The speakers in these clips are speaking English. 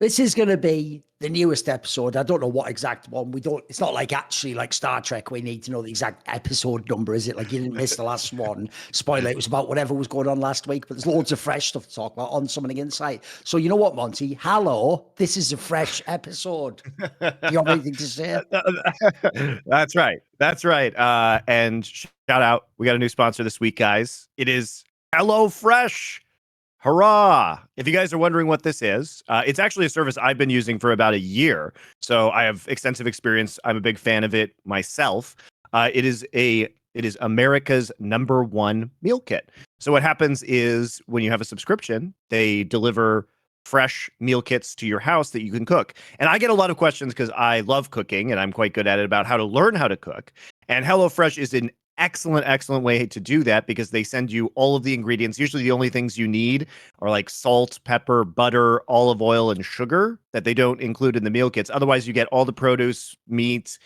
This is going to be the newest episode. I don't know what exact one. It's not like actually like Star Trek. We need to know the exact episode number, is it? Like you didn't miss the last one. Spoiler, it was about whatever was going on last week, but there's loads of fresh stuff to talk about on Summoning Insight. So you know what, Monty? Hello, this is a fresh episode. Do you have anything to say? That's right. That's right. And shout out, we got a new sponsor this week, guys. It is HelloFresh. Hurrah! If you guys are wondering what this is, it's actually a service I've been using for about a year. So I have extensive experience. I'm a big fan of it myself. It is America's #1 meal kit. So what happens is when you have a subscription, they deliver fresh meal kits to your house that you can cook. And I get a lot of questions because I love cooking and I'm quite good at it about how to learn how to cook. And HelloFresh is an excellent way to do that because they send you all of the ingredients. Usually the only things you need are like salt, pepper, butter, olive oil, and sugar that they don't include in the meal kits. Otherwise, you get all the produce, meat,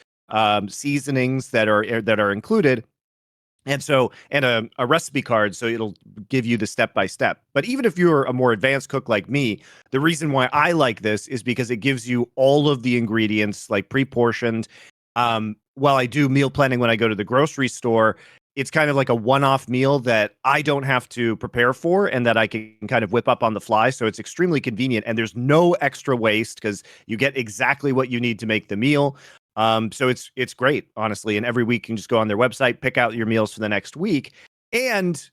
seasonings that are included. And a recipe card, so it'll give you the step-by-step. But even if you're a more advanced cook like me, the reason why I like this is because it gives you all of the ingredients like pre-portioned. While I do meal planning when I go to the grocery store, it's kind of like a one-off meal that I don't have to prepare for and that I can kind of whip up on the fly. So it's extremely convenient and there's no extra waste because you get exactly what you need to make the meal. So it's great, honestly. And every week you can just go on their website, pick out your meals for the next week. And,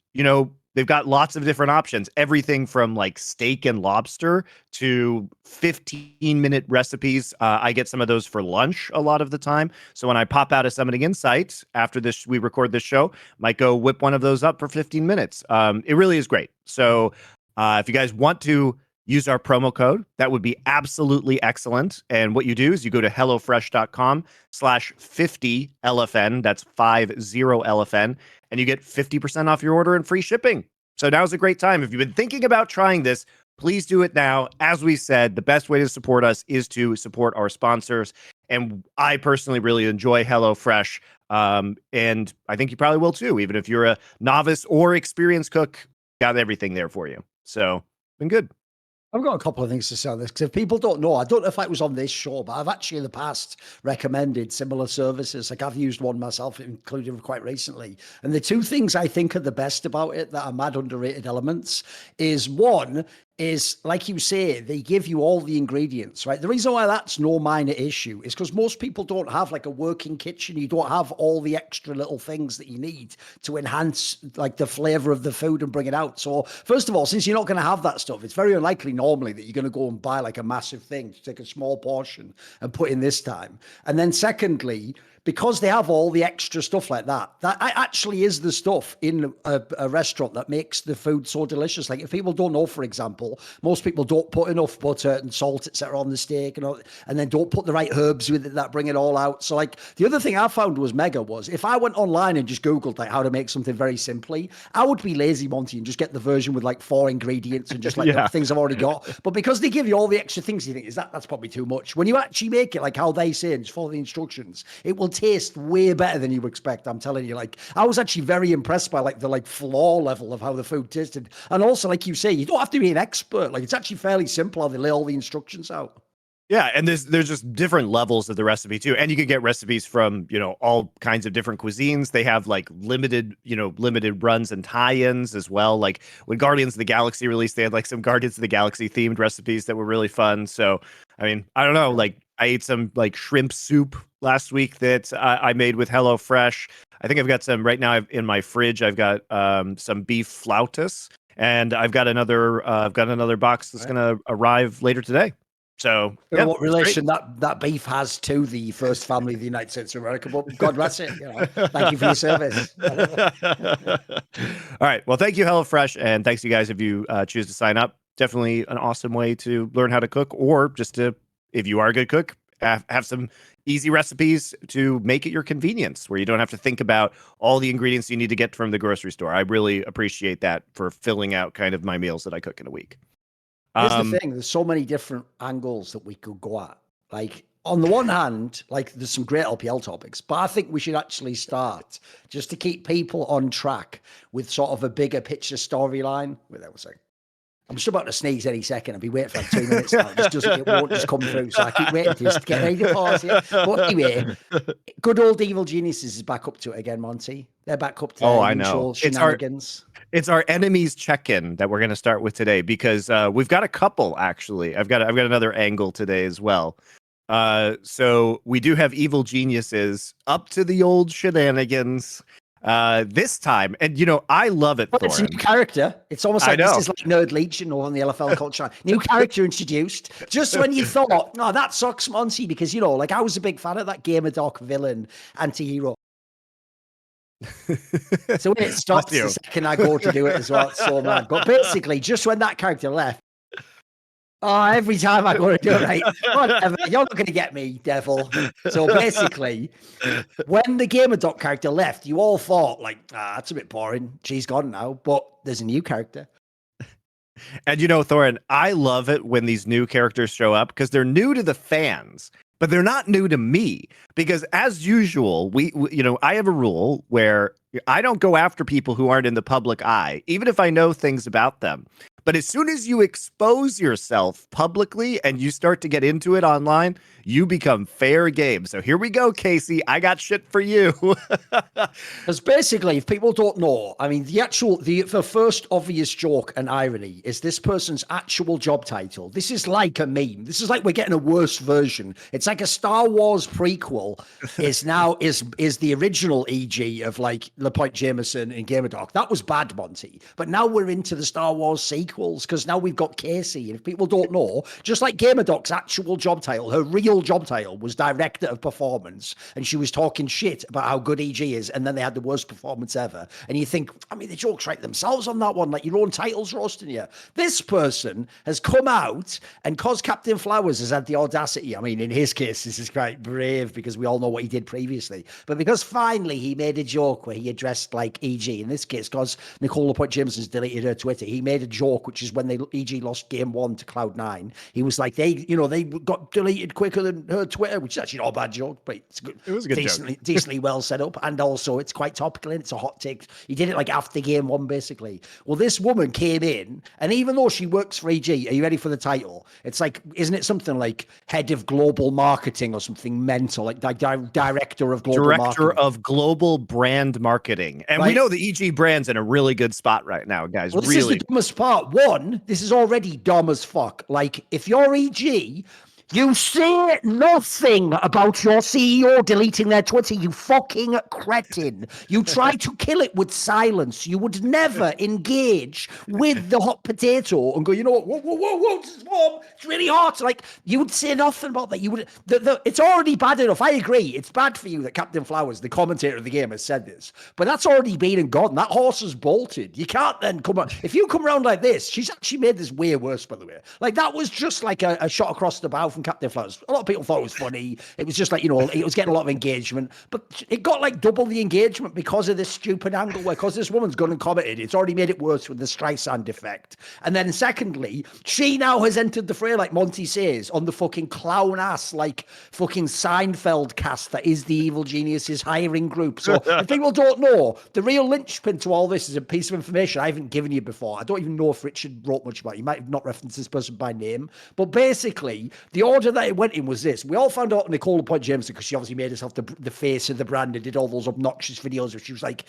they've got lots of different options, everything from like steak and lobster to 15-minute recipes. I get some of those for lunch a lot of the time. So when I pop out of Summoning Insight after we record this show, might go whip one of those up for 15 minutes. It really is great. So if you guys want to use our promo code, that would be absolutely excellent. And what you do is you go to hellofresh.com/50LFN. That's 50LFN. And you get 50% off your order and free shipping. So now's a great time. If you've been thinking about trying this, please do it now. As we said, the best way to support us is to support our sponsors. And I personally really enjoy HelloFresh. And I think you probably will too, even if you're a novice or experienced cook, got everything there for you. So, been good. I've got a couple of things to say on this because if people don't know, I don't know if it was on this show, but I've actually in the past recommended similar services. Like I've used one myself, including quite recently. And the two things I think are the best about it that are mad underrated elements is one, is like you say, they give you all the ingredients, right? The reason why that's no minor issue is because most people don't have like a working kitchen. You don't have all the extra little things that you need to enhance like the flavor of the food and bring it out. So first of all, since you're not going to have that stuff, it's very unlikely normally that you're going to go and buy like a massive thing to take a small portion and put in this time. And then secondly, because they have all the extra stuff like that, that actually is the stuff in a restaurant that makes the food so delicious. Like if people don't know, for example, most people don't put enough butter and salt, etc., on the steak, and then don't put the right herbs with it that bring it all out. So like the other thing I found was if I went online and just Googled like how to make something very simply, I would be lazy, Monty, and just get the version with like 4 ingredients and just like the things I've already got. But because they give you all the extra things, you think that's probably too much. When you actually make it like how they say and just follow the instructions, it will taste way better than you expect. I'm telling you, like I was actually very impressed by like the floor level of how the food tasted. And also, like you say, you don't have to be an expert. Like it's actually fairly simple how they lay all the instructions out. Yeah, and there's just different levels of the recipe too. And you can get recipes from, all kinds of different cuisines. They have like limited runs and tie-ins as well. Like when Guardians of the Galaxy released, they had like some Guardians of the Galaxy themed recipes that were really fun. So, I mean, I don't know, like I ate some like shrimp soup last week that I made with HelloFresh. I think I've got some right now in my fridge. I've got some beef flautas, and I've got another box that's going to arrive later today. So, yeah, what relation that beef has to the first family of the United States of America, but God bless it. Thank you for your service. All right. Well, thank you, HelloFresh, and thanks you guys if you choose to sign up. Definitely an awesome way to learn how to cook, or just to, if you are a good cook, have some easy recipes to make it your convenience, where you don't have to think about all the ingredients you need to get from the grocery store. I really appreciate that for filling out kind of my meals that I cook in a week. Here's the thing. There's so many different angles that we could go at. Like on the one hand, like there's some great LPL topics, but I think we should actually start just to keep people on track with sort of a bigger picture storyline. Wait, that was a second. I'm just about to sneeze any second. I'll be waiting for like 2 minutes now. It won't just come through. So I keep waiting to just get ready to pause here. But anyway, good old Evil Geniuses is back up to it again, Monty. They're back up to Oh, their I usual know. shenanigans. It's our enemies check-in that we're going to start with today because we've got a couple actually. I've got another angle today as well. So we do have Evil Geniuses up to the old shenanigans this time, and I love it. Well, it's a new character. It's almost like this is like Nerd Legion or on the LFL culture. New character introduced just when you thought, no, that sucks, Monty, because like I was a big fan of that Gamerdoc villain anti-hero. So when it stops the second I go to do it as well, it's so mad. But basically, just when that character left, every time I go to do it, right, whatever, you're not going to get me, devil. So basically, when the Gamerdoc character left, you all thought, like, that's a bit boring. She's gone now, but there's a new character. And Thorin, I love it when these new characters show up because they're new to the fans. But they're not new to me because, as usual, we I have a rule where I don't go after people who aren't in the public eye, even if I know things about them. But as soon as you expose yourself publicly and you start to get into it online, you become fair game. So here we go, Casey. I got shit for you. Because basically, if people don't know, I mean, the first obvious joke and irony is this person's actual job title. This is like a meme. This is like we're getting a worse version. It's like a Star Wars prequel is the original EG of like LaPointe Jameson and Gamerdoc. That was bad, Monty. But now we're into the Star Wars sequels because now we've got Casey. And if people don't know, just like Gamerdoc's actual job title, her real job title was Director of Performance. And she was talking shit about how good EG is. And then they had the worst performance ever. And you think, I mean, the jokes write themselves on that one, like your own title's roasting you. This person has come out, and cause Captain Flowers has had the audacity, I mean, in his case, this is quite brave because we all know what he did previously. But because finally he made a joke where he addressed like EG, in this case, because Nicole LaPointe Jameson's deleted her Twitter, he made a joke, which is when EG lost game 1 to Cloud9. He was like, they got deleted quicker than her Twitter, which is actually not a bad joke, but it's good. It was a good joke. Decently well set up. And also it's quite topical and it's a hot take. He did it like after game 1, basically. Well, this woman came in, and even though she works for EG, are you ready for the title? It's like, isn't it something like head of global marketing or something mental, like director of global marketing? Director of global brand marketing. And we know the EG brand's in a really good spot right now, guys. Well, this is the dumbest part. One, this is already dumb as fuck. Like, if you're EG, you say nothing about your CEO deleting their Twitter, you fucking cretin. You try to kill it with silence. You would never engage with the hot potato and go, you know what, whoa, this is warm. It's really hot. Like, you would say nothing about that. You would. It's already bad enough. I agree. It's bad for you that Captain Flowers, the commentator of the game, has said this. But that's already been and gone. That horse has bolted. You can't then come on. If you come around like this, she's actually made this way worse, by the way. Like, that was just like a shot across the bow from Captain Flowers. A lot of people thought it was funny. It was just like, it was getting a lot of engagement, but it got like double the engagement because of this stupid angle where, because this woman's gone and commented, it's already made it worse with the Streisand effect. And then secondly, she now has entered the fray, like Monty says, on the fucking clown ass, like fucking Seinfeld cast that is the Evil Geniuses hiring group. So if people don't know, the real linchpin to all this is a piece of information I haven't given you before. I don't even know if Richard wrote much about it. He might have not referenced this person by name, but basically the order that it went in was this. We all found out Nicole LaPointe Jameson, because she obviously made herself the face of the brand and did all those obnoxious videos where she was like,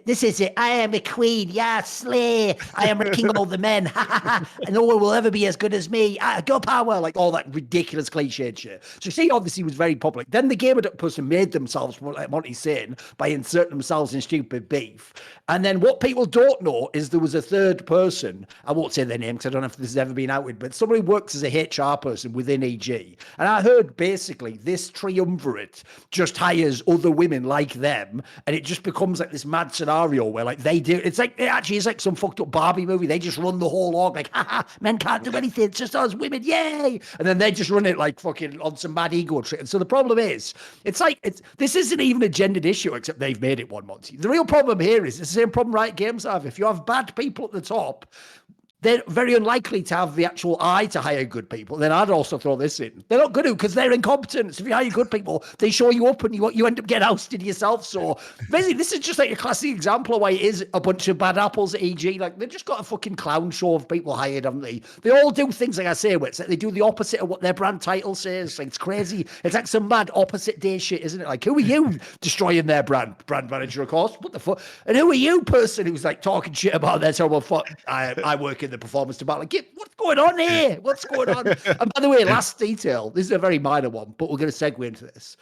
this is it, I am a queen, yeah, slay, I am wrecking all the men, and no one will ever be as good as me, go power, like all that ridiculous cliched shit. So she obviously was very public. Then the Gamerdoc person made themselves, like Monty's saying, by inserting themselves in stupid beef. And then what people don't know is there was a third person, I won't say their name because I don't know if this has ever been outed, but somebody who works as a HR person within EG. And I heard basically this triumvirate just hires other women like them, and it just becomes like this mad scenario where like they do, it actually is like some fucked up Barbie movie. They just run the whole org like, haha, men can't do anything, it's just us women, yay! And then they just run it like fucking on some mad ego trip. And so the problem is, this isn't even a gendered issue, except they've made it one, Monty. The real problem here is the same problem Riot Games have. If you have bad people at the top, they're very unlikely to have the actual eye to hire good people. Then I'd also throw this in. They're not going to because they're incompetent. So if you hire good people, they show you up and you end up getting ousted yourself. So basically, this is just like a classic example of why it is a bunch of bad apples at EG. Like they've just got a fucking clown show of people hired, haven't they? They all do things like I say, where it's like they do the opposite of what their brand title says. Like it's crazy. It's like some mad opposite day shit, isn't it? Like who are you destroying their brand? Brand manager, of course. What the fuck? And who are you, person who's like talking shit about their terrible fuck? I work in the performance department. Like, what's going on here? What's going on? And by the way, last detail, this is a very minor one, but we're going to segue into this.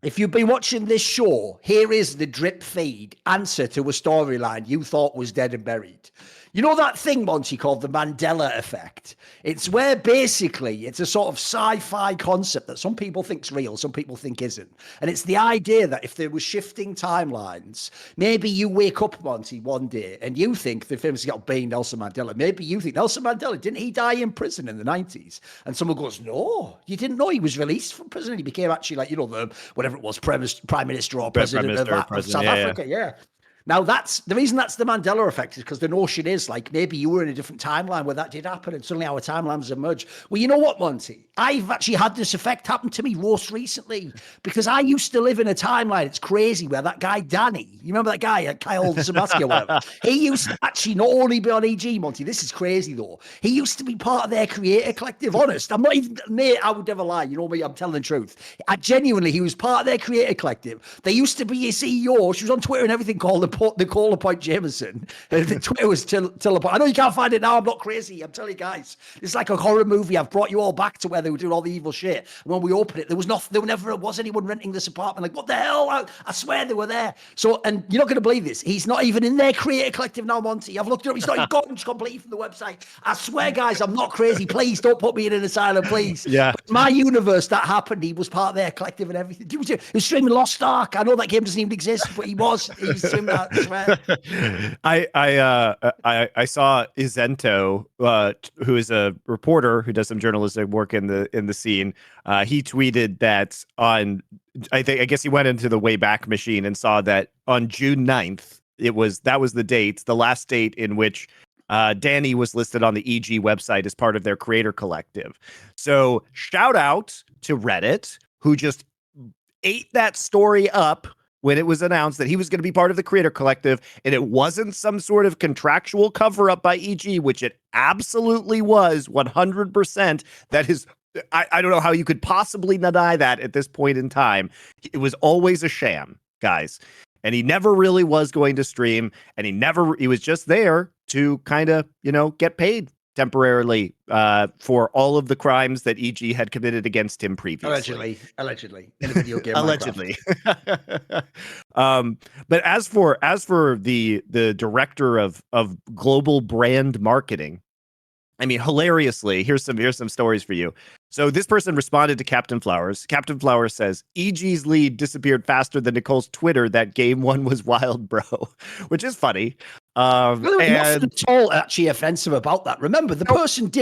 If you've been watching this show, here is the drip feed answer to a storyline you thought was dead and buried. You know that thing, Monty, called the Mandela effect? It's where basically it's a sort of sci-fi concept that some people think's real, some people think isn't. And it's the idea that if there were shifting timelines, maybe you wake up, Monty, one day and you think the famously got being Nelson Mandela. Maybe you think Nelson Mandela, didn't he die in prison in the 90s? And someone goes, no, you didn't know he was released from prison. He became actually like, the whatever it was, Prime Minister or President of South Africa. Yeah. Now, that's the reason that's the Mandela effect is because the notion is like maybe you were in a different timeline where that did happen and suddenly our timelines emerge. Well, you know what, Monty? I've actually had this effect happen to me most recently because I used to live in a timeline. It's crazy where that guy, Danny, you remember that guy, Kyle Sabaski or whatever? He used to actually not only be on EG, Monty, this is crazy though. He used to be part of their creator collective. Honest, I'm not even, mate, I would never lie. You know me, I'm telling the truth. He was part of their creator collective. They used to be a CEO. She was on Twitter and everything called Nicola Point Jameson. The Twitter was till I know you can't find it now. I'm not crazy. I'm telling you guys, it's like a horror movie. I've brought you all back to where they were doing all the evil shit. And when we opened it, there never was anyone renting this apartment. Like, what the hell? I swear they were there. So, and you're not going to believe this. He's not even in their creator collective now, Monty. I've looked it up. He's gone completely from the website. I swear, guys, I'm not crazy. Please don't put me in an asylum, please. Yeah. But my universe, that happened. He was part of their collective and everything. He was streaming Lost Ark. I know that game doesn't even exist, but he was. He was streaming that. I swear. I saw Izento, who is a reporter who does some journalistic work in the scene. He tweeted that I guess he went into the Wayback Machine and saw that on June 9th, that was the date, the last date in which Danny was listed on the EG website as part of their creator collective. So shout out to Reddit, who just ate that story up when it was announced that he was going to be part of the creator collective, and it wasn't some sort of contractual cover-up by EG, which it absolutely was 100%. That is, I don't know how you could possibly deny that at this point in time. It was always a sham, guys. And he never really was going to stream, and he was just there to kind of, get paid temporarily for all of the crimes that EG had committed against him previously. Allegedly, in a video game. Allegedly. But as for the director of global brand marketing, I mean, hilariously, here's some stories for you. So this person responded to Captain Flowers. Captain Flowers says, EG's lead disappeared faster than Nicole's Twitter. That game one was wild, bro, which is funny. Nothing at all actually offensive about that. Remember, the person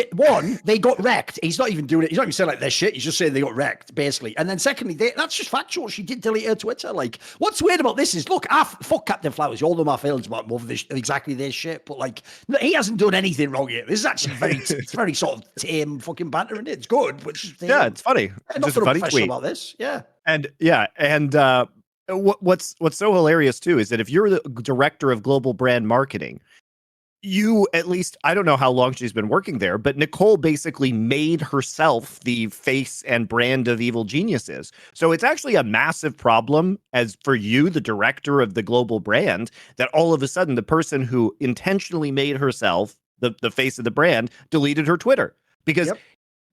they got wrecked. He's not even doing it. He's not even saying like they're shit. He's just saying they got wrecked, basically. And then secondly, that's just factual. She did delete her Twitter. Like, what's weird about this is, look, fuck Captain Flowers. You all know my feelings about more of this, exactly this shit. But like, he hasn't done anything wrong yet. This is actually it's very sort of tame fucking banter, and it's good. But it's funny. Nothing funny tweet about this. Yeah. And what's so hilarious too is that if you're the director of global brand marketing, you, at least, I don't know how long she's been working there, but Nicole basically made herself the face and brand of Evil Geniuses. So it's actually a massive problem as for you, the director of the global brand, that all of a sudden the person who intentionally made herself the face of the brand deleted her Twitter. Because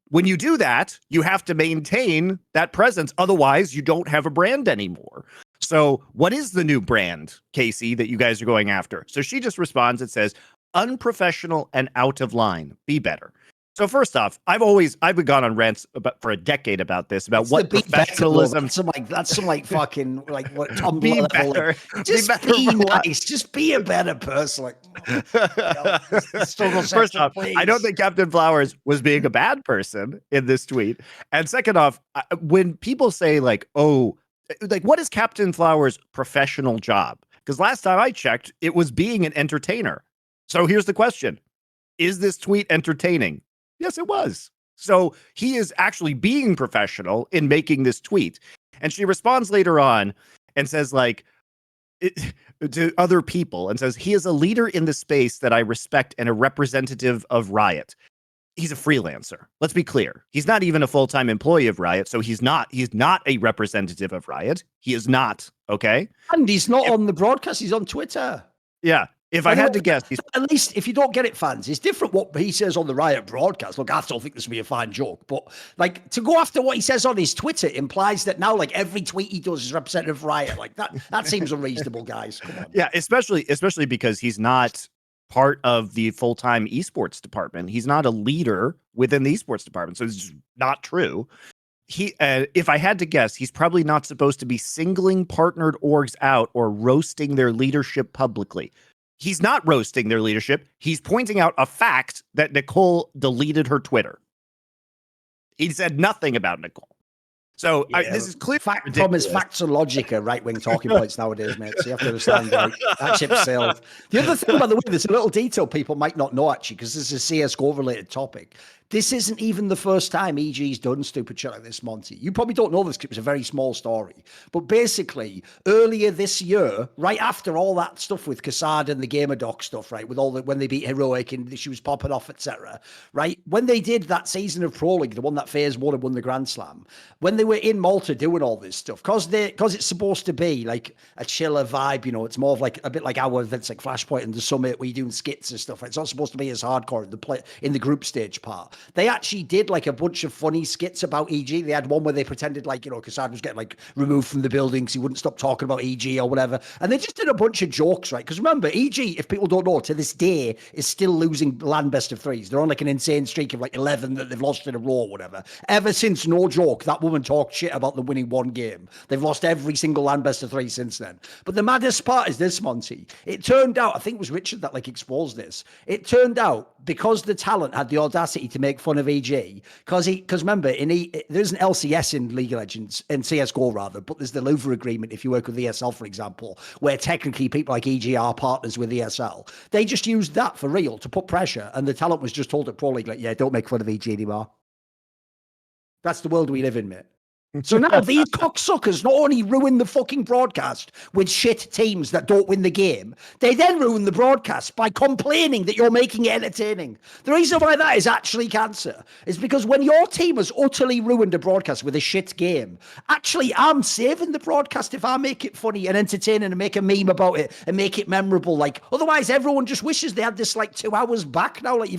when you do that, you have to maintain that presence. Otherwise, you don't have a brand anymore. So what is the new brand, Casey, that you guys are going after? So she just responds and says, unprofessional and out of line. Be better. So first off, I've been gone on rants for a decade about this, about what professionalism. That's some fucking what Tumblr be level. Better. Just be nice. Just be a better person. First off, please. I don't think Captain Flowers was being a bad person in this tweet. And second off, when people say what is Captain Flowers' professional job? Because last time I checked, it was being an entertainer. So here's the question. Is this tweet entertaining? Yes, it was. So he is actually being professional in making this tweet. And she responds later on and says, like, to other people, and says, he is a leader in the space that I respect and a representative of Riot. He's a freelancer. Let's be clear. He's not even a full-time employee of Riot, so he's not a representative of Riot. He is not, okay? And he's not on the broadcast, he's on Twitter. Yeah. If I had to guess, at least if you don't get it, fans, it's different what he says on the Riot broadcast. Look, I still think this would be a fine joke, but like to go after what he says on his Twitter implies that now like every tweet he does is representative of Riot. Like that seems unreasonable, guys. Come on. Yeah, especially because he's not part of the full-time esports department. He's not a leader within the esports department, so it's not true. He, if I had to guess, he's probably not supposed to be singling partnered orgs out or roasting their leadership publicly. He's not roasting their leadership. He's pointing out a fact that Nicole deleted her Twitter. He said nothing about Nicole. So yeah, this is clear. Problem is, facts and logic are right-wing talking points nowadays, mate. So you have to understand that ship sailed. The other thing, by the way, there's a little detail people might not know actually, because this is a CSGO-related topic. This isn't even the first time EG's done stupid shit like this, Monty. You probably don't know this because it was a very small story. But basically, earlier this year, right after all that stuff with Cassad and the GamerDoc stuff, right, with all the when they beat Heroic and she was popping off, etc., right, when they did that season of Pro League, the one that FaZe won and won the Grand Slam, when they were in Malta doing all this stuff, because it's supposed to be like a chiller vibe, you know, it's more of like a bit like our events like Flashpoint and the Summit where you're doing skits and stuff. It's not supposed to be as hardcore in the group stage part. They actually did like a bunch of funny skits about EG. They had one where they pretended like, you know, Cassad was getting like removed from the building because he wouldn't stop talking about EG or whatever. And they just did a bunch of jokes, right? Because remember, EG, if people don't know, to this day is still losing LAN best of threes. They're on like an insane streak of like 11 that they've lost in a row or whatever. Ever since, no joke, that woman talked shit about them winning one game. They've lost every single LAN best of three since then. But the maddest part is this, Monty. It turned out, I think it was Richard that like exposed this. It turned out because the talent had the audacity to make fun of EG, because remember, there's an LCS in League of Legends, in CSGO rather, but there's the Louvre agreement if you work with ESL, for example, where technically people like EG are partners with ESL. They just used that for real to put pressure, and the talent was just told at Pro League, like, yeah, don't make fun of EG anymore. That's the world we live in, mate. So now these cocksuckers not only ruin the fucking broadcast with shit teams that don't win the game, they then ruin the broadcast by complaining that you're making it entertaining. The reason why that is actually cancer is because when your team has utterly ruined a broadcast with a shit game, actually I'm saving the broadcast if I make it funny and entertaining and make a meme about it and make it memorable. Like otherwise everyone just wishes they had this like 2 hours back now. Like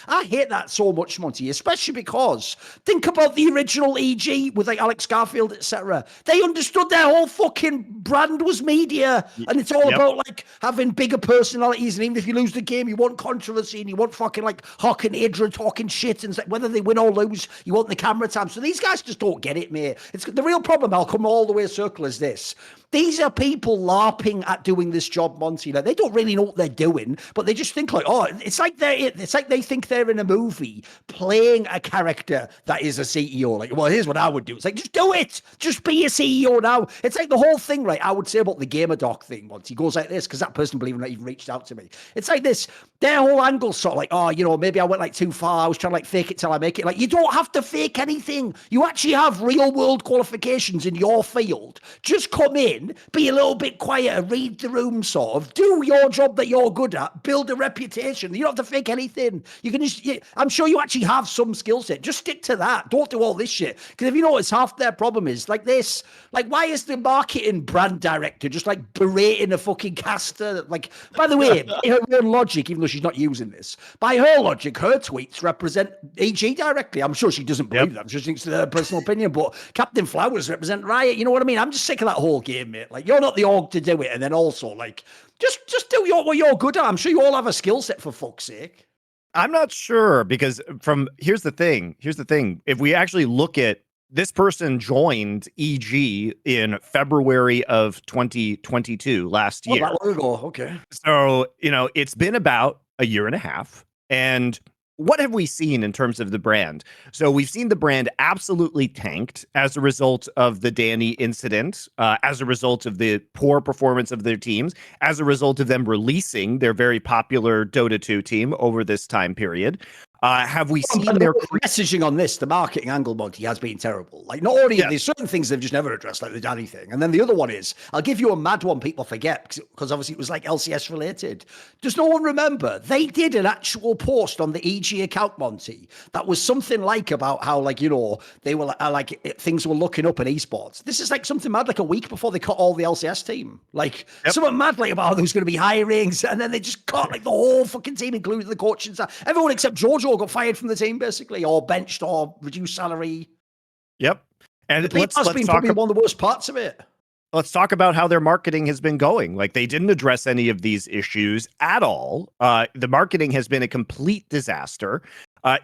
I hate that so much, Monty, especially because think about the original EG with like Alex Garfield, etc. They understood their whole fucking brand was media, and it's all about like having bigger personalities. And even if you lose the game, you want controversy and you want fucking like Hawk and Adrian talking shit, and whether they win or lose, you want the camera time. So these guys just don't get it, mate. It's the real problem. I'll come all the way circle is this. These are people LARPing at doing this job, Monty. Like, they don't really know what they're doing, but they just think like, oh, it's like they think they're in a movie playing a character that is a CEO. Like, well, here's what I would do. It's like, just do it. Just be a CEO now. It's like the whole thing, right? I would say about the GamerDoc thing, Monty, goes like this, because that person, believe it or not, even reached out to me. It's like this. Their whole angle sort of like, oh, you know, maybe I went like too far. I was trying to like fake it till I make it. Like, you don't have to fake anything. You actually have real world qualifications in your field. Just come in, be a little bit quieter, read the room sort of, do your job that you're good at, build a reputation. You don't have to fake anything. You can just, I'm sure you actually have some skill set. Just stick to that. Don't do all this shit. Because if you notice, half their problem is like this. Like, why is the marketing brand director just like berating a fucking caster? Like, by the way, in her own logic, even though she's not using this, by her logic, her tweets represent EG directly. I'm sure she doesn't believe that. I'm sure she thinks it's her personal opinion, but Captain Flowers represent Riot. You know what I mean? I'm just sick of that whole game, mate. Like, you're not the org to do it, and then also like just do what you're good at. I'm sure you all have a skill set, for fuck's sake. I'm not sure, because here's the thing. If we actually look at this person joined EG in February of 2022 last year. That long ago. Okay. So, you know, it's been about a year and a half, and what have we seen in terms of the brand? So we've seen the brand absolutely tanked as a result of the Danny incident, as a result of the poor performance of their teams, as a result of them releasing their very popular Dota 2 team over this time period. Have we seen their messaging on this? The marketing angle, Monty, has been terrible. Like, not only yes. there's certain things they've just never addressed, like the Danny thing, and then the other one is, I'll give you a mad one people forget because obviously it was like LCS related. Does no one remember? They did an actual post on the EG account, Monty, that was something like about how, like, you know, they were things were looking up in esports. This is like something mad, like a week before they cut all the LCS team. Like, something mad like about how there was going to be hirings, and then they just cut like the whole fucking team, including the coach and stuff. Everyone except George got fired from the team, basically, or benched or reduced salary. Yep. And let's been probably one of the worst parts of it. Let's talk about how their marketing has been going. Like, they didn't address any of these issues at all. The marketing has been a complete disaster.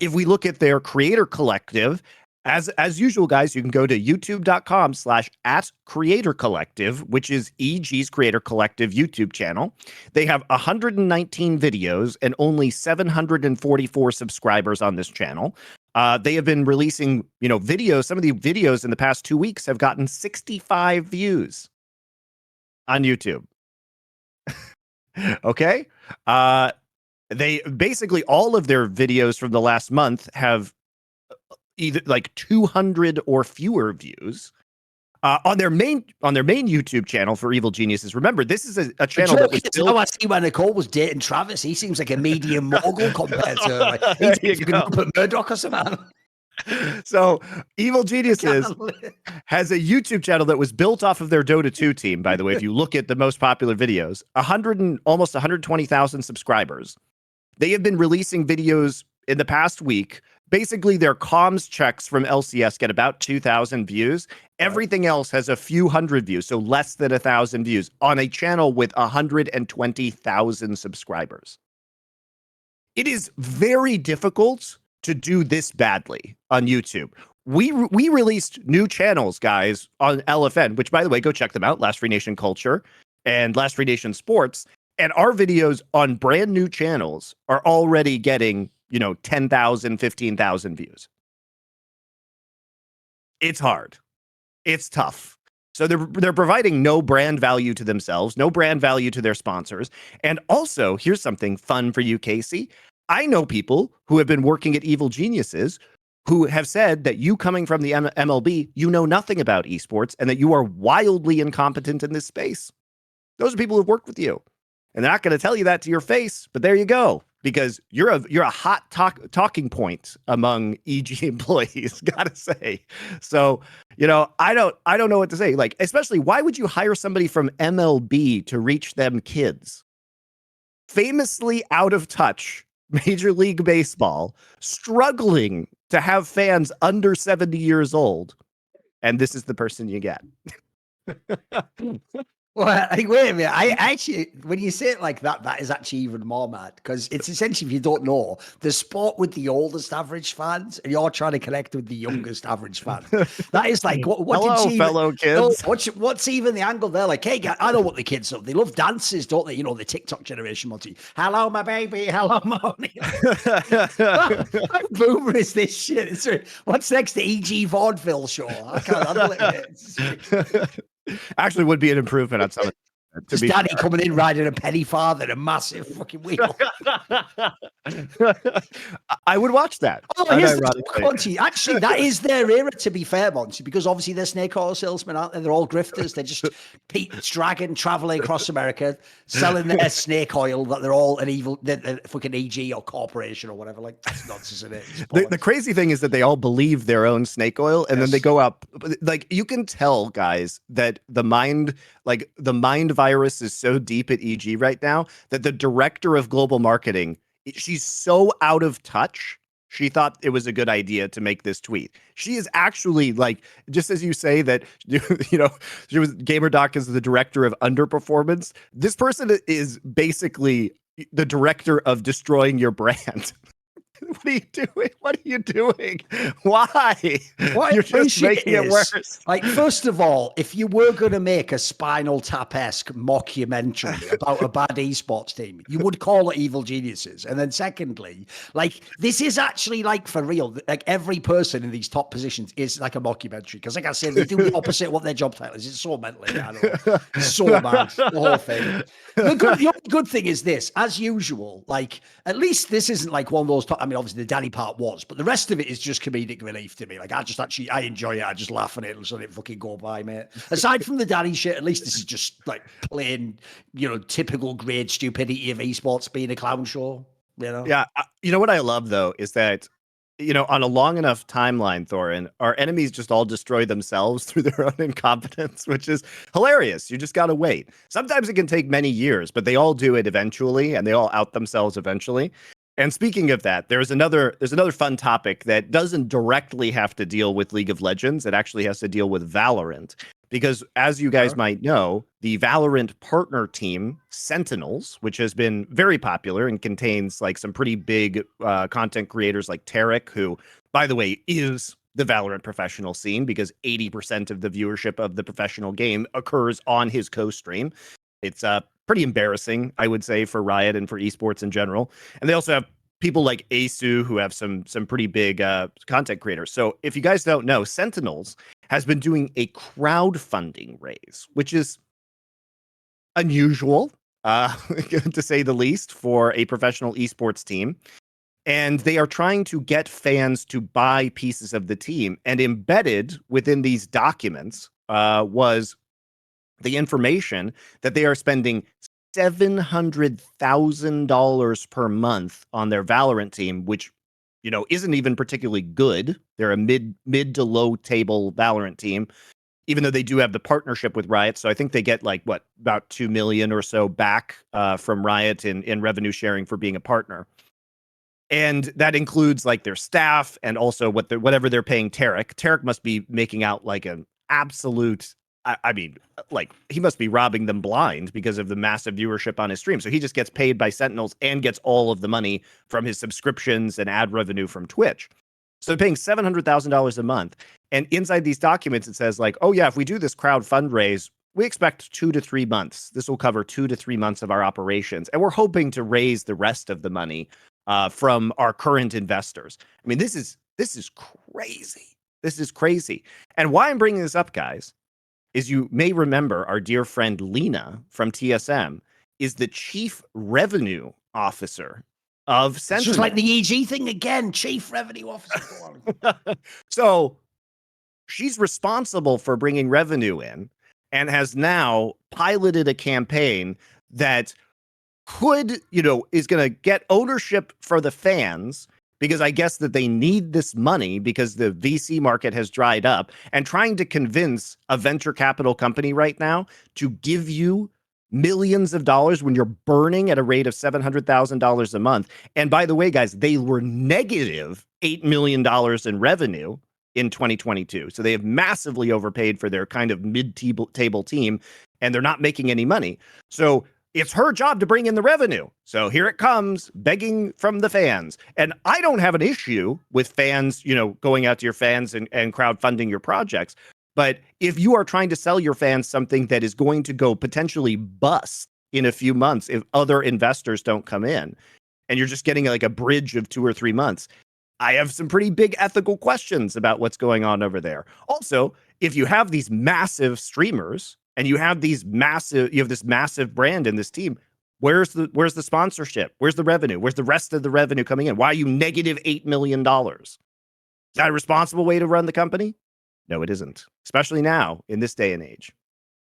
If we look at their creator collective, as usual, guys, you can go to youtube.com/@creatorcollective, which is EG's Creator Collective YouTube channel. They have 119 videos and only 744 subscribers on this channel. They have been releasing, videos. Some of the videos in the past 2 weeks have gotten 65 views on YouTube. Okay. They basically, all of their videos from the last month have either like 200 or fewer views. On their main YouTube channel for Evil Geniuses. Remember, this is a channel that was built. I see when Nicole was dating Travis. He seems like a medium mogul compared to like, he's up at Murdoch or something. So Evil Geniuses has a YouTube channel that was built off of their Dota 2 team, by the way. If you look at the most popular videos, almost 120,000 subscribers. They have been releasing videos in the past week. Basically, their comms checks from LCS get about 2,000 views. Everything else has a few hundred views, so less than 1,000 views on a channel with 120,000 subscribers. It is very difficult to do this badly on YouTube. We released new channels, guys, on LFN, which, by the way, go check them out, Last Free Nation Culture and Last Free Nation Sports. And our videos on brand new channels are already getting 10,000, 15,000 views. It's hard. It's tough. So they're providing no brand value to themselves, no brand value to their sponsors. And also, here's something fun for you, Casey. I know people who have been working at Evil Geniuses who have said that you coming from the MLB, you know nothing about esports and that you are wildly incompetent in this space. Those are people who've worked with you. And they're not going to tell you that to your face, but there you go. Because you're a hot talking point among EG employees, gotta say. So, I don't know what to say. Like, especially, why would you hire somebody from MLB to reach them kids? Famously out of touch, Major League Baseball, struggling to have fans under 70 years old. And this is the person you get. Well, wait a minute. I actually, when you say it like that, that is actually even more mad because it's essentially, if you don't know, the sport with the oldest average fans, and you're trying to connect with the youngest average fan. That is like, what hello, did you fellow kids? What's even the angle there? Like, hey, I know what the kids love. They love dances, don't they? The TikTok generation, Monty. Hello, my baby. Hello, mommy. How boomer is this shit? What's next? The EG vaudeville show. I can't handle it. Actually, would be an improvement on some of that. Just Daddy coming in riding a penny farthing, a massive fucking wheel. I would watch that. Oh, yes, Monty. Actually, that is their era, to be fair, Monty, because obviously they're snake oil salesmen, aren't they? They're all grifters. They're just Pete's Dragon traveling across America, selling their snake oil that they're all an evil, they're fucking EG or corporation or whatever. Like, that's nonsense, isn't it? The crazy thing is that they all believe their own snake oil, and then they go up. Like, you can tell, guys, that the mind virus is so deep at EG right now that the director of global marketing, she's so out of touch. She thought it was a good idea to make this tweet. She is actually, like, just as you say that, she was GamerDoc is the director of underperformance. This person is basically the director of destroying your brand. What are you doing? What are you doing? Why? What I You're just appreciate making it is, worse. like, first of all, if you were going to make a Spinal Tap-esque mockumentary about a bad esports team, you would call it Evil Geniuses. And then secondly, like, this is actually, like, for real. Like, every person in these top positions is like a mockumentary. Because, like I said, they do the opposite of what their job title is. It's so mentally, I know. It's so mad, the whole thing. The only good thing is this, as usual, like, at least this isn't like one of those, I mean, obviously the Danny part was, but the rest of it is just comedic relief to me. Like, I enjoy it. I just laugh at it and let it fucking go by, mate. Aside from the Danny shit, at least this is just like plain, typical grade stupidity of esports being a clown show, Yeah. You know what I love, though, is that, on a long enough timeline, Thorin, our enemies just all destroy themselves through their own incompetence, which is hilarious. You just got to wait. Sometimes it can take many years, but they all do it eventually, and they all out themselves eventually. And speaking of that, there's another fun topic that doesn't directly have to deal with League of Legends. It actually has to deal with Valorant. Because as you guys might know, the Valorant partner team, Sentinels, which has been very popular and contains like some pretty big content creators like Tarek, who, by the way, is the Valorant professional scene because 80% of the viewership of the professional game occurs on his co-stream. It's pretty embarrassing, I would say, for Riot and for esports in general. And they also have people like Asu who have some pretty big content creators. So if you guys don't know, Sentinels has been doing a crowdfunding raise, which is unusual, to say the least, for a professional esports team. And they are trying to get fans to buy pieces of the team. And embedded within these documents was the information that they are spending $700,000 per month on their Valorant team, which isn't even particularly good. They're a mid to low table Valorant team, even though they do have the partnership with Riot. So I think they get about 2 million or so back from Riot in revenue sharing for being a partner. And that includes like their staff and also whatever they're paying Tarek. Tarek must be making out like an absolute, I mean, like he must be robbing them blind because of the massive viewership on his stream. So he just gets paid by Sentinels and gets all of the money from his subscriptions and ad revenue from Twitch. So they're paying $700,000 a month. And inside these documents, it says like, oh yeah, if we do this crowd fundraise, we expect 2 to 3 months. This will cover 2 to 3 months of our operations. And we're hoping to raise the rest of the money from our current investors. I mean, this is crazy. This is crazy. And why I'm bringing this up, guys, is you may remember our dear friend Leena from TSM is the chief revenue officer of Sentinel. It's just like the EG thing again, chief revenue officer. So she's responsible for bringing revenue in and has now piloted a campaign that could, is going to get ownership for the fans, because I guess that they need this money because the VC market has dried up, and trying to convince a venture capital company right now to give you millions of dollars when you're burning at a rate of $700,000 a month. And by the way, guys, they were negative $8 million in revenue in 2022. So they have massively overpaid for their kind of mid-table team, and they're not making any money. So it's her job to bring in the revenue. So here it comes, begging from the fans. And I don't have an issue with fans, going out to your fans and crowdfunding your projects. But if you are trying to sell your fans something that is going to go potentially bust in a few months if other investors don't come in, and you're just getting like a bridge of 2 or 3 months, I have some pretty big ethical questions about what's going on over there. Also, if you have these massive streamers, and you have this massive brand in this team, where's the sponsorship? Where's the revenue? Where's the rest of the revenue coming in? Why are you negative $8 million? Is that a responsible way to run the company? No, it isn't. Especially now in this day and age.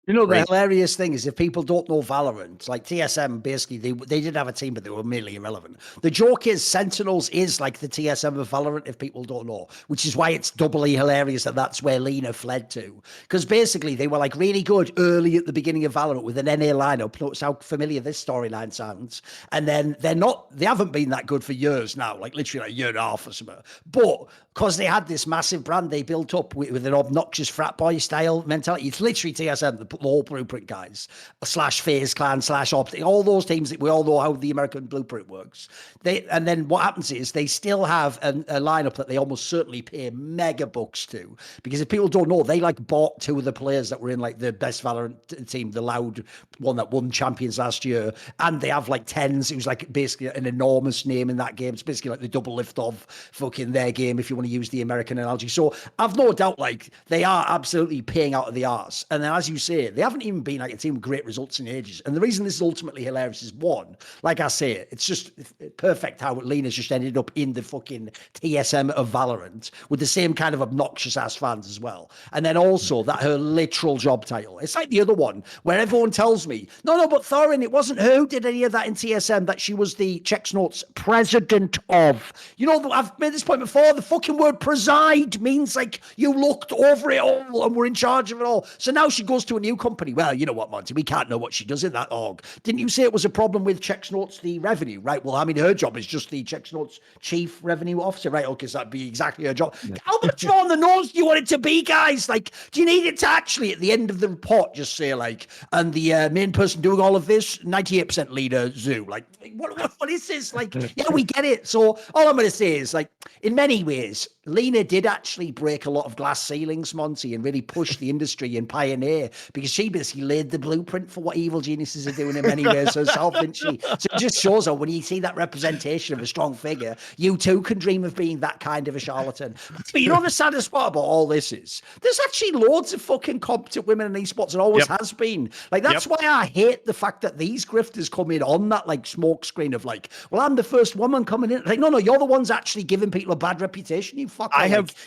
The hilarious thing is, if people don't know Valorant, like TSM, basically, they did have a team, but they were merely irrelevant. The joke is Sentinels is like the TSM of Valorant, if people don't know, which is why it's doubly hilarious that that's where Leena fled to. Because basically, they were like really good early at the beginning of Valorant with an NA lineup. Notice how familiar this storyline sounds. And then they haven't been that good for years now, like literally like a year and a half or something. But because they had this massive brand they built up with an obnoxious frat boy style mentality. It's literally TSM, the whole Blueprint guys, / FaZe Clan / Optic, all those teams that we all know how the American Blueprint works. And then what happens is they still have a lineup that they almost certainly pay mega bucks to, because if people don't know, they like bought 2 of the players that were in like the best Valorant team, the Loud one that won champions last year, and they have like TenZ, who's like basically an enormous name in that game. It's basically like the double lift of fucking their game, if you want to use the American analogy. So I've no doubt like they are absolutely paying out of the arse. And then, as you say, they haven't even been like a team with great results in ages. And the reason this is ultimately hilarious is, one, like I say, it's just perfect how Leena's just ended up in the fucking TSM of Valorant with the same kind of obnoxious ass fans as well. And then also that her literal job title. It's like the other one where everyone tells me, no, but Thorin, it wasn't her who did any of that in TSM, that she was the Checks Notes president of. You know, I've made this point before, the fucking word preside means like you looked over it all and were in charge of it all. So now she goes to a new company. Well, you know what, Monty, we can't know what she does in that org. Didn't you say it was a problem with Checks Notes, the revenue, right? Well, I mean, her job is just the Checks Notes chief revenue officer, right? Okay, so that'd be exactly her job. How much more on the nose do you want it to be, guys? Like, do you need it to actually, at the end of the report, just say like, and the main person doing all of this, 98% leader Zoo? Like, what is this? Like, yeah, we get it. So all I'm going to say is, like, in many ways, Leena did actually break a lot of glass ceilings, Monty, and really push the industry and pioneer, because she basically laid the bluept for what evil geniuses are doing in many ways herself, didn't she? So it just shows her, when you see that representation of a strong figure, you too can dream of being that kind of a charlatan. But you know the saddest part about all this is, there's actually loads of fucking competent women in esports, and always has been. Like, that's why I hate the fact that these grifters come in on that like smoke screen of like, well, I'm the first woman coming in. Like, no, you're the ones actually giving people a bad reputation. You fucker.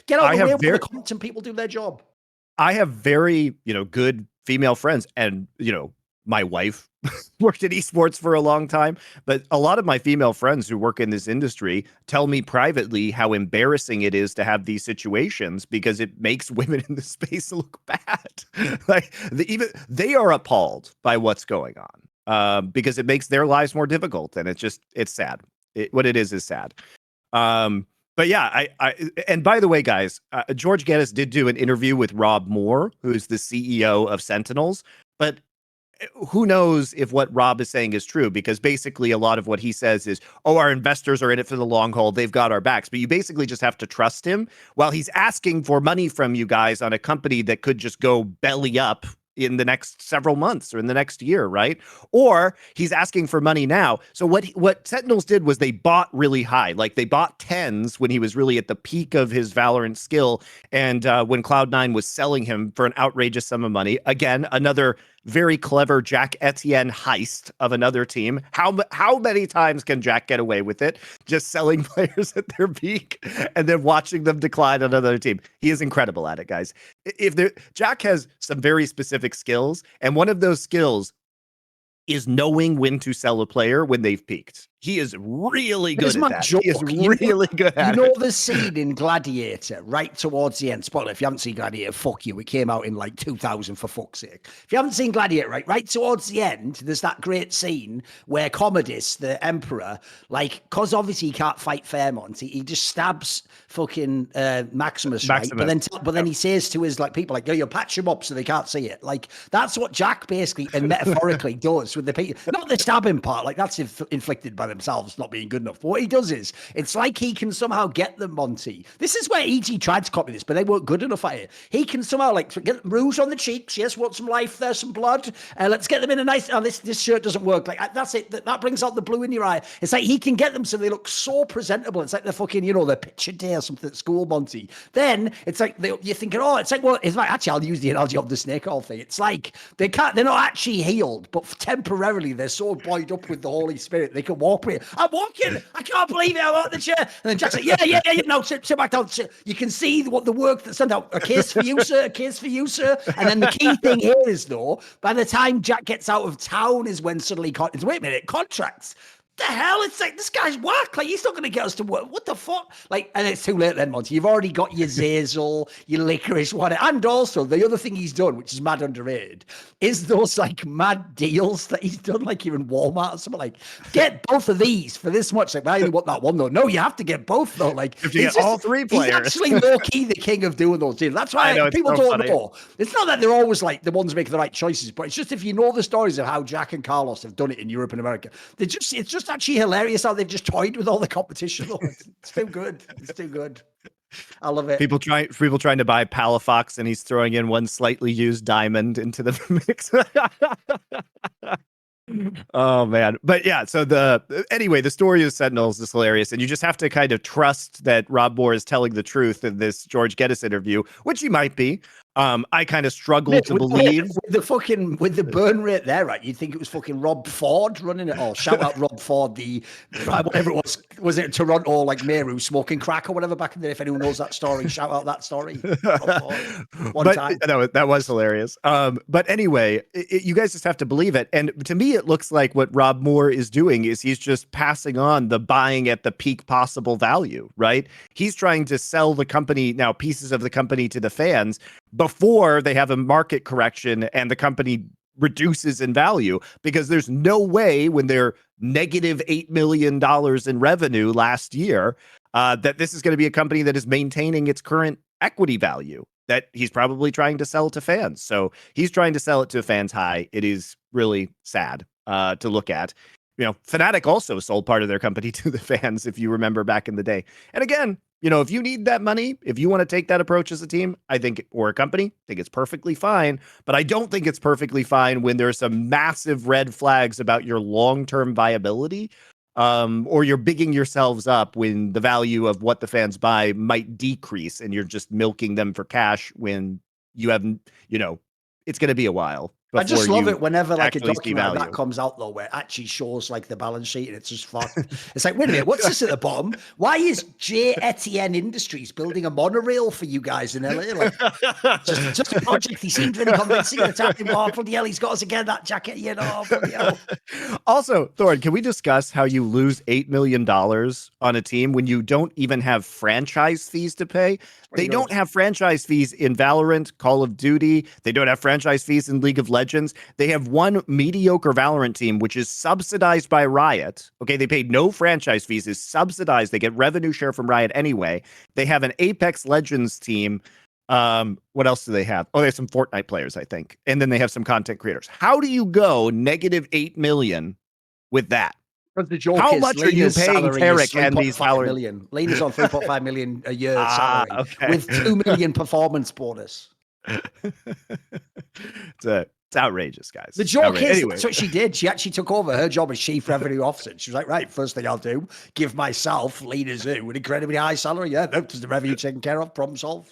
Get out of the way where the competent people do their job. I have very, good female friends, and, my wife worked in esports for a long time, but a lot of my female friends who work in this industry tell me privately how embarrassing it is to have these situations, because it makes women in the space look bad. Like, they are appalled by what's going on, because it makes their lives more difficult, and it's sad. What it is sad. But yeah, and by the way, guys, George Geddes did do an interview with Rob Moore, who's the CEO of Sentinels, but who knows if what Rob is saying is true, because basically a lot of what he says is, oh, our investors are in it for the long haul, they've got our backs. But you basically just have to trust him while he's asking for money from you guys on a company that could just go belly up in the next several months or in the next year, right? Or he's asking for money now. So what Sentinels did was they bought really high. Like, they bought TenZ when he was really at the peak of his Valorant skill, and when Cloud9 was selling him for an outrageous sum of money. Again, another very clever Jack Etienne heist of another team. How many times can Jack get away with it? Just selling players at their peak and then watching them decline on another team. He is incredible at it, guys. Jack has some very specific skills, and one of those skills is knowing when to sell a player when they've peaked. He is really good at that. He is really good at it. You know the scene in Gladiator, right towards the end. Spoiler, if you haven't seen Gladiator, fuck you. It came out in like 2000, for fuck's sake. If you haven't seen Gladiator, right towards the end, there's that great scene where Commodus, the Emperor, like, because obviously he can't fight Fairmont, he just stabs fucking Maximus, right? But then he says to his like people, like, yo, patch him up so they can't see it. Like, that's what Jack basically and metaphorically does with the people. Not the stabbing part, like that's inflicted by themselves not being good enough. But what he does is, it's like he can somehow get them, Monty. This is where EG tried to copy this, but they weren't good enough at it. He can somehow like get rouge on the cheeks. Yes, want some life there, some blood. Let's get them in a nice. Oh, this shirt doesn't work. Like, that's it. That brings out the blue in your eye. It's like he can get them so they look so presentable. It's like they're fucking, their picture day or something at school, Monty. Then it's like you're thinking, oh, it's like, well, it's like, actually, I'll use the analogy of the snake oil thing. It's like they're not actually healed, but temporarily they're so buoyed up with the Holy Spirit they can walk with it. I'm walking. I can't believe it. I'm out the chair. And then Jack's like, yeah. No, sit back down. You can see what the work that sent out. A case for you, sir. A case for you, sir. And then the key thing here is, though, by the time Jack gets out of town is when suddenly wait a minute, contracts. the hell? It's like, this guy's whack. Like, he's not going to get us to work. What the fuck? Like, and it's too late then, Monty. You've already got your Zazel, your Licorice, whatever. And also, the other thing he's done, which is mad underrated, is those like mad deals that he's done, like you're in Walmart or something. Like, get both of these for this much. Like, I only want that one though. No, you have to get both though. Like, if you get all three players. He's actually low key the king of doing those deals. That's why people don't know. It's not that they're always like the ones making the right choices, but it's just if you know the stories of how Jack and Carlos have done it in Europe and America, it's just actually hilarious how they've just toyed with all the competition. It's too good. It's too good. I love it. People trying to buy Palafox, and he's throwing in one slightly used diamond into the mix. Oh man. But yeah, so the story of Sentinels is hilarious, and you just have to kind of trust that Rob Moore is telling the truth in this George Geddes interview, which he might be. I kind of struggle to believe with the burn rate there, right? You'd think it was fucking Rob Ford running it all. Shout out Rob Ford, whatever it was it Toronto, like Meru smoking crack or whatever back in the day? If anyone knows that story, shout out that story. That was hilarious. But anyway, you guys just have to believe it. And to me, it looks like what Rob Moore is doing is he's just passing on the buying at the peak possible value, right? He's trying to sell the company now, pieces of the company to the fans before they have a market correction and the company reduces in value, because there's no way when they're negative $8 million in revenue last year that this is going to be a company that is maintaining its current equity value that he's probably trying to sell to fans. So he's trying to sell it to fans high. It is really sad to look at. You know, Fnatic also sold part of their company to the fans, if you remember back in the day. And again, you know, if you need that money, if you want to take that approach as a team, I think, or a company, I think it's perfectly fine. But I don't think it's perfectly fine when there's some massive red flags about your long-term viability, or you're bigging yourselves up when the value of what the fans buy might decrease and you're just milking them for cash when you haven't, you know, it's going to be a while. I just love it whenever like a document like that comes out though, where it actually shows like the balance sheet and it's just fucked. It's like, wait a minute, what's this at the bottom? Why is J. Etienne Industries building a monorail for you guys in LA? Like, just a project. He seemed really convincing at the time. Oh, bloody hell, he's got us again, that jacket, you know. Bloody hell. Also, Thorin, can we discuss how you lose $8 million on a team when you don't even have franchise fees to pay? They don't have franchise fees in Valorant, Call of Duty. They don't have franchise fees in League of Legends. They have one mediocre Valorant team, which is subsidized by Riot. Okay, they paid no franchise fees. It's subsidized. They get revenue share from Riot anyway. They have an Apex Legends team. What else do they have? Oh, they have some Fortnite players, I think. And then they have some content creators. How do you go negative $8 million with that? The joke How much are you paying Tarek and these salaries? Lena's on 3.5 million a year salary with 2 million performance bonus. It's outrageous, guys. The joke is, that's what she did. She actually took over her job as chief revenue officer. She was like, right, first thing I'll do, give myself, Lena Zoo, an incredibly high salary. Yeah, that's the revenue taken care of, problem solved.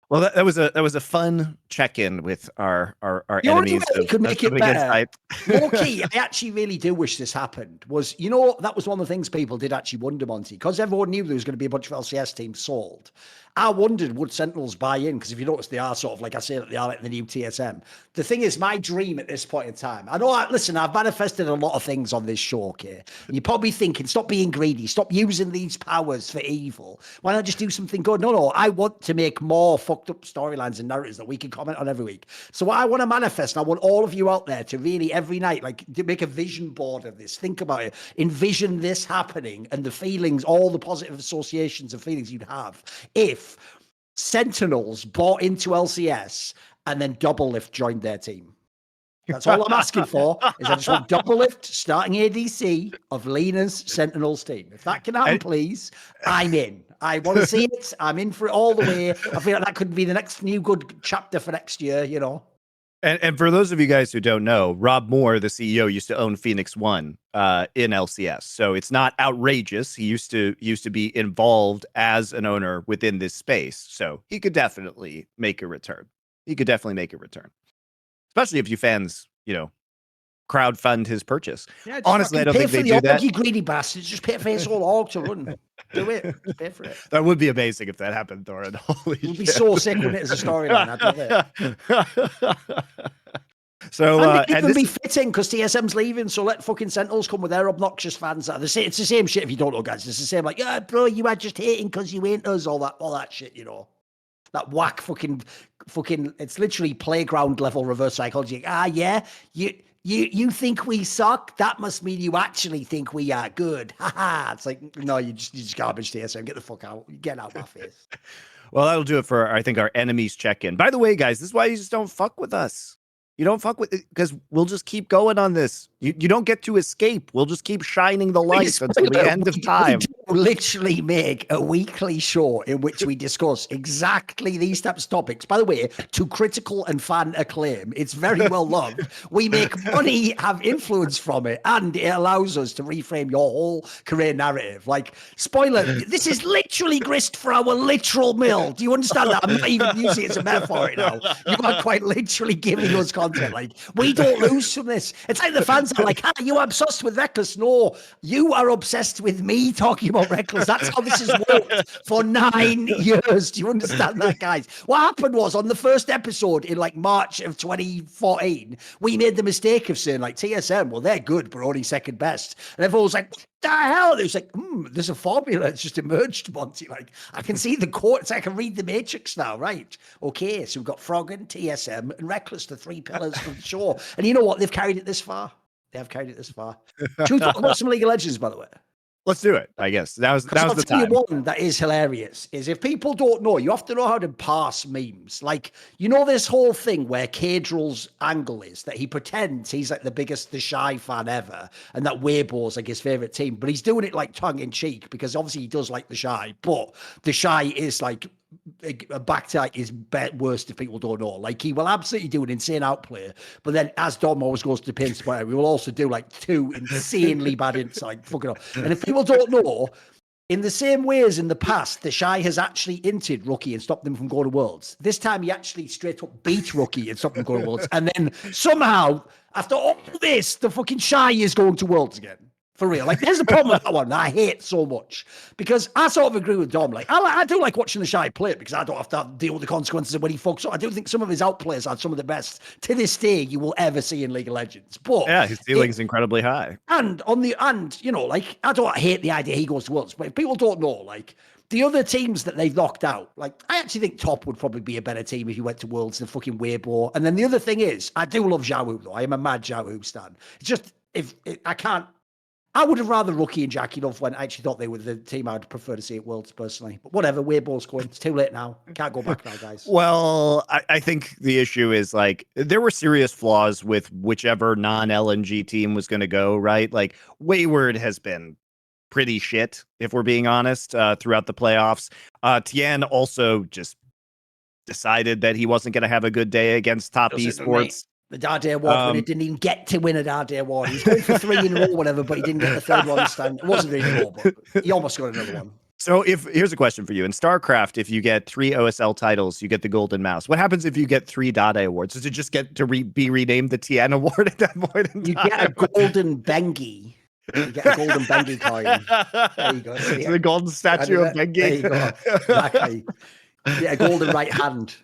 Well, that was a fun check-in with our enemies. Could make it better. Okay, I actually really do wish this happened. You know, that was one of the things people did actually wonder, Monty, because everyone knew there was going to be a bunch of LCS teams sold. I wondered, would Sentinels buy in? Because if you notice, they are sort of like I say that they are like the new TSM. The thing is, my dream at this point in time, I know, listen, I've manifested a lot of things on this show, okay? And you're probably thinking, stop being greedy, stop using these powers for evil. Why not just do something good? No, I want to make more fucked up storylines and narratives that we can comment on every week. So what I want to manifest, and I want all of you out there to really every night, like, make a vision board of this. Think about it. Envision this happening and the feelings, all the positive associations and feelings you'd have if Sentinels bought into LCS and then Doublelift joined their team. That's all I'm asking for, is I just want Doublelift starting ADC of Lena's Sentinels team. If that can happen, please, I'm in. I want to see it. I'm in for it all the way. I feel like that could be the next new good chapter for next year, you know. And for those of you guys who don't know, Rob Moore, the CEO, used to own Phoenix One in LCS. So it's not outrageous. He used to be involved as an owner within this space. So he could definitely make a return. Especially if you fans, you know, crowdfund his purchase. Yeah, honestly, I don't think they do that. You greedy bastards, just pay for his whole org to run. Do it. Just pay for it. That would be amazing if that happened, Thorin. Holy shit. It would be so sick when it is a storyline. I'd love it. So And it and even this be fitting because TSM's leaving, so let fucking Sentinels come with their obnoxious fans. It's the same shit if you don't know, guys. It's the same, like, yeah, bro, you are just hating because you ain't us, all that shit, you know. That whack fucking, it's literally playground level reverse psychology. Yeah, you think we suck? That must mean you actually think we are good. Ha. It's like, no, you just garbage TSM. Get the fuck out. Get out of my face. Well, that'll do it for, I think, our enemies check-in. By the way, guys, this is why you just don't fuck with us. You don't fuck with it because we'll just keep going on this. You don't get to escape. We'll just keep shining the light until the end of time. We literally make a weekly show in which we discuss exactly these types of topics. By the way, to critical and fan acclaim, it's very well loved. We make money, have influence from it, and it allows us to reframe your whole career narrative. Like, spoiler, this is literally grist for our literal mill. Do you understand that? I'm not even using it as a metaphor right now. You are quite literally giving us content. Like, we don't lose from this. It's like the fans are like, you are obsessed with Reckless. No, you are obsessed with me talking about Reckless. That's how this has worked for 9 years. Do you understand that, guys? What happened was on the first episode in like March of 2014, we made the mistake of saying like TSM, well, they're good, but only second best. And everyone was like, what the hell? It was like, there's a formula that's just emerged, Monty. Like, I can see the quotes. I can read the matrix now, right? Okay, so we've got Froggen, TSM, and Reckless, the three pillars of the show. And you know what? They've carried it this far. They have carried it this far. Should we talk about some League of Legends, by the way? Let's do it, I guess. That was the I'll time. tell you one that is hilarious is if people don't know, you have to know how to parse memes. Like, you know this whole thing where Cadrill's angle is that he pretends he's like the biggest The Shy fan ever and that Weibo's like his favorite team, but he's doing it like tongue in cheek because obviously he does like The Shy, but The Shy is like a back to like is worst if people don't know. Like, he will absolutely do an insane outplay, but then as Dom always goes to the pin spot, we will also do like 2 insanely bad inside fucking up. And if people don't know, in the same way as in the past, The Shy has actually inted Rookie and stopped them from going to Worlds. This time he actually straight up beat Rookie and stopped them going to Worlds. And then somehow, after all this, the fucking Shy is going to Worlds again. For real. Like, there's the problem with that one that I hate so much. Because I sort of agree with Dom. Like, I do like watching The Shy play because I don't have to deal with the consequences of when he fucks up. I do think some of his outplays are some of the best to this day you will ever see in League of Legends. But yeah, his ceiling is incredibly high. And you know, like, I don't hate the idea he goes to Worlds, but if people don't know, like, the other teams that they've knocked out, like, I actually think Top would probably be a better team if he went to Worlds than fucking Weibo. And then the other thing is, I do love Xiaohu, though. I am a mad Xiaohu stan. It's just, I would have rather Rookie and Jackie Love when I actually thought they were the team I'd prefer to see at Worlds, personally. But whatever, Weibo's going. It's too late now. Can't go back now, guys. Well, I think the issue is, like, there were serious flaws with whichever non-LNG team was going to go, right? Like, Wayward has been pretty shit, if we're being honest, throughout the playoffs. Tien also just decided that he wasn't going to have a good day against top esports. The Dardai Award when he didn't even get to win a Dardai Award. He's going for 3 in a row, whatever, but he didn't get the third one this time. It wasn't really in a row, but he almost got another one. So here's a question for you. In StarCraft, if you get 3 OSL titles, you get the Golden Mouse. What happens if you get 3 Dade Awards? Does it just get to be renamed the Tien Award at that point in time? You get a Golden Bengi. You get a Golden Bengi coin. There you go. It's the golden statue of Bengi. There you go. Exactly. Yeah, a golden right hand.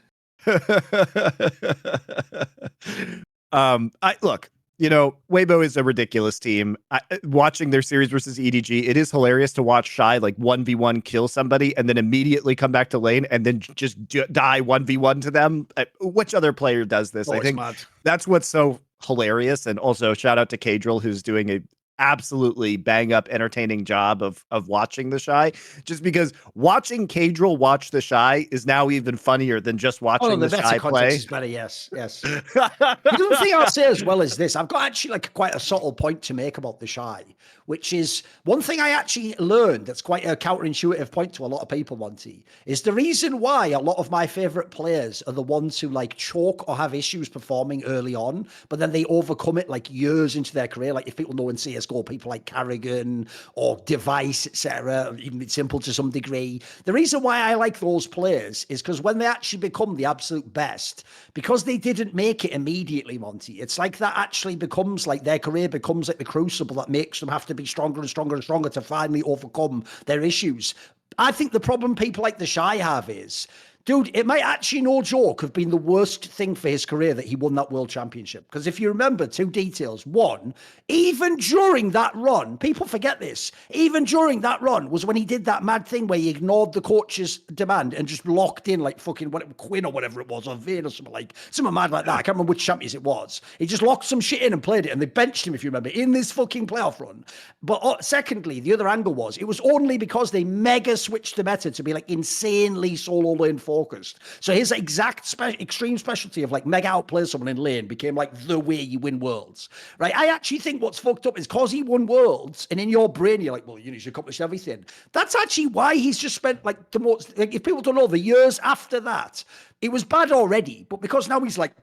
Look, you know, Weibo is a ridiculous team. Watching their series versus EDG, it is hilarious to watch Shy like 1v1 kill somebody and then immediately come back to lane and then just die 1v1 to them. Which other player does this? I think that's what's so hilarious. And also shout out to Cadrill, who's doing a absolutely bang up entertaining job of watching the Shy, just because watching Cadrill watch the Shy is now even funnier than just watching the Shy play. Is better, yes. The other thing I'll say as well as this, I've got actually like quite a subtle point to make about the Shy, which is one thing I actually learned that's quite a counterintuitive point to a lot of people, Monty, is the reason why a lot of my favorite players are the ones who like choke or have issues performing early on, but then they overcome it like years into their career. Like, if people know in CSGO, people like Carrigan or Device, etc., even Simple to some degree. The reason why I like those players is because when they actually become the absolute best, because they didn't make it immediately, Monty, it's like that actually becomes like their career becomes like the crucible that makes them have to be stronger and stronger and stronger to finally overcome their issues. I think the problem people like the Shy have is Dude, it might actually, no joke, have been the worst thing for his career that he won that world championship. Because if you remember, two details. One, even during that run, people forget this, even during that run was when he did that mad thing where he ignored the coach's demand and just locked in like fucking Quinn or whatever it was, or Vayne or something mad like that. I can't remember which champions it was. He just locked some shit in and played it, and they benched him, if you remember, in this fucking playoff run. But secondly, the other angle was, it was only because they mega switched the meta to be like insanely solo lane focused. So his exact extreme specialty of like mega outplay someone in lane became like the way you win worlds, right? I actually think what's fucked up is because he won worlds, and in your brain you're like, well, you know, he's accomplished everything. That's actually why he's just spent like the most, like, if people don't know, the years after that, it was bad already, but because now he's like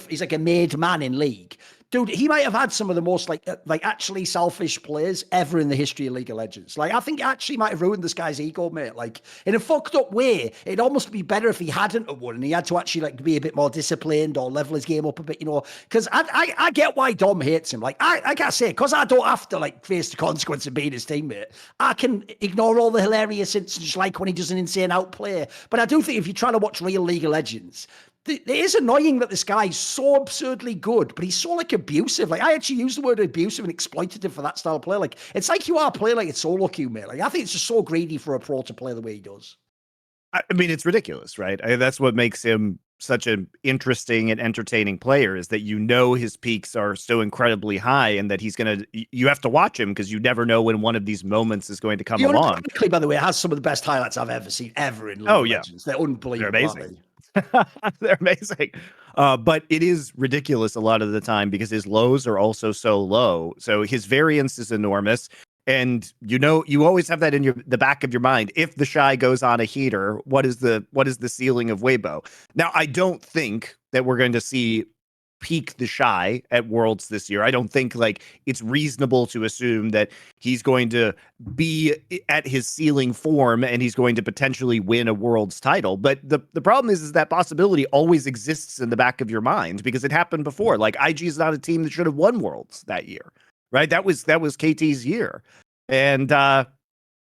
he's like a made man in League. Dude, he might have had some of the most like actually selfish players ever in the history of League of Legends. Like, I think it actually might have ruined this guy's ego, mate. Like, in a fucked up way, it'd almost be better if he hadn't have won and he had to actually like be a bit more disciplined or level his game up a bit, you know. Because I get why Dom hates him. Like, I gotta say, because I don't have to like face the consequence of being his teammate, I can ignore all the hilarious instances, like when he does an insane outplay. But I do think if you're trying to watch real League of Legends, it is annoying that this guy's so absurdly good, but he's so like abusive. Like, I actually use the word abusive and exploitative for that style of play. Like, it's like you are playing like it's solo queue, mate. Like, I think it's just so greedy for a pro to play the way he does. I mean, it's ridiculous, right? That's what makes him such an interesting and entertaining player, is that you know his peaks are so incredibly high, and that you have to watch him because you never know when one of these moments is going to come along. By the way, has some of the best highlights I've ever seen ever in League of Legends. They're unbelievable. They're amazing. They're amazing. But it is ridiculous a lot of the time because his lows are also so low. So his variance is enormous. And you know, you always have that in the back of your mind. If the Shy goes on a heater, what is the ceiling of Weibo? Now, I don't think that we're going to see peak the Shy at Worlds this year. I don't think like it's reasonable to assume that he's going to be at his ceiling form and he's going to potentially win a Worlds title. But the problem is that possibility always exists in the back of your mind because it happened before. Like, IG is not a team that should have won Worlds that year, right? That was KT's year. And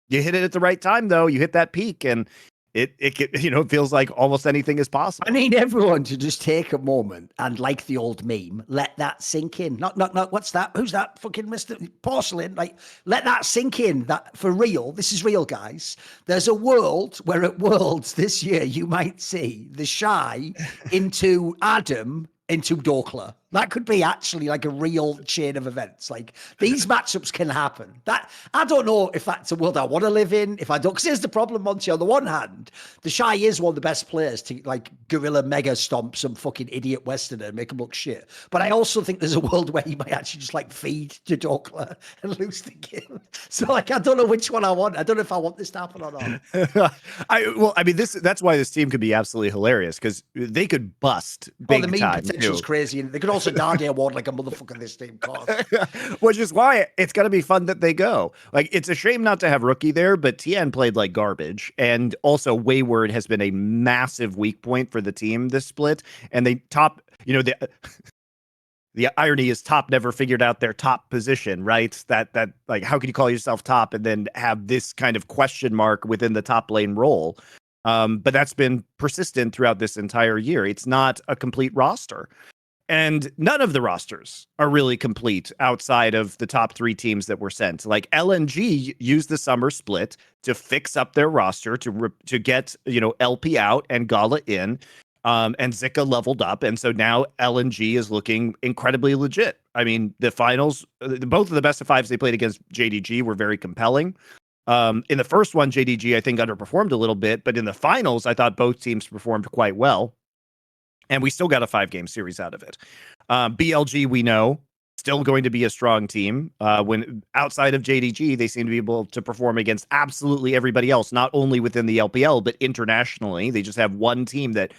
you hit it at the right time, though. You hit that peak, and it you know, feels like almost anything is possible. I need everyone to just take a moment and, like the old meme, let that sink in. Not what's that? Who's that fucking Mr. Porcelain? Like, let that sink in. That for real. This is real, guys. There's a world where at Worlds this year you might see the Shy into Adam into Dokla. That could be actually like a real chain of events. Like, these matchups can happen. That, I don't know if that's a world I want to live in. If I don't, because here's the problem, Monty. On the one hand, the Shy is one of the best players to like guerrilla mega stomp some fucking idiot Westerner and make him look shit. But I also think there's a world where he might actually just like feed to Dokla and lose the game. So like, I don't know which one I want. I don't know if I want this to happen or not. I mean, that's why this team could be absolutely hilarious, because they could bust big the meme time. potential's crazy. And they could also Dardy award like a motherfucker this team cost. Which is why it's going to be fun that they go. Like, it's a shame not to have Rookie there, but Tien played like garbage. And also Wayward has been a massive weak point for the team this split. And they you know, the irony is Top never figured out their top position, right? That like, how can you call yourself top and then have this kind of question mark within the top lane role? But that's been persistent throughout this entire year. It's not a complete roster. And none of the rosters are really complete outside of the top three teams that were sent. Like, LNG used the summer split to fix up their roster to get, you know, LP out and Gala in, and Zika leveled up. And so now LNG is looking incredibly legit. I mean, the finals, both of the best of fives they played against JDG were very compelling. In the first one, JDG, I think, underperformed a little bit, but in the finals, I thought both teams performed quite well. And we still got a 5-game series out of it. BLG, we know, still going to be a strong team. When outside of JDG, they seem to be able to perform against absolutely everybody else, not only within the LPL, but internationally. They just have one team that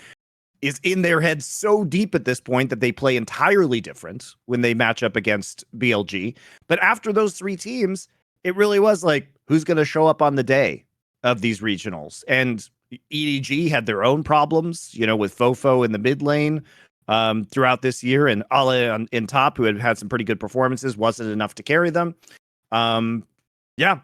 is in their head so deep at this point that they play entirely different when they match up against BLG. But after those three teams, it really was like, who's going to show up on the day of these regionals? And EDG had their own problems, you know, with Fofo in the mid lane throughout this year, and Ale in top, who had some pretty good performances, wasn't enough to carry them. Yeah.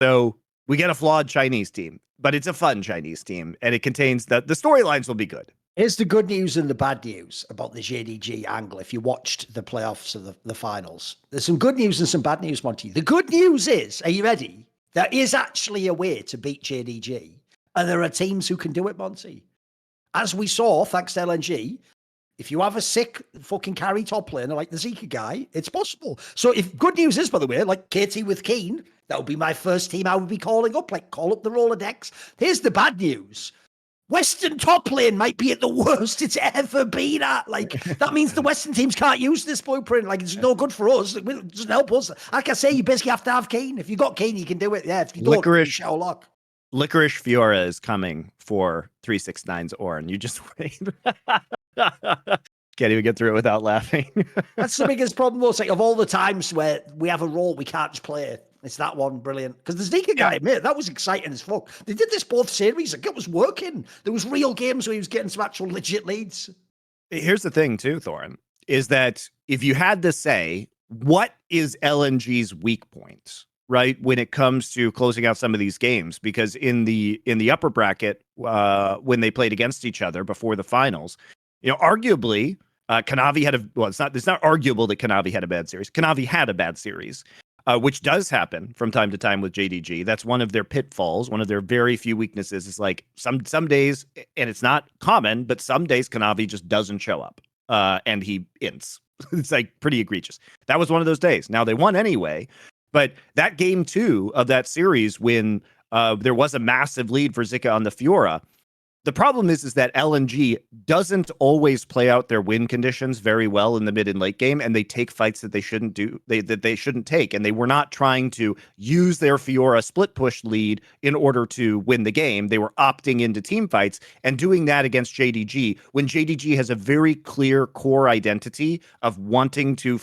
So We get a flawed Chinese team, but it's a fun Chinese team, and it contains the storylines will be good. Here's the good news and the bad news about the JDG angle. If you watched the playoffs of the finals, there's some good news and some bad news, Monty. The good news is, are you ready? There is actually a way to beat JDG, and there are teams who can do it, Monty. As we saw, thanks to LNG, if you have a sick fucking carry top laner like the Zika guy, it's possible. So if good news is, by the way, like KT with Keen, that would be my first team I would be calling up, like call up the Rolodex. Here's the bad news. Western top lane might be at the worst it's ever been at. Like, that means the Western teams can't use this blueprint. Like, it's no good for us. It doesn't help us. Like I say, you basically have to have Keen. If you got Keen, you can do it. Yeah, if you don't, Sherlock. Licorice Fiora is coming for 369's Ornn. You just wait. Can't even get through it without laughing. That's the biggest problem, though. It's like, of all the times where we have a role we can't just play, it's that one. Brilliant. Because the Zika guy, mate, that was exciting as fuck. They did this both series. Like, it was working. There was real games where he was getting some actual legit leads. Here's the thing, too, Thorin, is that if you had to say, what is LNG's weak point, right, when it comes to closing out some of these games? Because in the upper bracket, when they played against each other before the finals, arguably, Kanavi had it's not arguable that Kanavi had a bad series. Kanavi had a bad series, which does happen from time to time with JDG. That's one of their pitfalls. One of their very few weaknesses is like some days, and it's not common, but some days Kanavi just doesn't show up, and he ints. It's like pretty egregious. That was one of those days. Now they won anyway, but that game 2 of that series when there was a massive lead for Zika on the Fiora, the problem is that LNG doesn't always play out their win conditions very well in the mid and late game, and they take fights that they shouldn't do, that they shouldn't take, and they were not trying to use their Fiora split push lead in order to win the game. They were opting into team fights and doing that against JDG when JDG has a very clear core identity of wanting to,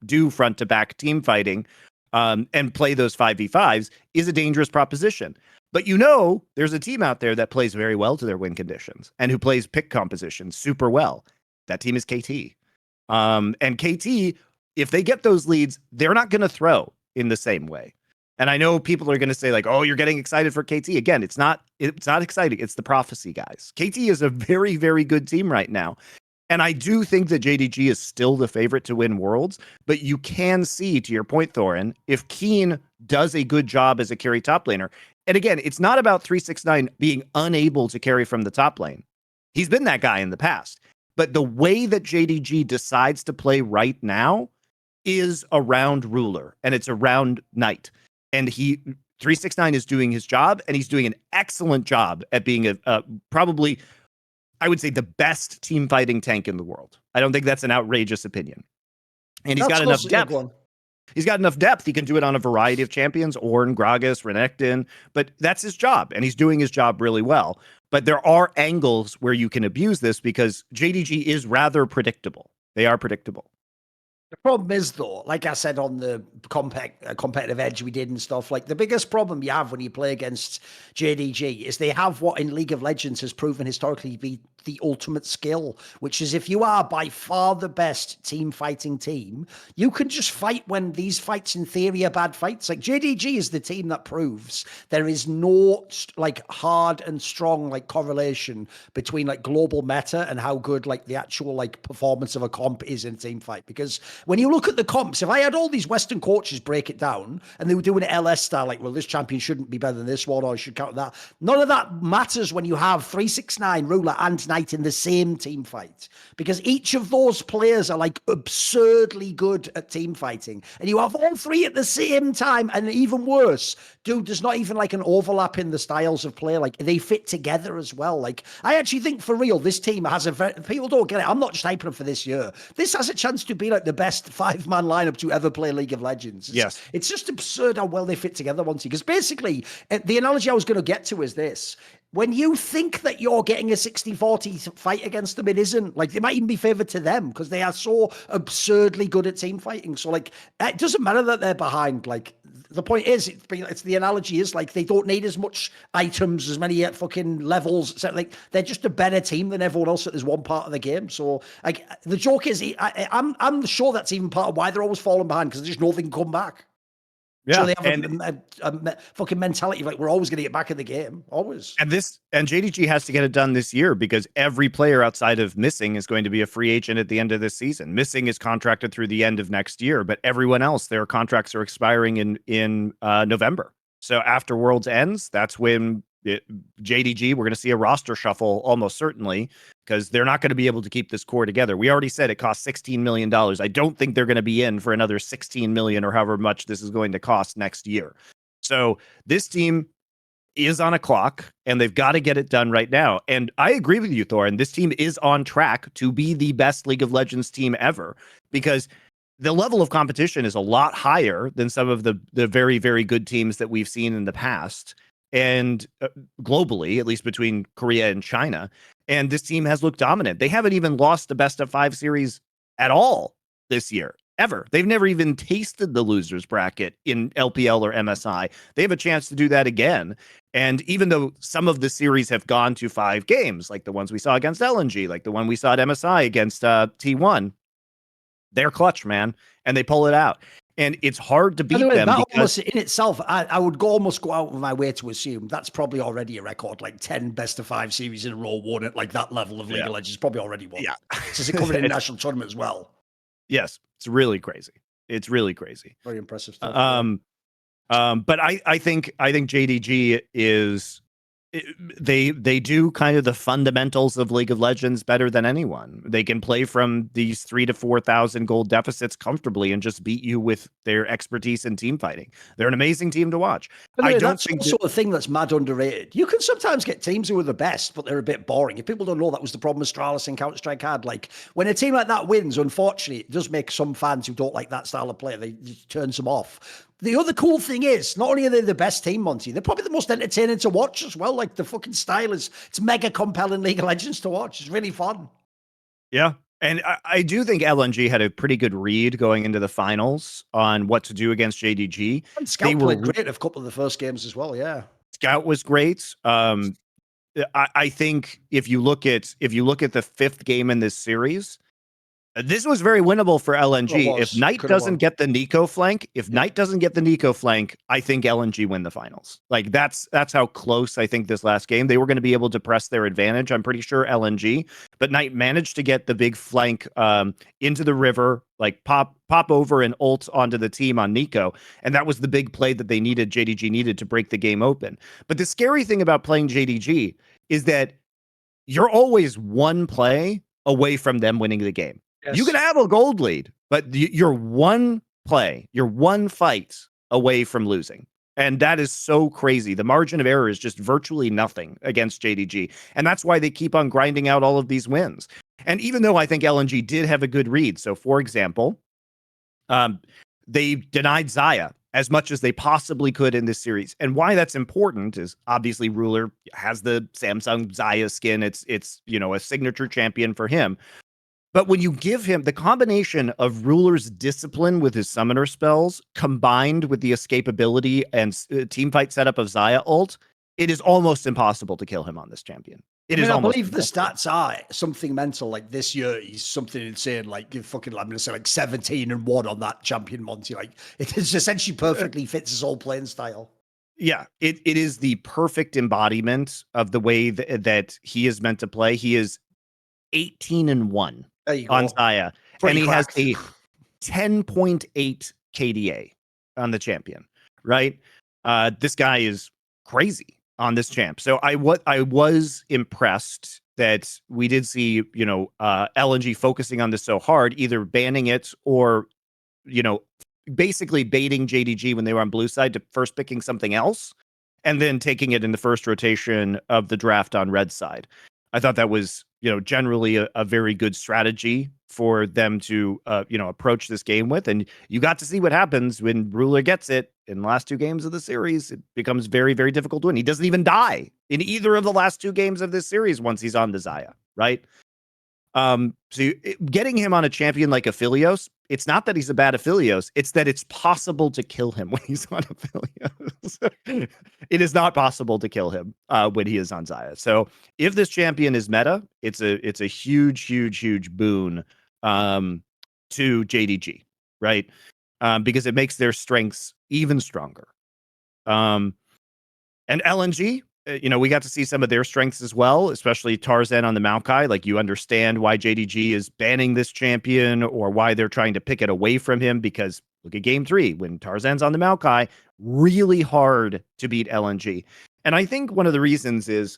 do front to back team fighting, and play those 5v5s is a dangerous proposition. But there's a team out there that plays very well to their win conditions and who plays pick composition super well. That team is KT. And KT, if they get those leads, they're not going to throw in the same way. And I know people are going to say like, oh, you're getting excited for KT. Again, it's not exciting. It's the prophecy, guys. KT is a very, very good team right now. And I do think that JDG is still the favorite to win Worlds, but you can see, to your point, Thorin, if Keen does a good job as a carry top laner, and again, it's not about 369 being unable to carry from the top lane. He's been that guy in the past. But the way that JDG decides to play right now is around Ruler, and it's around Knight. And 369 is doing his job, and he's doing an excellent job at being probably, I would say, the best team fighting tank in the world. I don't think that's an outrageous opinion. And he's got enough depth. He's got enough depth. He can do it on a variety of champions, Ornn, Gragas, Renekton, but that's his job, and he's doing his job really well. But there are angles where you can abuse this because JDG is rather predictable. They are predictable. The problem is, though, like I said on the competitive edge we did and stuff, like the biggest problem you have when you play against JDG is they have what in League of Legends has proven historically to be the ultimate skill, which is if you are by far the best team fighting team, you can just fight when these fights in theory are bad fights. Like JDG is the team that proves there is no like hard and strong like correlation between like global meta and how good like the actual like performance of a comp is in a team fight. Because when you look at the comps, if I had all these Western coaches break it down and they were doing it LS style, like, well, this champion shouldn't be better than this one, or I should count that. None of that matters when you have 369, Ruler, and Knight in the same team fight, because each of those players are like absurdly good at team fighting, and you have all three at the same time. And even worse, dude, there's not even like an overlap in the styles of play. Like they fit together as well. Like I actually think for real, this team has people don't get it. I'm not just hyping them for this year. This has a chance to be like the best 5-man lineup to ever play League of Legends. It's just absurd how well they fit together, Monty. Because basically, the analogy I was going to get to is this. When you think that you're getting a 60-40 fight against them, it isn't. Like, they might even be favored to them because they are so absurdly good at team fighting. So, like, it doesn't matter that they're behind. Like, the point is, it's the analogy is, like, they don't need as much items, as many fucking levels. So, like, they're just a better team than everyone else at this one part of the game. So, like, the joke is, I'm sure that's even part of why they're always falling behind, because they just know they can come back. So Yeah, they have a fucking mentality like we're always going to get back in the game, always. and JDG has to get it done this year because every player outside of Missing is going to be a free agent at the end of this season. Missing is contracted through the end of next year, but everyone else, their contracts are expiring in November. So after Worlds ends, that's when JDG, we're going to see a roster shuffle almost certainly because they're not going to be able to keep this core together. We already said it costs $16 million. I don't think they're going to be in for another 16 million or however much this is going to cost next year. So this team is on a clock and they've got to get it done right now. And I agree with you, Thorin. This team is on track to be the best League of Legends team ever because the level of competition is a lot higher than some of the very, very good teams that we've seen in the past. And globally, at least between Korea and China. And this team has looked dominant. They haven't even lost the best of 5 series at all this year, ever. They've never even tasted the losers bracket in LPL or MSI. They have a chance to do that again. And even though some of the series have gone to 5 games, like the ones we saw against LNG, like the one we saw at MSI against T1, they're clutch, man. And they pull it out. And it's hard to beat them. That because almost in itself, I would almost go out of my way to assume that's probably already a record, like 10 best of 5 series in a row won at like that level of League of Legends, probably already won. Yeah. Since it covered in national tournament as well. Yes, it's really crazy. It's really crazy. Very impressive stuff. But I think JDG is they do kind of the fundamentals of League of Legends better than anyone. They can play from these 3,000 to 4,000 gold deficits comfortably and just beat you with their expertise in team fighting. They're an amazing team to watch. I don't think also a thing that's mad underrated. You can sometimes get teams who are the best, but they're a bit boring. If people don't know, that was the problem Astralis and Counter-Strike had. Like when a team like that wins, unfortunately, it does make some fans who don't like that style of play, they turn some off. The other cool thing is, not only are they the best team, Monty, they're probably the most entertaining to watch as well. Like the fucking style it's mega compelling League of Legends to watch. It's really fun. Yeah. And I do think LNG had a pretty good read going into the finals on what to do against JDG. And Scout played great a couple of the first games as well, yeah. Scout was great. I think if you look at the 5th game in this series, this was very winnable for LNG. If Knight doesn't get the Nico flank, I think LNG win the finals. Like that's how close I think this last game. They were going to be able to press their advantage. I'm pretty sure LNG, but Knight managed to get the big flank into the river, like pop over and ult onto the team on Nico. And that was the big play that JDG needed to break the game open. But the scary thing about playing JDG is that you're always one play away from them winning the game. Yes. You can have a gold lead, but you're one play, you're one fight away from losing. And that is so crazy. The margin of error is just virtually nothing against JDG. And that's why they keep on grinding out all of these wins. And even though I think LNG did have a good read, so for example, they denied Xayah as much as they possibly could in this series. And why that's important is obviously Ruler has the Samsung Xayah skin. It's a signature champion for him. But when you give him the combination of Ruler's discipline with his summoner spells combined with the escapability and teamfight setup of Xayah ult, it is almost impossible to kill him on this champion. I believe the stats are something mental. Like this year, he's something insane. Like fucking, I'm going to say like 17-1 on that champion, Monty. Like it is essentially perfectly fits his whole playing style. Yeah, it is the perfect embodiment of the way that he is meant to play. He is 18-1 on Xayah, and he has a 10.8 KDA on the champion, right? This guy is crazy on this champ. So I was impressed that we did see, LNG focusing on this so hard, either banning it or, basically baiting JDG when they were on blue side to first picking something else and then taking it in the first rotation of the draft on red side. I thought that was, generally a very good strategy for them to, approach this game with. And you got to see what happens when Ruler gets it in the last 2 games of the series. It becomes very, very difficult to win. He doesn't even die in either of the last 2 games of this series once he's on the Xayah, right? Getting him on a champion like Aphelios, it's not that he's a bad Aphelios, it's that it's possible to kill him when he's on Aphelios. It is not possible to kill him when he is on Xayah. So if this champion is meta, it's a huge, huge, huge boon to JDG, right? Because it makes their strengths even stronger. And LNG, we got to see some of their strengths as well, especially Tarzan on the Maokai. Like, you understand why JDG is banning this champion or why they're trying to pick it away from him, because look at game 3 when Tarzan's on the Maokai, really hard to beat LNG. And I think one of the reasons is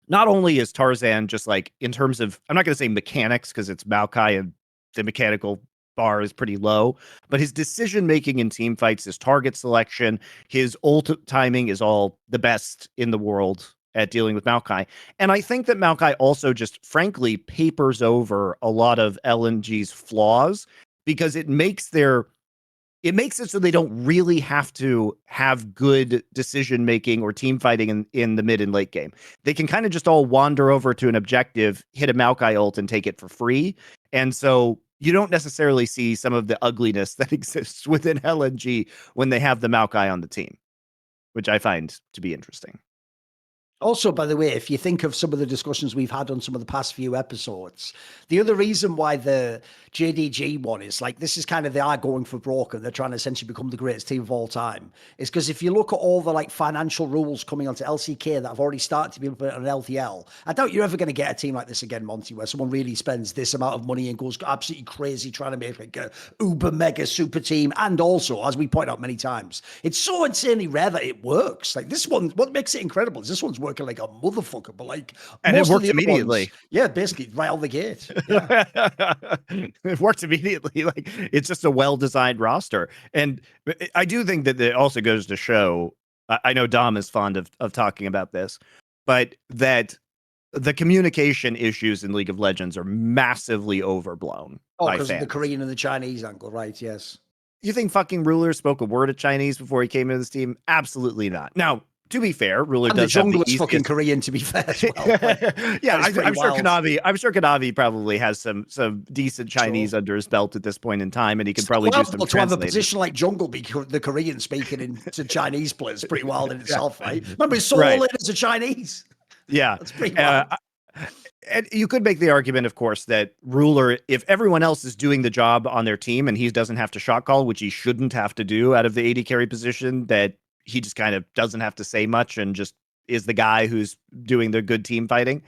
not only is Tarzan just like, in terms of, I'm not going to say mechanics because it's Maokai and the mechanical bar is pretty low, but his decision making in team fights, his target selection, his ult timing is all the best in the world at dealing with Maokai. And I think that Maokai also just frankly papers over a lot of LNG's flaws, because it makes it so they don't really have to have good decision making or team fighting in the mid and late game. They can kind of just all wander over to an objective, hit a Maokai ult, and take it for free. And so you don't necessarily see some of the ugliness that exists within LNG when they have the Maokai on the team, which I find to be interesting. Also, by the way, if you think of some of the discussions we've had on some of the past few episodes, the other reason why the JDG one is like, this is kind of, they are going for broke and they're trying to essentially become the greatest team of all time, is because if you look at all the like financial rules coming onto LCK that have already started to be implemented on LTL, I doubt you're ever going to get a team like this again, Monty, where someone really spends this amount of money and goes absolutely crazy trying to make like a uber mega super team. And also, as we point out many times, it's so insanely rare that it works. Like this one, what makes it incredible is this one's working like a motherfucker, but like, and it works immediately. Ones, yeah, basically right out the gate. Yeah. It works immediately. Like, it's just a well-designed roster. And I do think that it also goes to show, I know Dom is fond of talking about this, but that the communication issues in League of Legends are massively overblown. Oh, because of the Korean and the Chinese angle, right? Yes. You think fucking Ruler spoke a word of Chinese before he came into this team? Absolutely not. Now, to be fair, Ruler and does the jungle have the is fucking Korean, to be fair as well. Like, yeah, I'm sure Kanavi probably has some decent Chinese under his belt at this point in time, and he can probably do some to have a position like jungle be the Korean speaking into Chinese players pretty wild in itself, right? Remember, it's so all in as a Chinese. Yeah, that's pretty wild. And you could make the argument, of course, that Ruler, if everyone else is doing the job on their team and he doesn't have to shot call, which he shouldn't have to do out of the AD carry position, that he just kind of doesn't have to say much and just is the guy who's doing the good team fighting.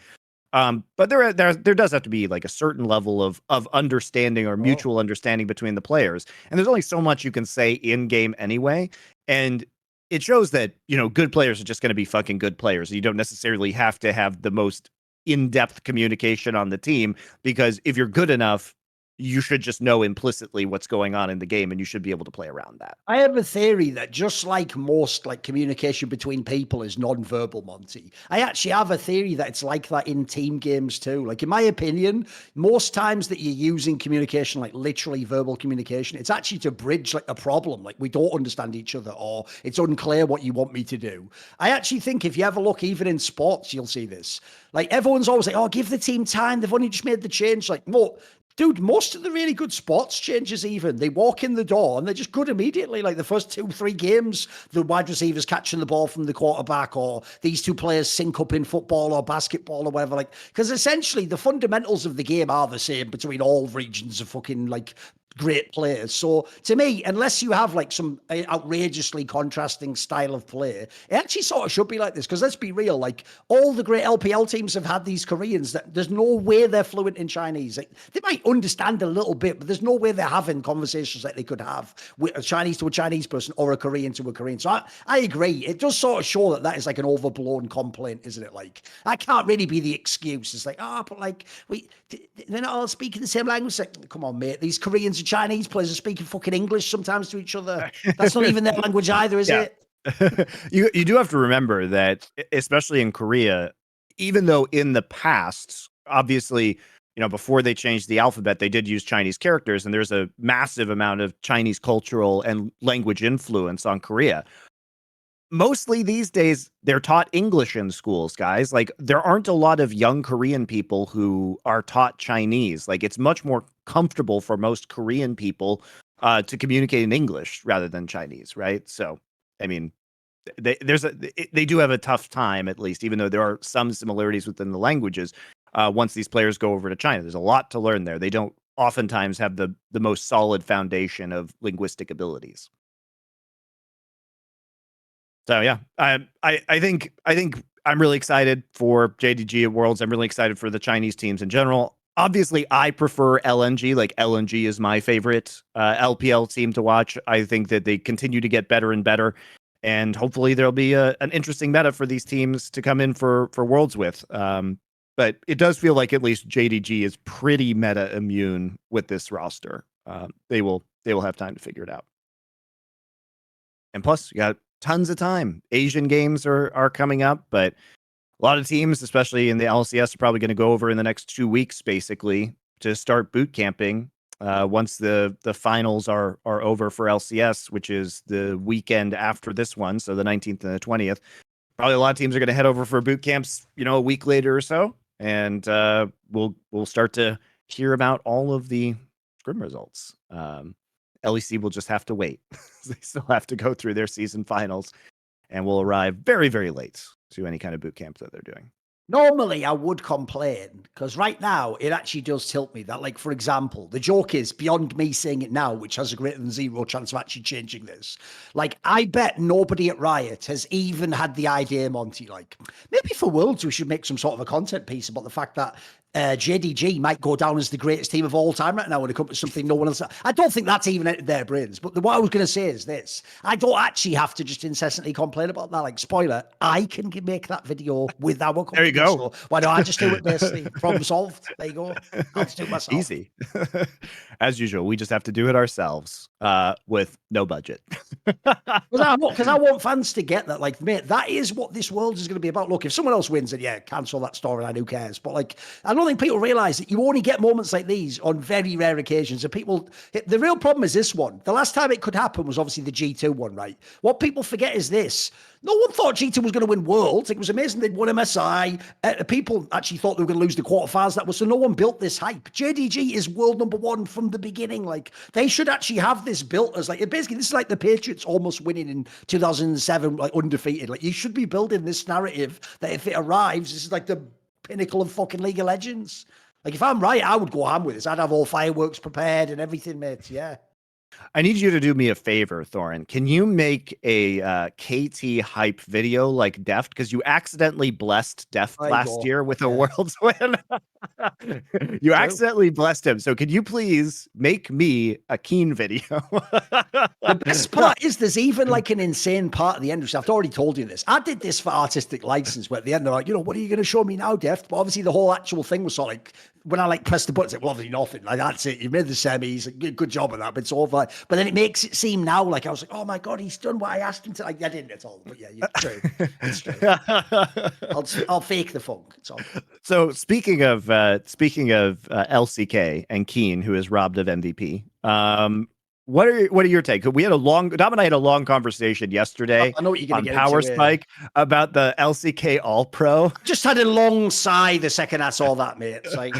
But there does have to be like a certain level of understanding or mutual understanding between the players. And there's only so much you can say in game anyway. And it shows that, good players are just going to be fucking good players. You don't necessarily have to have the most in-depth communication on the team, because if you're good enough, you should just know implicitly what's going on in the game, and you should be able to play around that. I have a theory that just like most like communication between people is non-verbal, Monty, I actually have a theory that it's like that in team games too. Like, in my opinion, most times that you're using communication, like literally verbal communication, it's actually to bridge like a problem. Like, we don't understand each other, or it's unclear what you want me to do. I actually think if you ever look even in sports, you'll see this. Like, everyone's always like, oh, give the team time. They've only just made the change. Like, no, dude, most of the really good sports changes, even, they walk in the door and they're just good immediately. Like the first 2-3 games, the wide receivers catching the ball from the quarterback, or these two players sync up in football or basketball or whatever. Like, because essentially the fundamentals of the game are the same between all regions of fucking like great players. So to me, unless you have like some outrageously contrasting style of play, it actually sort of should be like this. Because let's be real, like all the great LPL teams have had these Koreans that there's no way they're fluent in Chinese. Like, they might understand a little bit, but there's no way they're having conversations that they could have with a Chinese to a Chinese person or a Korean to a Korean. So I agree. It does sort of show that is like an overblown complaint, isn't it? Like, that can't really be the excuse. It's like, but like, they're not all speaking the same language. Like, come on, mate. These Koreans and Chinese players are speaking fucking English sometimes to each other. That's not even their language either, is it? You do have to remember that, especially in Korea, even though in the past, obviously, before they changed the alphabet, they did use Chinese characters, and there's a massive amount of Chinese cultural and language influence on Korea. Mostly these days, they're taught English in schools, guys. Like, there aren't a lot of young Korean people who are taught Chinese. Like, it's much more comfortable for most Korean people to communicate in English rather than Chinese, right? So, I mean, they do have a tough time, at least, even though there are some similarities within the languages. Once these players go over to China, there's a lot to learn there. They don't oftentimes have the most solid foundation of linguistic abilities. So yeah, I think I'm really excited for JDG at Worlds. I'm really excited for the Chinese teams in general. Obviously, I prefer LNG. Like LNG is my favorite LPL team to watch. I think that they continue to get better and better, and hopefully there'll be an interesting meta for these teams to come in for Worlds with. But it does feel like at least JDG is pretty meta immune with this roster. They will have time to figure it out. And plus, you got tons of time. Asian games are coming up, but a lot of teams, especially in the LCS, are probably going to go over in the next 2 weeks, basically, to start boot camping once the finals are over for LCS, which is the weekend after this one, so the 19th and the 20th. Probably a lot of teams are going to head over for boot camps, a week later or so, and we'll start to hear about all of the scrim results. LEC will just have to wait. They still have to go through their season finals and will arrive very, very late to any kind of boot camp that they're doing. Normally, I would complain because right now it actually does tilt me that, like, for example, the joke is beyond me saying it now, which has a greater than zero chance of actually changing this. Like, I bet nobody at Riot has even had the idea, Monty, like, maybe for Worlds we should make some sort of a content piece about the fact that JDG might go down as the greatest team of all time right now when it comes to something no one else. I don't think that's even entered their brains. But what I was going to say is this: I don't actually have to just incessantly complain about that. Like, spoiler, I can make that video with our company. There you go. So why don't I just do it? Basically, problem solved. There you go. I'll just do it myself. Easy. As usual, we just have to do it ourselves with no budget. Because I want fans to get that, like, mate, that is what this world is going to be about. Look, if someone else wins, then yeah, cancel that storyline, who cares? But, like, I don't think people realize that you only get moments like these on very rare occasions. And the real problem is this one. The last time it could happen was obviously the G2 one, right? What people forget is this. No one thought G2 was going to win Worlds. It was amazing they'd won MSI. People actually thought they were going to lose the quarterfinals. So no one built this hype. JDG is world number one from the beginning. Like, they should actually have this built as, like, basically this is like the Patriots almost winning in 2007, like, undefeated. Like, you should be building this narrative that if it arrives, this is like the pinnacle of fucking League of Legends. Like, if I'm right, I would go ham with this. I'd have all fireworks prepared and everything, mate. Yeah. I need you to do me a favor, Thorin. Can you make a KT hype video like Deft? Because you accidentally blessed Deft last year with a Worlds win. You accidentally blessed him. So could you please make me a Keen video? The best part is there's even like an insane part at the end. I've already told you this. I did this for artistic license, where at the end they're like, what are you going to show me now, Deft? But obviously the whole actual thing was sort of like, when I like press the button, it's like, well, obviously nothing. Like, that's it. You made the semis. Good job of that. But it's over. But then it makes it seem now like I was like, oh my God, he's done what I asked him to. Like, I didn't at all. But yeah, it's true. It's true. I'll fake the funk. It's all. So speaking of LCK and Keen, who is robbed of MVP, what are your take? Dom and I had a long conversation yesterday I know what you're on Power Spike about the LCK All-Pro. Just had a long sigh the second I saw that, mate. It's like,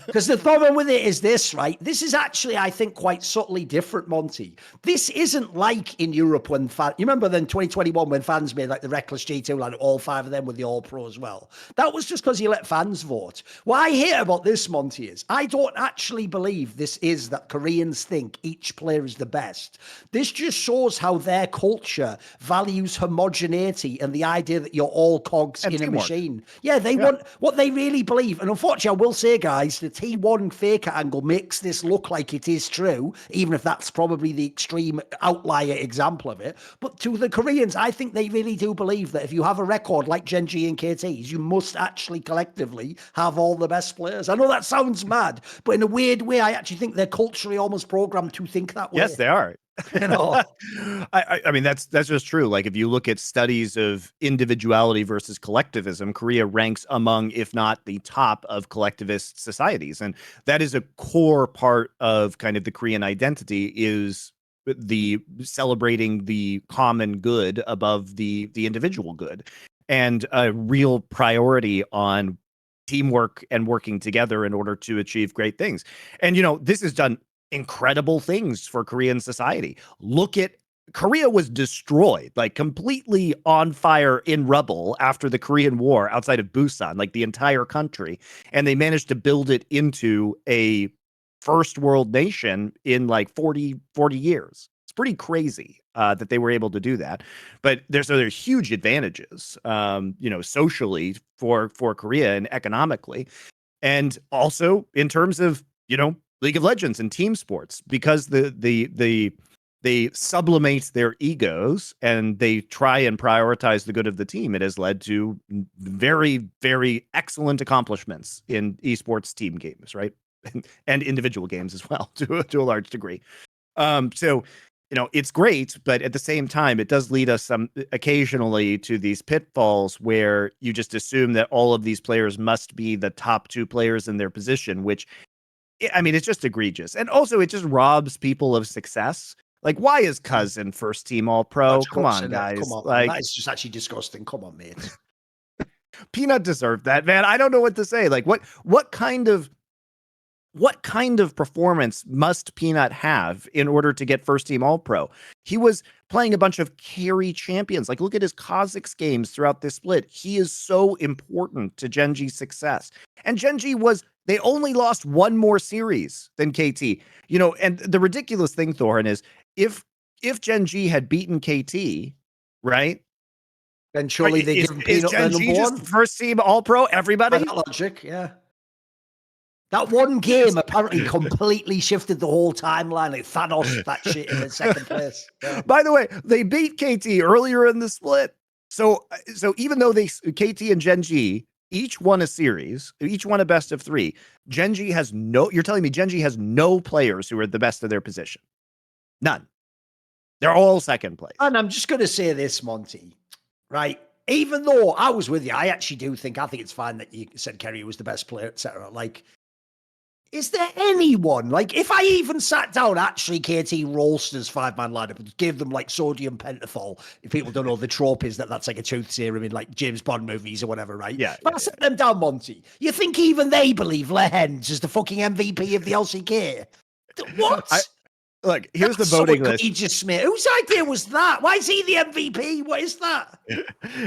because the problem with it is this, right? This is actually, I think, quite subtly different, Monty. This isn't like in Europe when you remember then 2021 when fans made like the Reckless G2 line, all 5 of them with the All-Pro as well. That was just because you let fans vote. What I hate about this, Monty, is I don't actually believe this is that Koreans think each player is the best. This just shows how their culture values homogeneity and the idea that you're all cogs in a machine. Yeah, they want what they really believe. And unfortunately, I will say, guys, the T1 faker angle makes this look like it is true, even if that's probably the extreme outlier example of it. But to the Koreans, I think they really do believe that if you have a record like Gen G and KTs, you must actually collectively have all the best players. I know that sounds mad, but in a weird way, I actually think they're culturally almost programmed to think that way. Yes, they are. I mean, that's just true. Like, if you look at studies of individuality versus collectivism, Korea ranks among, if not the top of collectivist societies. And that is a core part of kind of the Korean identity, is the celebrating the common good above the individual good, and a real priority on teamwork and working together in order to achieve great things. And, this has done incredible things for Korean society. Look at Korea was destroyed, like completely on fire in rubble after the Korean War outside of Busan, like the entire country. And they managed to build it into a first world nation in like 40 years. It's pretty crazy that they were able to do that. But there's other huge advantages, socially for Korea and economically, and also in terms of League of Legends and team sports, because they sublimate their egos and they try and prioritize the good of the team. It has led to very, very excellent accomplishments in esports team games, right? And individual games as well, to a large degree. So, it's great, but at the same time, it does lead us occasionally to these pitfalls where you just assume that all of these players must be the top 2 players in their position, which, I mean, it's just egregious. And also, it just robs people of success. Like, why is Cousin first team All-Pro? Come on, guys. Come on, like, that is just actually disgusting. Come on, mate. Peanut deserved that, man. I don't know what to say. Like, what kind of performance must Peanut have in order to get first team All-Pro? He was playing a bunch of carry champions. Like, look at his Kha'Zix games throughout this split. He is so important to Gen G's success. And Gen G they only lost one more series than KT. And the ridiculous thing, Thorin, is if Gen G had beaten KT, right? Then surely they give Peanut Gen the G number just 1. first team All-Pro, everybody? By that logic, yeah. That one game apparently completely shifted the whole timeline. Like Thanos, that shit in the second place. Yeah. By the way, they beat KT earlier in the split. So even though KT and Gen G each won a series, each won a best of 3, Gen G has you're telling me Gen G has no players who are the best of their position? None. They're all second place. And I'm just going to say this, Monty, right? Even though I was with you, I think it's fine that you said Kerry was the best player, etc. Like, is there anyone, like, if I even sat down, actually, KT Rollsters 5-man lineup and gave them, like, sodium pentothal, if people don't know, the trope is that's like a truth serum in, like, James Bond movies or whatever, right? Yeah. But I set them down, Monty. You think even they believe Lehens is the fucking MVP of the LCK? What? Look, here's the voting list. Egregious, mate. Whose idea was that? Why is he the MVP? What is that?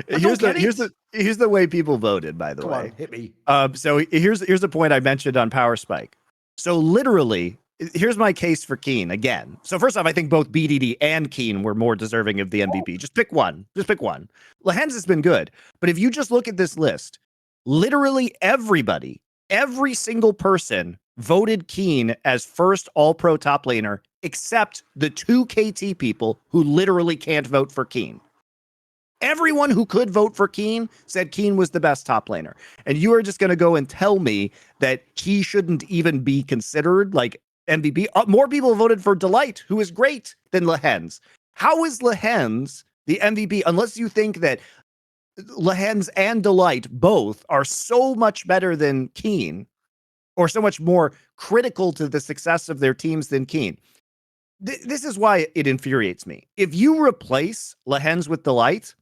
Here's the way people voted, by the way. Come on, hit me. So here's the point I mentioned on Power Spike. So literally, here's my case for Keen again. So first off, I think both BDD and Keen were more deserving of the MVP. Just pick one. Lehens has been good. But if you just look at this list, literally everybody, every single person voted Keen as first All-Pro top laner, except the 2 KT people who literally can't vote for Keen. Everyone who could vote for Keen said Keen was the best top laner. And you are just going to go and tell me that he shouldn't even be considered like MVP? More people voted for Delight, who is great, than Lehens. How is Lehens the MVP unless you think that Lehens and Delight both are so much better than Keen or so much more critical to the success of their teams than Keen? This is why it infuriates me. If you replace Lehens with Delight,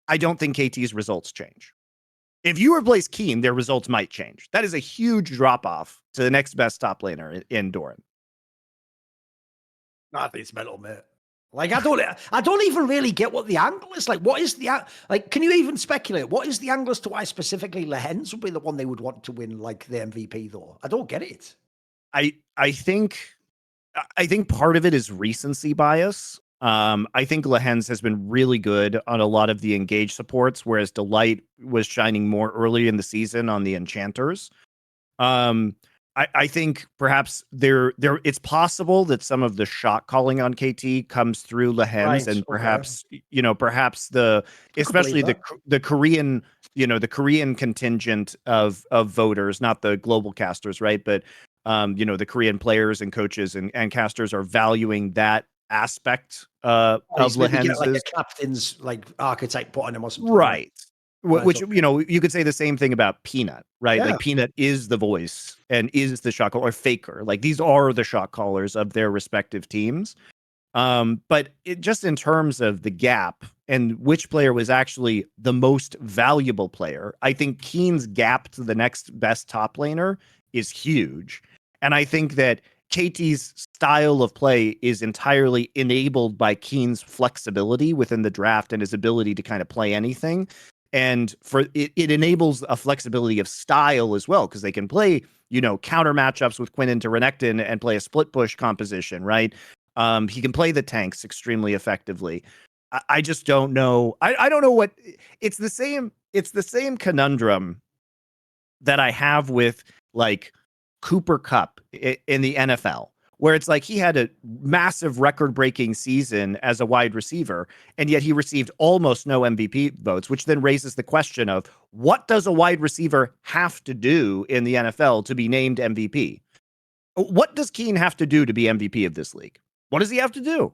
I don't think KT's results change. If you replace Keen, their results might change. That is a huge drop-off to the next best top laner in Doran. I think it's mental, mate. Like, I don't even really get what the angle is. Like, what is can you even speculate? What is the angle as to why specifically Lehens would be the one they would want to win, like, the MVP, though? I don't get it. I think part of it is recency bias. I think Lehens has been really good on a lot of the engage supports, whereas Delight was shining more early in the season on the enchanters. I think perhaps it's possible that some of the shot calling on KT comes through Lehens, right, and perhaps especially the Korean, the Korean contingent of voters, not the global casters, right? But the Korean players and coaches and casters are valuing that aspect of Lehens, like a captain's archetype put on him or something, right? Which you could say the same thing about Peanut, right? Yeah. Like Peanut is the voice and is the shot caller, or Faker. Like these are the shot callers of their respective teams. But just in terms of the gap and which player was actually the most valuable player, I think Keen's gap to the next best top laner is huge. And I think that KT's style of play is entirely enabled by Keen's flexibility within the draft and his ability to kind of play anything. And for it enables a flexibility of style as well, because they can play, counter matchups with Quinn into Renekton and play a split push composition, right? He can play the tanks extremely effectively. I just don't know. I don't know what it's the same. It's the same conundrum that I have with like Cooper Kupp in the NFL, where it's like he had a massive record-breaking season as a wide receiver, and yet he received almost no MVP votes, which then raises the question of what does a wide receiver have to do in the NFL to be named MVP? What does Keane have to do to be MVP of this league? What does he have to do?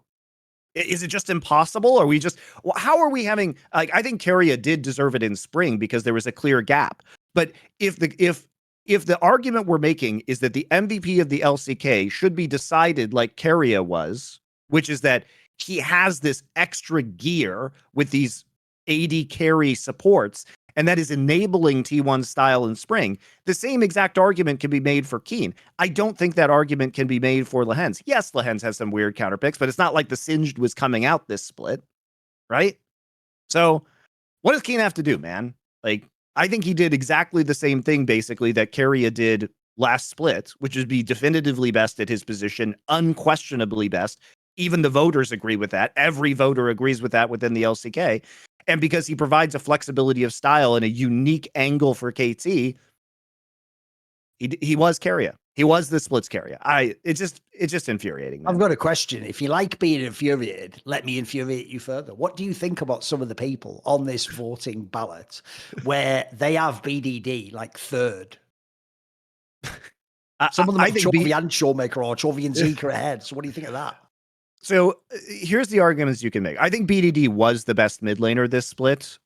Is it just impossible? Are we just how are we having like I think Carrier did deserve it in spring because there was a clear gap. But if the argument we're making is that the MVP of the LCK should be decided like Carrier was, which is that he has this extra gear with these AD carry supports, and that is enabling T1 style in spring, the same exact argument can be made for Keane. I don't think that argument can be made for Lehens. Yes, Lehens has some weird counter picks, but it's not like the Singed was coming out this split, right? So what does Keane have to do, man? Like, I think he did exactly the same thing, basically, that Carrier did last split, which is be definitively best at his position, unquestionably best. Even the voters agree with that. Every voter agrees with that within the LCK. And because he provides a flexibility of style and a unique angle for KT, he was Carrier. He was the splits Carrier. It's just infuriating, man. I've got a question. If you like being infuriated, let me infuriate you further. What do you think about some of the people on this voting ballot where they have BDD like third? Some of them have Chovy and Showmaker or Chovy and Zika ahead. So what do you think of that? So here's the arguments you can make. I think BDD was the best mid laner this split.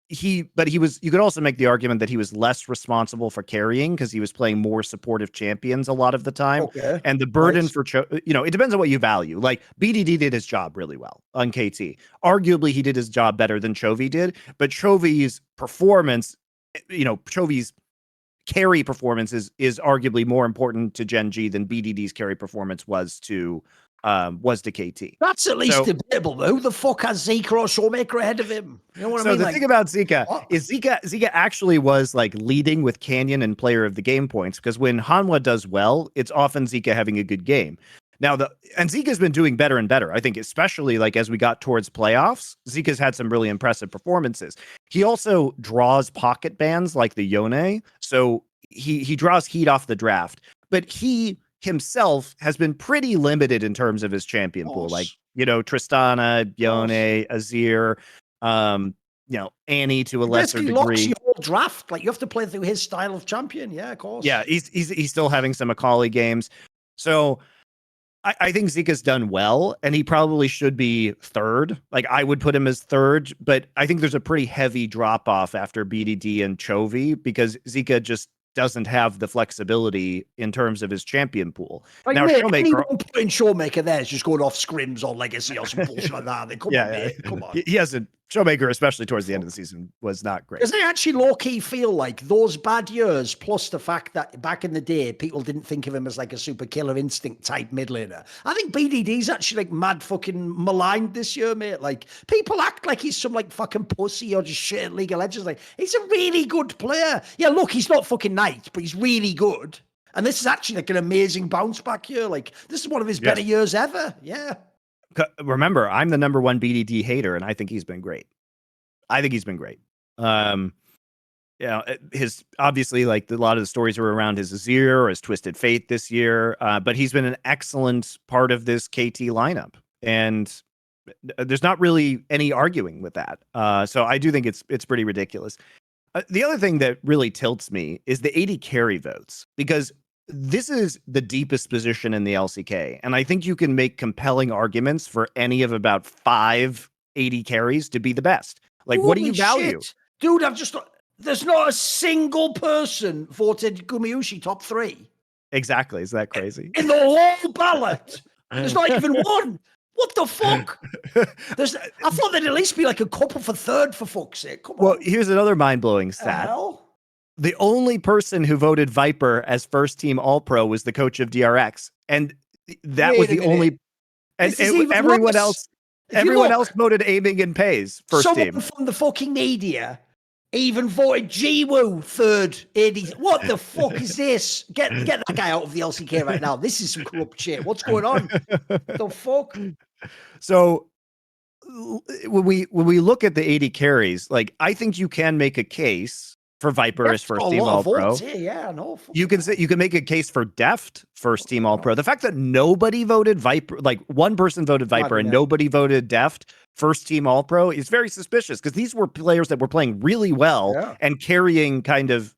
You could also make the argument that he was less responsible for carrying because he was playing more supportive champions a lot of the time. Okay. And the burden for, it depends on what you value. Like BDD did his job really well on KT. Arguably, he did his job better than Chovy did, but Chovy's performance, Chovy's carry performance is arguably more important to Gen G than BDD's carry performance was to KT. That's at least debatable. Who the fuck has Zika or Showmaker ahead of him? You know what I mean? So the thing about Zika is Zika actually was like leading with Canyon and player of the game points because when Hanwha does well, it's often Zika having a good game. Now and Zika's been doing better and better. I think especially like as we got towards playoffs, Zika's had some really impressive performances. He also draws pocket bans like the Yone, so he draws heat off the draft. But he himself has been pretty limited in terms of his champion pool, like Tristana, Yone, Azir, Annie to a lesser degree. Locks your whole draft. Like you have to play through his style of champion. Yeah, of course. Yeah, he's still having some Macaulay games. So I think Zika's done well, and he probably should be third. Like I would put him as third, but I think there's a pretty heavy drop off after BDD and Chovy because Zika just doesn't have the flexibility in terms of his champion pool. Like, now, Showmaker putting Showmaker there is just going off scrims or legacy or some bullshit like that. They come on. He hasn't. Showmaker, especially towards the end of the season, was not great. Does it actually low-key feel like those bad years, plus the fact that back in the day, people didn't think of him as like a super killer instinct type mid laner? I think BDD's actually like mad fucking maligned this year, mate. Like people act like he's some like fucking pussy or just shit at League of Legends. Like he's a really good player. Yeah, look, he's not fucking Knight, but he's really good. And this is actually like an amazing bounce back year. Like this is one of his better years ever. Yeah. Remember, I'm the number one BDD hater, and I think he's been great. His obviously like a lot of the stories are around his Azir or his Twisted Fate this year, but he's been an excellent part of this KT lineup, and there's not really any arguing with that. So I do think it's pretty ridiculous. The other thing that really tilts me is the 80 carry votes, because this is the deepest position in the LCK, and I think you can make compelling arguments for any of about 5 80 carries to be the best. Like, what do you value? Shit. Dude, there's not a single person voted Gumayusi top 3. Exactly. Is that crazy? In the whole ballot. There's not even one. What the fuck? I thought there'd at least be like a couple for third, for fuck's sake. Come on. Well, here's another mind-blowing stat. The only person who voted Viper as first team All-Pro was the coach of DRX. And that was the only. And everyone else voted Aiming and Pays first team. Someone from the fucking media Even voted Jiwoo third AD. What the fuck is this? Get that guy out of the LCK right now. This is some corrupt shit. What's going on? The fuck? So when we look at the 80 carries, like I think you can make a case for Viper as first team All-Pro. Yeah, no. You can make a case for Deft first team All-Pro. The fact that nobody voted Viper, like one person voted Viper and nobody voted Deft first team All-Pro is very suspicious because these were players that were playing really well and carrying kind of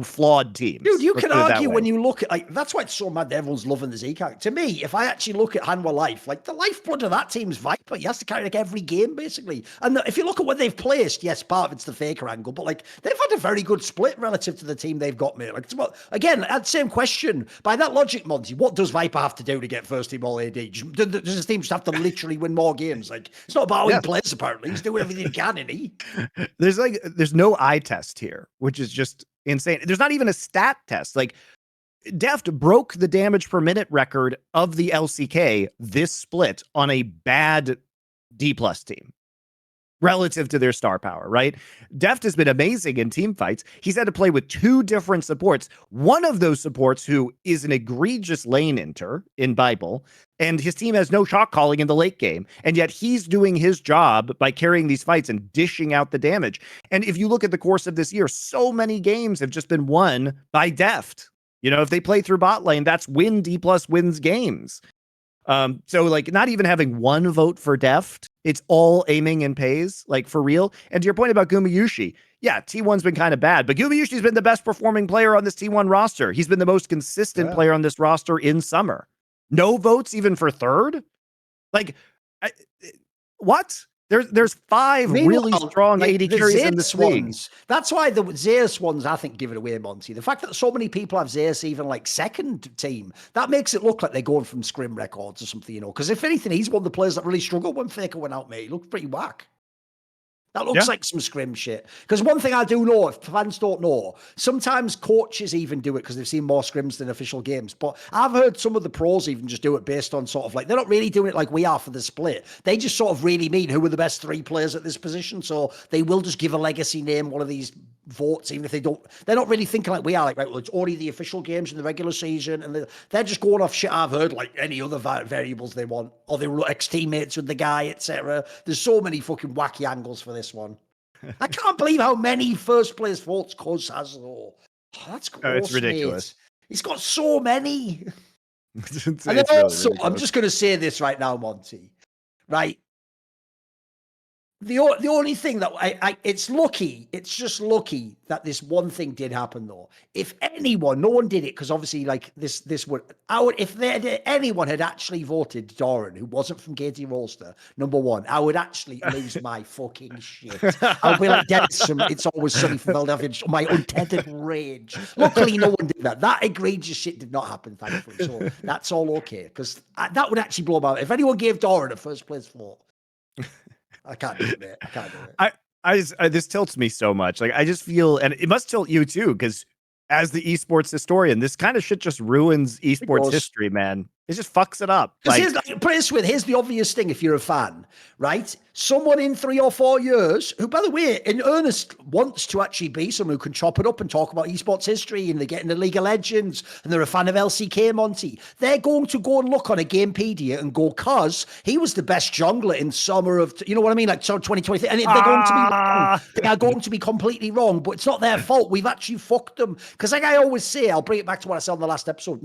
flawed teams. Dude, you can argue when you look at, like, that's why it's so mad that everyone's loving the Zeke. To me, if I actually look at Hanwha Life, like the lifeblood of that team's Viper. He has to carry like every game basically. And if you look at what they've placed, yes, part of it's the Faker angle, but like they've had a very good split relative to the team they've got, mate. Like, again, that same question. By that logic, Monty, what does Viper have to do to get first team All AD? Does this team just have to literally win more games? Like, it's not about how he plays, apparently. He's doing everything he can, isn't he? There's no eye test here, which is just insane. There's not even a stat test. Like, Deft broke the damage per minute record of the LCK this split on a bad D+ team relative to their star power, right? Deft has been amazing in team fights. He's had to play with two different supports. One of those supports who is an egregious lane inter in Bible, and his team has no shot calling in the late game. And yet he's doing his job by carrying these fights and dishing out the damage. And if you look at the course of this year, so many games have just been won by Deft. You know, if they play through bot lane, that's when D+ wins games. So like not even having one vote for Deft, it's all aiming and pays, like for real. And to your point about Gumayusi, yeah, T1's been kind of bad, but Gumayushi's been the best performing player on this T1 roster. He's been the most consistent player on this roster in summer. No votes even for third? Like, what? There's five really strong like 80 carries in this league. That's why the Zeus ones, I think, give it away, Monty. The fact that so many people have Zeus even like second team, that makes it look like they're going from scrim records or something, you know. Because if anything, he's one of the players that really struggled when Faker went out, mate. He looked pretty whack. That looks like some scrim shit. Because one thing I do know, if fans don't know, sometimes coaches even do it because they've seen more scrims than official games. But I've heard some of the pros even just do it based on sort of like, they're not really doing it like we are for the split. They just sort of really mean who are the best three players at this position. So they will just give a legacy name, one of these votes, even if they don't, they're not really thinking like we are, like, right, well, it's only the official games in the regular season. And they're just going off shit I've heard, like any other variables they want, or they were ex-teammates with the guy, etc. There's so many fucking wacky angles for this one. I can't believe how many first place votes Cuz has, though. Oh, that's gross, it's ridiculous. Mate. He's got so many. And then really also, ridiculous. I'm just going to say this right now, Monty. Right? The only thing that it's lucky, it's just lucky that this one thing did happen, though. If anyone, no one did it, because obviously, like, this would, if anyone had actually voted Thorin, who wasn't from Katie Rolster, number one, I would actually lose my fucking shit. I'll be like Dennis from It's Always Sunny for Philadelphia, my untethered rage. Luckily, no one did that. That egregious shit did not happen, thankfully. So that's all okay, because that would actually blow my mind. If anyone gave Thorin a first place vote, I can't do it, mate. I can't do it. This tilts me so much. Like, I just feel, and it must tilt you too, because as the esports historian, this kind of shit just ruins esports history, man. It just fucks it up. Like, put it this way, here's the obvious thing if you're a fan, right? Someone in 3 or 4 years, who, by the way, in earnest wants to actually be someone who can chop it up and talk about esports history, and they get in the League of Legends, and they're a fan of LCK, Monty. They're going to go and look on a Gamepedia and go, cuz he was the best jungler in summer of, you know what I mean? Like, so 2023. And they're going to be wrong. They are going to be completely wrong, but it's not their fault. We've actually fucked them. Because like I always say, I'll bring it back to what I said on the last episode,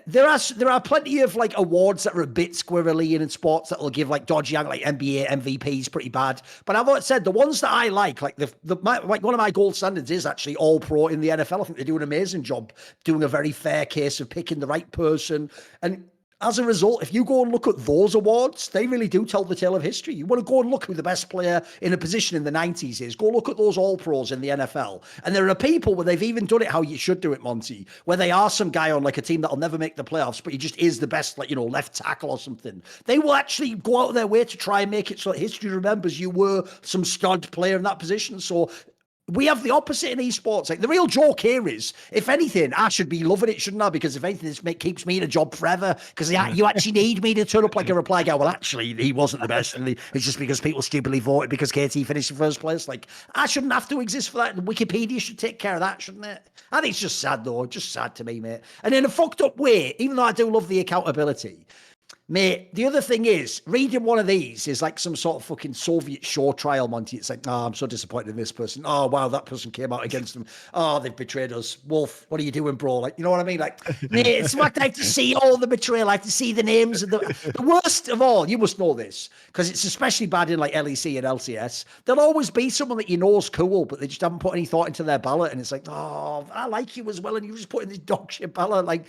there are plenty of like awards that are a bit squirrely in sports that will give like dodgy, like NBA MVPs, pretty bad. But I've always said the ones that I like like one of my gold standards is actually All-Pro in the NFL. I think they do an amazing job doing a very fair case of picking the right person. And as a result, if you go and look at those awards, they really do tell the tale of history. You want to go and look who the best player in a position in the 90s is, go look at those All-Pros in the NFL. And there are people where they've even done it how you should do it, Monty, where they are some guy on like a team that'll never make the playoffs, but he just is the best, like, you know, left tackle or something. They will actually go out of their way to try and make it so that history remembers you were some stud player in that position. So we have the opposite in esports. Like the real joke here is, if anything, I should be loving it, shouldn't I? Because if anything, this keeps me in a job forever. Because you actually need me to turn up like a reply guy. Well, actually, he wasn't the best, and it's just because people stupidly voted because KT finished in first place. Like I shouldn't have to exist for that. Wikipedia should take care of that, shouldn't it? I think it's just sad though. Just sad to me, mate. And in a fucked up way, even though I do love the accountability. Mate, the other thing is, reading one of these is like some sort of fucking Soviet show trial, Monty. It's like, oh, I'm so disappointed in this person. Oh, wow, that person came out against them. Oh, they've betrayed us. Wolf, what are you doing, bro? Like, you know what I mean? Like, mate, it's the fact I have to see all the betrayal. I have to see the names of the worst of all. You must know this, because it's especially bad in like LEC and LCS. There'll always be someone that you know is cool, but they just haven't put any thought into their ballot. And it's like, oh, I like you as well. And you just put in this dog shit ballot. Like,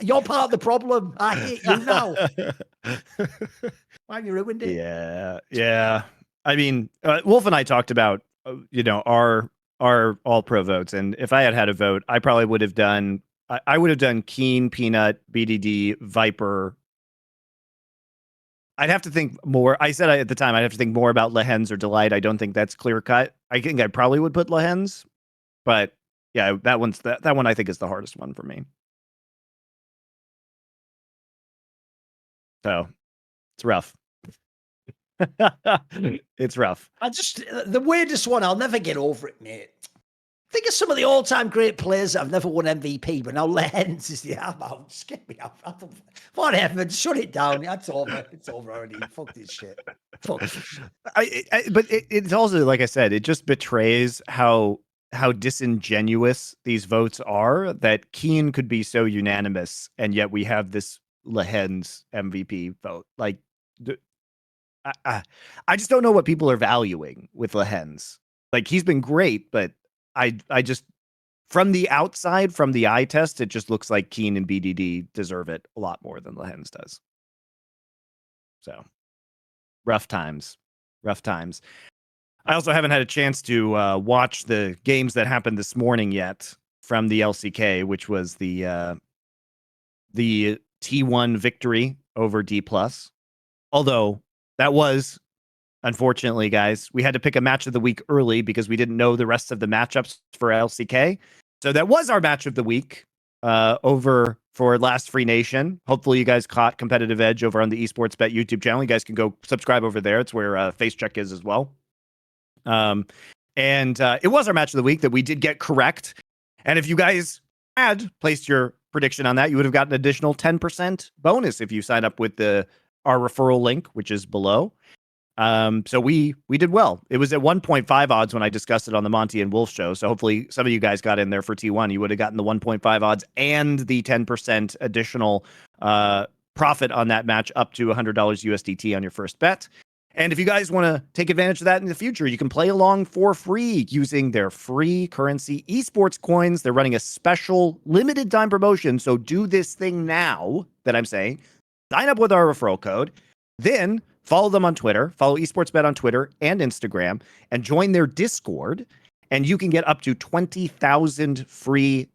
you're part of the problem. I hate you now. Why have you ruined it? Yeah. I mean, Wolf and I talked about, our all-pro votes, and if I had a vote, I probably would have done. I would have done Keen, Peanut, BDD, Viper. I'd have to think more. I said at the time I'd have to think more about Lehens or Delight. I don't think that's clear cut. I think I probably would put Lehens, but yeah, that one I think is the hardest one for me. So it's rough. It's rough. The weirdest one, I'll never get over it, mate. Think of some of the all-time great players that have never won MVP, but now Lehens is the arm out. Just get me out. Whatever, shut it down. It's over. It's over already. Fuck this shit. Fuck. But it's also, like I said, it just betrays how disingenuous these votes are, that Keen could be so unanimous, and yet we have this Lehens MVP vote. Like, I just don't know what people are valuing with Lehens. Like, he's been great, but I just, from the outside, from the eye test, it just looks like Keen and BDD deserve it a lot more than Lehens does. So, rough times. I also haven't had a chance to watch the games that happened this morning yet from the LCK, which was the T1 victory over D+. Although that was, unfortunately, guys, we had to pick a match of the week early because we didn't know the rest of the matchups for LCK. So that was our match of the week over for Last Free Nation. Hopefully you guys caught Competitive Edge over on the Esports Bet YouTube channel. You guys can go subscribe over there. It's where Face Check is as well. And it was our match of the week that we did get correct. And if you guys had placed your prediction on that, you would have gotten an additional 10% bonus if you sign up with our referral link, which is below. So we did well. It was at 1.5 odds when I discussed it on the Monty and Wolf show. So hopefully some of you guys got in there for T1. You would have gotten the 1.5 odds and the 10% additional profit on that match, up to $100 USDT on your first bet. And if you guys want to take advantage of that in the future, you can play along for free using their free currency esports coins. They're running a special limited time promotion. So do this thing now that I'm saying. Sign up with our referral code. Then follow them on Twitter. Follow EsportsBet on Twitter and Instagram, and join their Discord. And you can get up to 20,000 free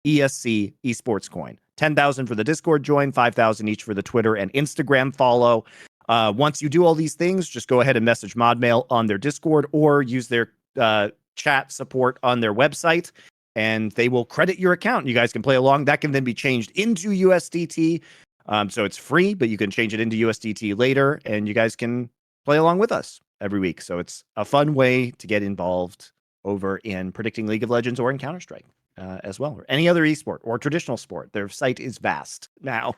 ESC esports coin. 10,000 for the Discord join, 5,000 each for the Twitter and Instagram follow. Once you do all these things, just go ahead and message ModMail on their Discord or use their chat support on their website, and they will credit your account. You guys can play along. That can then be changed into USDT. So it's free, but you can change it into USDT later, and you guys can play along with us every week. So it's a fun way to get involved over in predicting League of Legends or in Counter-Strike as well, or any other esport or traditional sport. Their site is vast now.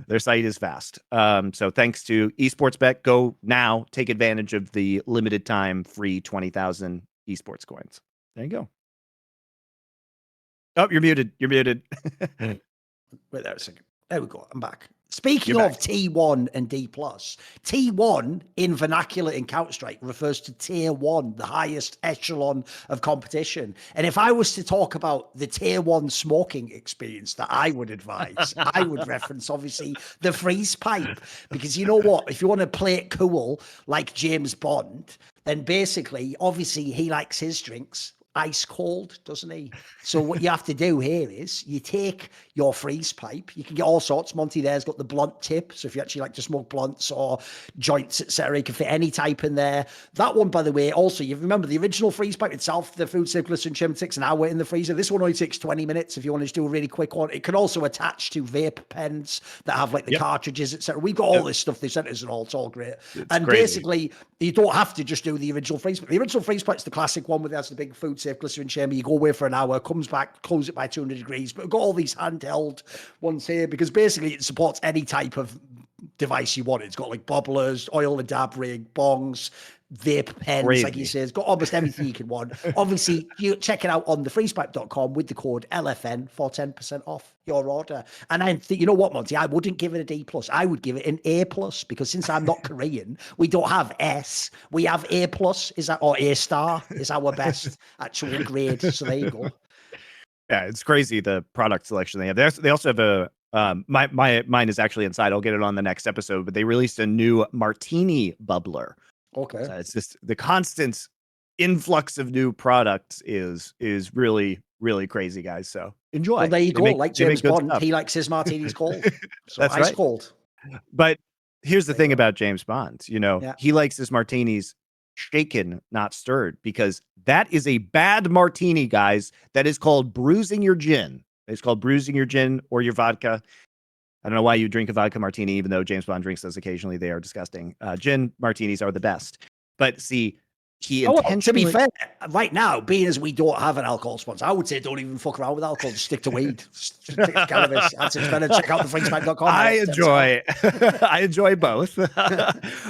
Their site is vast. So thanks to EsportsBet. Go now. Take advantage of the limited time free 20,000 esports coins. There you go. Oh, you're muted. You're muted. Wait there a second. There we go. I'm back. Speaking of T1 and D+, T1 in vernacular in Counter-Strike refers to Tier 1, the highest echelon of competition. And if I was to talk about the Tier 1 smoking experience that I would advise, I would reference, obviously, the freeze pipe. Because you know what? If you want to play it cool, like James Bond, then basically, obviously, he likes his drinks. ice cold, doesn't he? So what you have to do here is you take your freeze pipe. You can get all sorts. Monty there's got the blunt tip. So if you actually like to smoke blunts or joints, etc., you can fit any type in there. That one, by the way, also, you remember the original freeze pipe itself, the food circulation chim takes an hour in the freezer. This one only takes 20 minutes if you want to just do a really quick one. It can also attach to vape pens that have like the cartridges, etc. We've got all this stuff they sent us and all. It's all great. It's crazy. Basically, you don't have to just do the original freeze pipe. The original freeze pipe is the classic one where there's the big food safe glycerin chamber. You go away for an hour, comes back, close it by 200 degrees. But we've got all these handheld ones here because basically it supports any type of device you want. It's got like bobblers, oil and dab rig, bongs, vape pens, like he says. Got almost everything you can want. Obviously, you check it out on thefreezepipe.com with the code LFN for 10% off your order. And I think, you know what, Monty? I wouldn't give it a D+. I would give it an A+, because since I'm not Korean, we don't have S. We have A+, or A star is our best actual grade. So there you go. Yeah, it's crazy the product selection they have. They also have a mine is actually inside. I'll get it on the next episode, but they released a new martini bubbler. Okay. So it's just the constant influx of new products is really, really crazy, guys. So enjoy. Well, there you go. Like James Bond, he likes his martinis cold. So That's ice right. cold. But here's the thing about James Bond. You know, he likes his martinis shaken, not stirred, because that is a bad martini, guys. That is called bruising your gin. It's called bruising your gin or your vodka. I don't know why you drink a vodka martini, even though James Bond drinks those occasionally. They are disgusting. Gin martinis are the best. But see, he intentionally... To be fair, right now, being as we don't have an alcohol sponsor, I would say don't even fuck around with alcohol. Just stick to weed. Stick to cannabis. That's it. Better check out thefreezepipe.com. I enjoy both.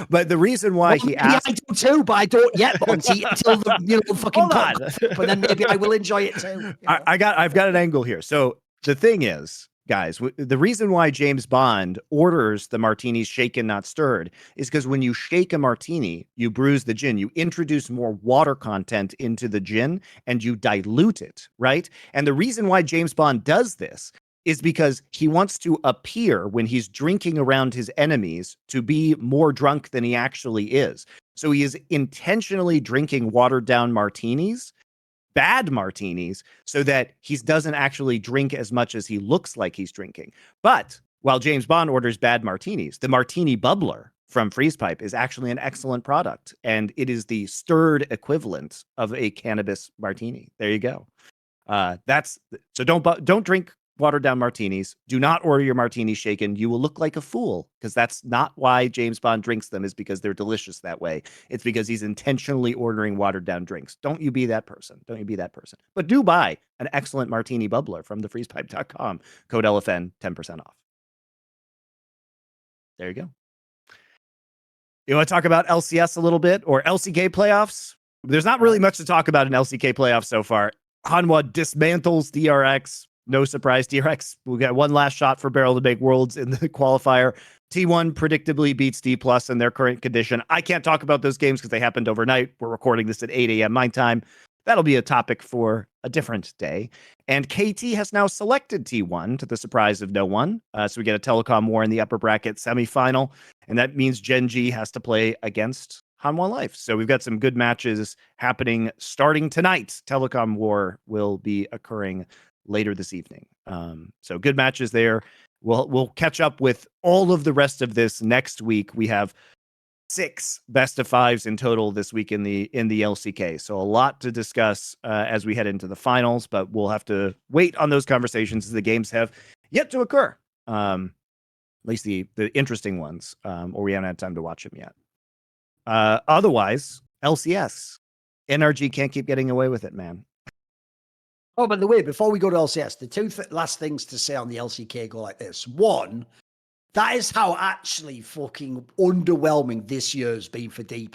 But the reason why he asked... I do too, but I don't yet, Monty, until the fucking but then maybe I will enjoy it too. You know? I've got an angle here. So the thing is, guys, the reason why James Bond orders the martinis shaken, not stirred, is because when you shake a martini, you bruise the gin, you introduce more water content into the gin, and you dilute it, right? And the reason why James Bond does this is because he wants to appear, when he's drinking around his enemies, to be more drunk than he actually is. So he is intentionally drinking watered down martinis, bad martinis, so that he doesn't actually drink as much as he looks like he's drinking. But while James Bond orders bad martinis, the martini bubbler from FreezePipe is actually an excellent product, and it is the stirred equivalent of a cannabis martini. There you go. So don't drink watered down martinis. Do not order your martinis shaken. You will look like a fool, because that's not why James Bond drinks them, is because they're delicious that way. It's because he's intentionally ordering watered down drinks. Don't you be that person. Don't you be that person. But do buy an excellent martini bubbler from thefreezepipe.com. Code LFN, 10% off. There you go. You want to talk about LCS a little bit, or LCK playoffs? There's not really much to talk about in LCK playoffs so far. Hanwha dismantles DRX. No surprise, DRX will get one last shot for Barrel to make Worlds in the qualifier. T1 predictably beats D+ in their current condition. I can't talk about those games because they happened overnight. We're recording this at 8 a.m. my time. That'll be a topic for a different day. And KT has now selected T1, to the surprise of no one. So we get a Telecom War in the upper bracket semifinal. And that means Gen G has to play against Hanwha Life. So we've got some good matches happening starting tonight. Telecom War will be occurring later this evening. So good matches there. We'll catch up with all of the rest of this next week. We have 6 best of 5s in total this week in the LCK. So a lot to discuss as we head into the finals, but we'll have to wait on those conversations as the games have yet to occur. At least the interesting ones, or we haven't had time to watch them yet. Otherwise, LCS. NRG can't keep getting away with it, man. Oh, by the way, before we go to LCS, the two last things to say on the LCK go like this. One, that is how actually fucking underwhelming this year's been for D+.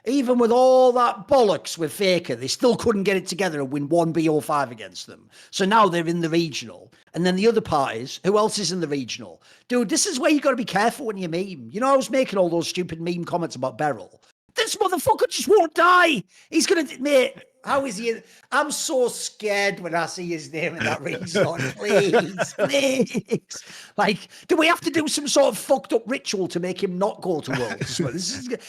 Even with all that bollocks with Faker, they still couldn't get it together and win one BO5 against them. So now they're in the regional. And then the other part is, who else is in the regional? Dude, this is where you got to be careful when you meme. You know, I was making all those stupid meme comments about Beryl. This motherfucker just won't die. He's going to, mate, How is he? I'm so scared when I see his name in that resort. Please, please. Like, do we have to do some sort of fucked up ritual to make him not go to Worlds as well?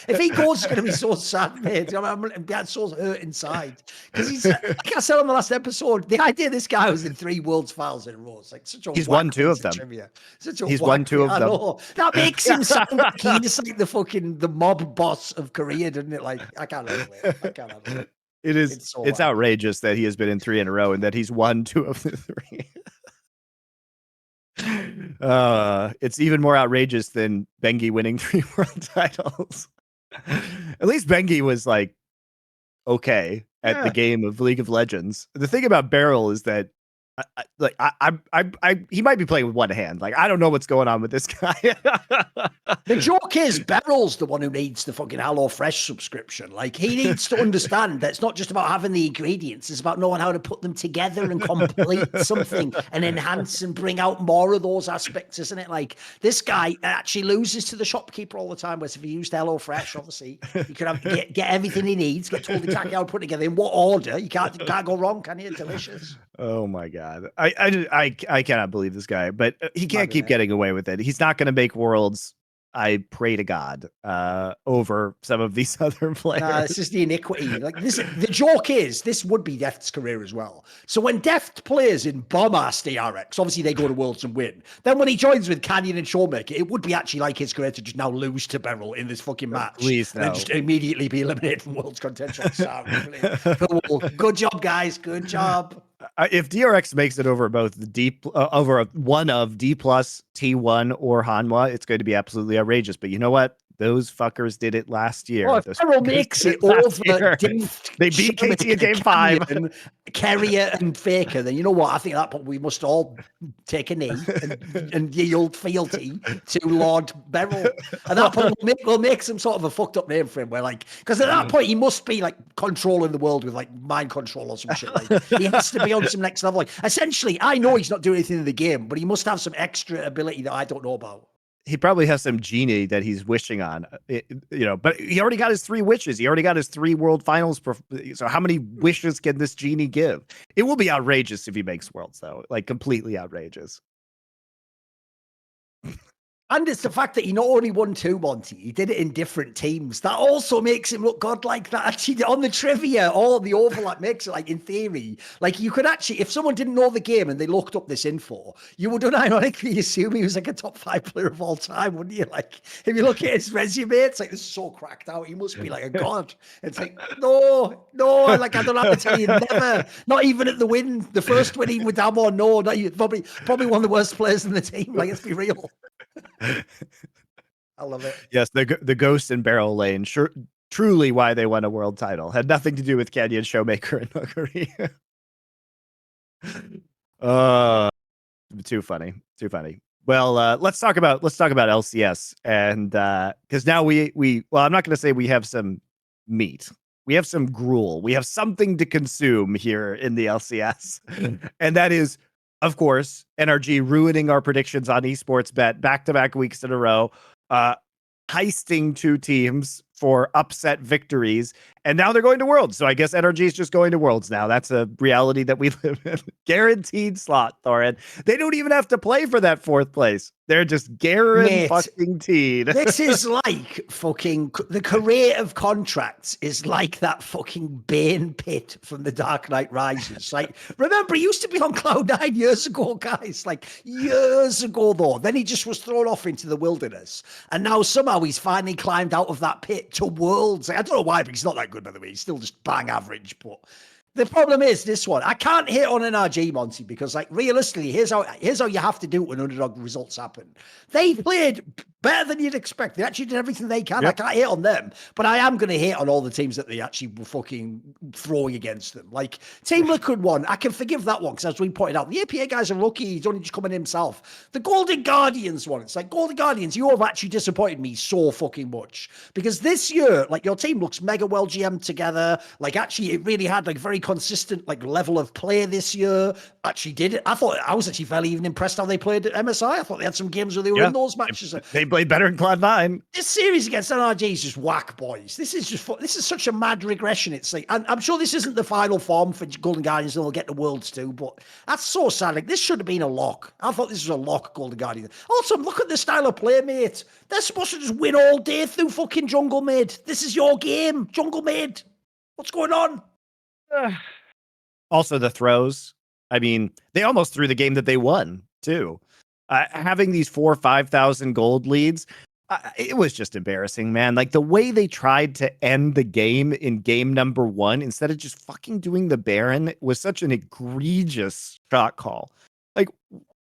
If he goes, it's going to be so sad, mate. I'm getting so hurt inside. Because like I said on the last episode, the idea this guy was in 3 Worlds finals in a row. It's like such a He's won 2 of them. Trivia. Such a He's won 2 of them. I know. That makes him sound like he's like the mob boss of Korea, doesn't it? Like, I can't handle it. I can't handle it. It's outrageous that he has been in 3 in a row and that he's won 2 of the 3. It's even more outrageous than Bengi winning 3 world titles. At least Bengi was like okay at the game of League of Legends. The thing about Beryl is that he might be playing with one hand. Like, I don't know what's going on with this guy. The joke is Beryl's the one who needs the fucking HelloFresh subscription. Like, he needs to understand that it's not just about having the ingredients, it's about knowing how to put them together and complete something and enhance and bring out more of those aspects, isn't it? Like, this guy actually loses to the shopkeeper all the time, whereas if he used HelloFresh, obviously, he could have get everything he needs, get told exactly how to put it together in what order. You can't go wrong, can you? Delicious. Oh my God. I cannot believe this guy, but he can't keep getting away with it. He's not going to make Worlds, I pray to God, over some of these other players. Nah, it's just the iniquity. Like, the joke is, this would be Deft's career as well. So when Deft plays in bomb-ass DRX, obviously they go to Worlds and win. Then when he joins with Canyon and Showmaker, it would be actually like his career to just now lose to Beryl in this fucking match. Please, no. And then just immediately be eliminated from Worlds contention. Cool. Good job, guys. Good job. If DRX makes it over both the over one of D+, T1, or Hanwha, it's going to be absolutely outrageous. But you know what? Those fuckers did it last year. Well, if Beryl makes it over, they beat KT in Game 5. Carrier and Faker, then you know what? I think at that point we must all take a knee and yield fealty to Lord Beryl. At that point, we'll make some sort of a fucked up name for him. Where, like, because at that point he must be like controlling the world with like mind control or some shit. Like, he has to be on some next level. Like, essentially, I know he's not doing anything in the game, but he must have some extra ability that I don't know about. He probably has some genie that he's wishing on, but he already got his 3 wishes. He already got his 3 world finals. So how many wishes can this genie give? It will be outrageous if he makes Worlds, though. Like, completely outrageous. And it's the fact that he not only won 2, Monty, he did it in different teams. That also makes him look godlike. That actually, on the trivia, all the overlap makes it, like, in theory, like, you could actually, if someone didn't know the game and they looked up this info, you would unironically assume he was like a top 5 player of all time, wouldn't you? Like, if you look at his resume, it's like, this is so cracked out. He must be like a god. It's like, no, like, I don't have to tell you, never, not even at the first win, even with Damo, no, not you, probably one of the worst players in the team. Like, let's be real. I love it. Yes, the Ghost and Beryl lane, truly why they won a world title. Had nothing to do with Canyon, Showmaker, and Valkyrie. Too funny. Well, let's talk about LCS, and because now well, I'm not going to say we have some meat. We have some gruel. We have something to consume here in the LCS, and that is, of course, NRG ruining our predictions on esports bet back-to-back weeks in a row, heisting 2 teams for upset victories, and now they're going to Worlds. So I guess NRG is just going to Worlds now. That's a reality that we live in. Guaranteed slot, Thorin. They don't even have to play for that 4th place. They're just guaranteed. This is like fucking the career of contracts is like that fucking Bane pit from The Dark Knight Rises. Like, remember, he used to be on Cloud9 years ago, guys. Like, years ago, though. Then he just was thrown off into the wilderness, and now somehow he's finally climbed out of that pit to Worlds. Like, I don't know why, but he's not that good, by the way. He's still just bang average, but the problem is this one. I can't hit on NRG, Monty, because, like, realistically, here's how you have to do it when underdog results happen. They played better than you'd expect. They actually did everything they can. Yep. I can't hit on them, but I am going to hit on all the teams that they actually were fucking throwing against them. Like, Team Liquid one, I can forgive that one, because as we pointed out, the APA guys are lucky. He's only just coming himself. The Golden Guardians one, it's like, Golden Guardians, you have actually disappointed me so fucking much, because this year, like, your team looks mega well GM'd together. Like, actually, it really had, like, very very consistent like level of play this year. Actually did it. I was actually fairly even impressed how they played at MSI. I thought they had some games where they were in those matches. They played better in Cloud9. This series against NRG is just whack, boys. This is such a mad regression. It's like, and I'm sure this isn't the final form for Golden Guardians, and they'll get the Worlds too, but that's so sad. Like, this should have been a lock. I thought this was a lock, Golden Guardians. Also, look at the style of play, mate. They're supposed to just win all day through fucking jungle mid. This is your game, jungle mid. What's going on? Also, the throws. I mean, they almost threw the game that they won, too. Having these 4,000 or 5,000 gold leads, it was just embarrassing, man. Like, the way they tried to end the game in game number 1, instead of just fucking doing the Baron, was such an egregious shot call. Like,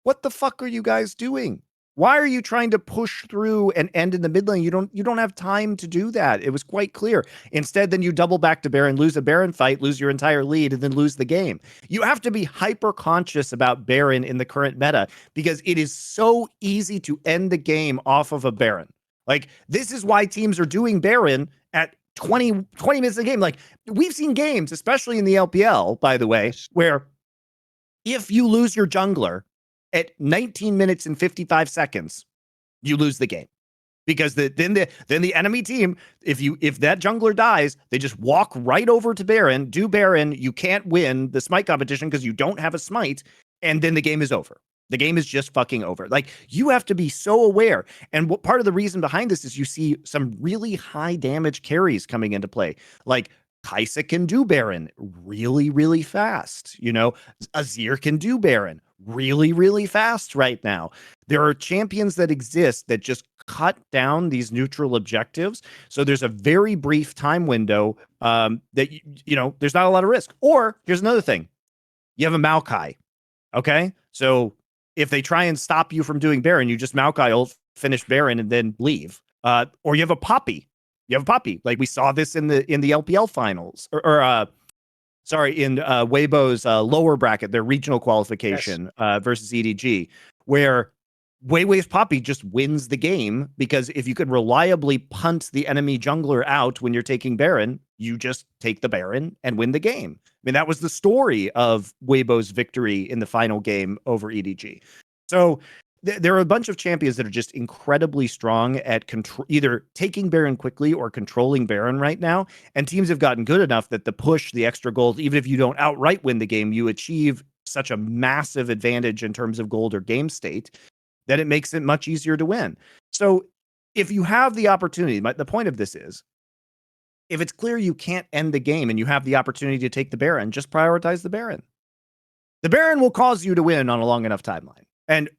what the fuck are you guys doing? Why are you trying to push through and end in the mid lane? You don't have time to do that. It was quite clear. Instead, then you double back to Baron, lose a Baron fight, lose your entire lead, and then lose the game. You have to be hyper conscious about Baron in the current meta because it is so easy to end the game off of a Baron. Like, this is why teams are doing Baron at 20 minutes a game. Like, we've seen games, especially in the LPL, by the way, where if you lose your jungler at 19 minutes and 55 seconds, you lose the game. Because then the enemy team, if that jungler dies, they just walk right over to Baron, do Baron, you can't win the smite competition because you don't have a smite, and then the game is over. The game is just fucking over. Like, you have to be so aware. And what part of the reason behind this is you see some really high damage carries coming into play. Like, Kai'Sa can do Baron really, really fast. You know, Azir can do Baron really, really fast right now. There are champions that exist that just cut down these neutral objectives. So there's a very brief time window that, you know, there's not a lot of risk. Or here's another thing. You have a Maokai. Okay. So if they try and stop you from doing Baron, you just Maokai ult, finish Baron, and then leave. Or you have a Poppy. You have a Poppy. Like, we saw this in the LPL finals, in Weibo's lower bracket, their regional qualification versus EDG, where Weiwei's Poppy just wins the game because if you could reliably punt the enemy jungler out when you're taking Baron, you just take the Baron and win the game. I mean, that was the story of Weibo's victory in the final game over EDG. So there are a bunch of champions that are just incredibly strong at either taking Baron quickly or controlling Baron right now. And teams have gotten good enough that the push, the extra gold, even if you don't outright win the game, you achieve such a massive advantage in terms of gold or game state that it makes it much easier to win. So if you have the opportunity, the point of this is, if it's clear you can't end the game and you have the opportunity to take the Baron, just prioritize the Baron. The Baron will cause you to win on a long enough timeline. And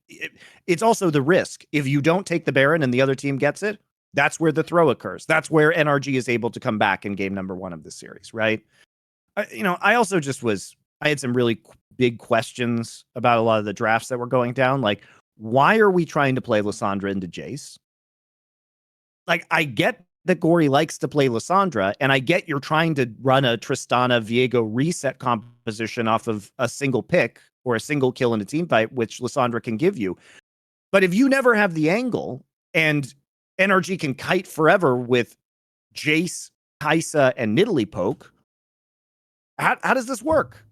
it's also the risk. If you don't take the Baron and the other team gets it, that's where the throw occurs. That's where NRG is able to come back in game number 1 of this series, right? I also I had some really big questions about a lot of the drafts that were going down. Like, why are we trying to play Lissandra into Jace? Like, I get that Gory likes to play Lissandra, and I get you're trying to run a Tristana Viego reset composition off of a single pick or a single kill in a team fight, which Lissandra can give you. But if you never have the angle and NRG can kite forever with Jace, Kai'Sa, and Nidalee how does this work?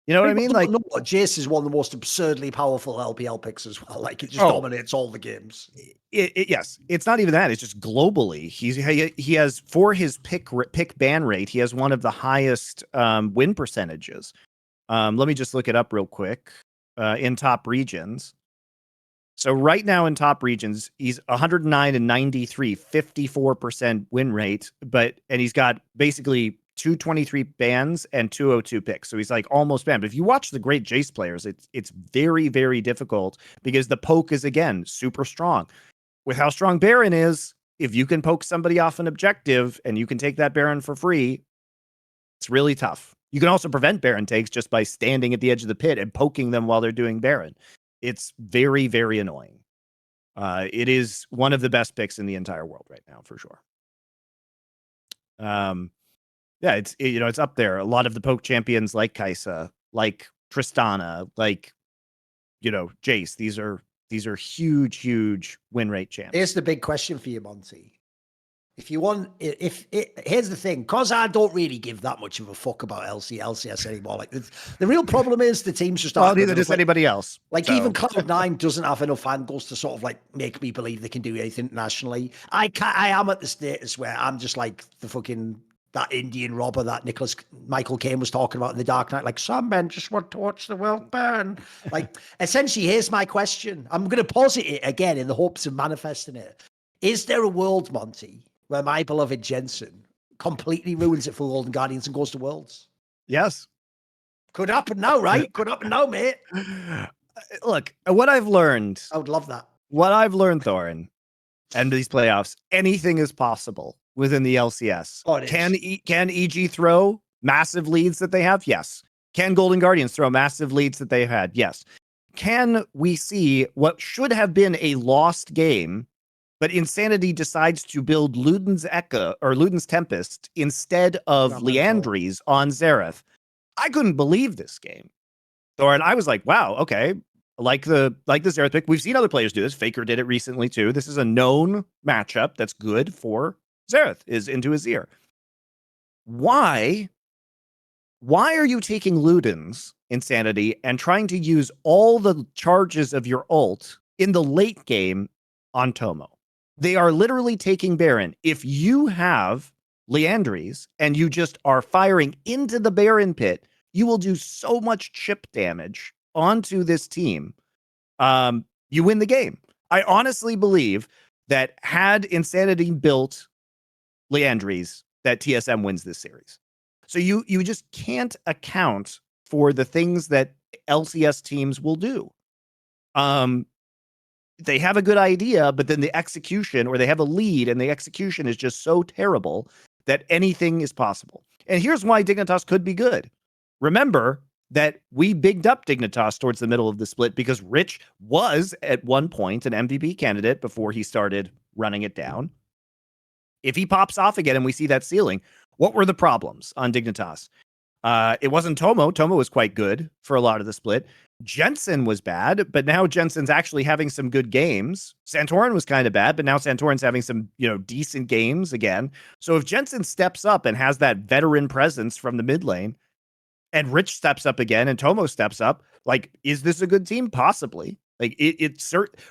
You know what I mean? Like, no, Jace is one of the most absurdly powerful LPL picks as well. Like, it just dominates all the games. Yes, it's not even that. It's just globally. He has, for his pick ban rate, he has one of the highest win percentages. Let me just look it up real quick. In top regions. So right now in top regions, he's 109 and 93, 54% win rate, and he's got basically 223 bans and 202 picks. So he's like almost banned. But if you watch the great Jace players, it's very, very difficult because the poke is, again, super strong. With how strong Baron is, if you can poke somebody off an objective and you can take that Baron for free, it's really tough. You can also prevent Baron takes just by standing at the edge of the pit and poking them while they're doing Baron. It's very, very annoying. It is one of the best picks in the entire world right now, for sure. Yeah, it's up there. A lot of the poke champions like Kai'Sa, like Tristana, like, Jace. These are huge, huge win rate champs. Here's the big question for you, Monty. If you want, here's the thing, because I don't really give that much of a fuck about LCS anymore. Like the real problem is the teams just aren't. Neither does anybody else. Like even Cloud9 doesn't have enough angles to sort of like make me believe they can do anything nationally. I am at the status where I'm just like the fucking that Indian robber that Michael Caine was talking about in The Dark Knight. Like, some men just want to watch the world burn. Like, essentially, here's my question. I'm going to posit it again in the hopes of manifesting it. Is there a world, Monty, where my beloved Jensen completely ruins it for Golden Guardians and goes to Worlds? Yes. Could happen now, right? Could happen now, mate. Look, what I've learned. I would love that. What I've learned, Thorin, and these playoffs, anything is possible within the LCS. Oh, can EG throw massive leads that they have? Yes. Can Golden Guardians throw massive leads that they've had? Yes. Can we see what should have been a lost game, but Insanity decides to build Luden's Echo or Luden's Tempest instead of Liandry's on Xerath? I couldn't believe this game. Thorin, I was like, wow, okay. Like the Xerath pick. We've seen other players do this. Faker did it recently too. This is a known matchup that's good for Xerath, is into his ear. Why are you taking Luden's Insanity and trying to use all the charges of your ult in the late game on Tomo? They are literally taking Baron. If you have Liandry's and you just are firing into the Baron pit, you will do so much chip damage onto this team. You win the game. I honestly believe that had Insanity built Liandry's, that TSM wins this series. So you just can't account for the things that LCS teams will do. They have a good idea, but then the execution, or they have a lead and the execution is just so terrible that anything is possible. And here's why Dignitas could be good. Remember that we bigged up Dignitas towards the middle of the split because Rich was at one point an MVP candidate before he started running it down. If he pops off again and we see that ceiling, what were the problems on Dignitas? It wasn't Tomo. Tomo was quite good for a lot of the split. Jensen was bad, but now Jensen's actually having some good games. Santorin was kind of bad, but now Santorin's having some, decent games again. So if Jensen steps up and has that veteran presence from the mid lane, and Rich steps up again and Tomo steps up, like, is this a good team? Possibly. Like,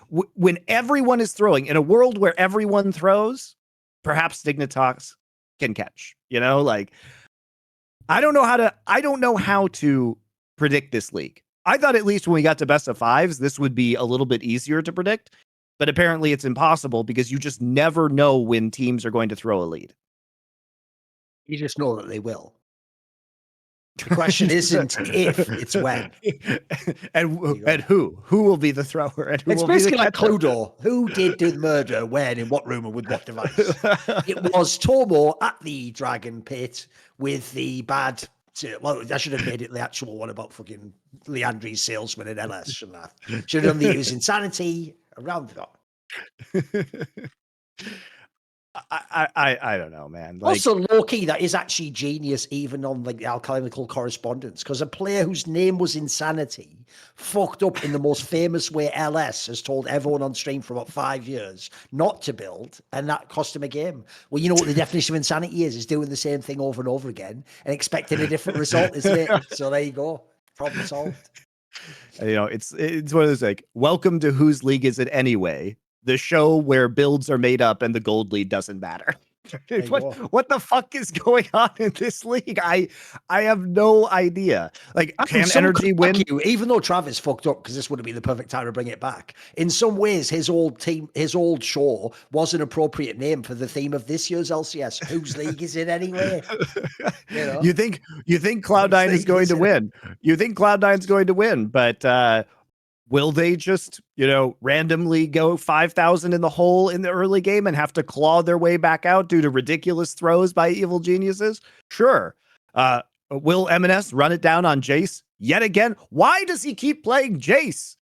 when everyone is throwing, in a world where everyone throws, perhaps Dignitas can catch, like, I don't know how to predict this league. I thought at least when we got to best of fives, this would be a little bit easier to predict, but apparently it's impossible because you just never know when teams are going to throw a lead. You just know that they will. The question isn't if, it's when. and who will be the thrower? And who it's will basically be the like Cluedo. Who did the murder, when, in what room, and with what device? It was Tomo at the Dragon Pit with the bad... Well, I should have made it the actual one about fucking Liandry's salesman in LS, shouldn't I? Should have done the use Insanity around it. I don't know, man. Like, also, low-key, that is actually genius, even on like the alchemical correspondence, because a player whose name was Insanity fucked up in the most famous way LS has told everyone on stream for about 5 years not to build, and that cost him a game. Well, you know what the definition of insanity is doing the same thing over and over again and expecting a different result, isn't it? So there you go. Problem solved. It's one of those, like, welcome to Whose League Is It Anyway? The show where builds are made up and the gold lead doesn't matter. What the fuck is going on in this league? I have no idea. Like, can Energy win? Even though Travis fucked up, because this would have been the perfect time to bring it back. In some ways, his old show was an appropriate name for the theme of this year's LCS. Whose league is it anyway? You think Cloud9 is going to win? You think Cloud9's going to win, but will they just, randomly go 5,000 in the hole in the early game and have to claw their way back out due to ridiculous throws by evil geniuses? Sure. Will M&S run it down on Jace yet again? Why does he keep playing Jace?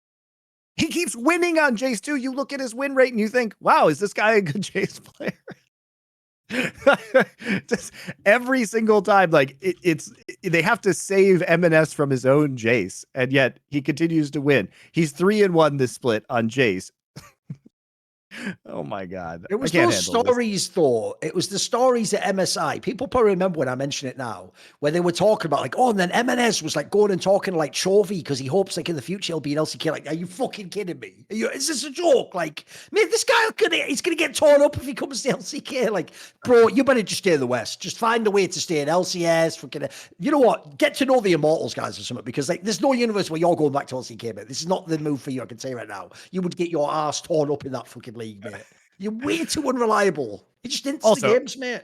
He keeps winning on Jace too. You look at his win rate and you think, wow, is this guy a good Jace player? Just every single time, like, they have to save M&S from his own Jace, and yet he continues to win. He's 3-1 this split on Jace. Oh my God. It I was can't those handle this. stories, though. It was the stories at MSI. People probably remember when I mention it now, where they were talking about like, oh, and then MNS was like going and talking to like Chovy because he hopes like in the future he'll be an LCK. Like, are you fucking kidding me? Is this a joke? Like, man, this guy he's gonna get torn up if he comes to LCK. Like, bro, you better just stay in the West. Just find a way to stay in LCS. Fucking, you know what? Get to know the Immortals guys or something, because like, there's no universe where you're going back to LCK, mate. This is not the move for you. I can say right now. You would get your ass torn up in that fucking league, mate. You're way too unreliable. He just didn't the Also, games, mate.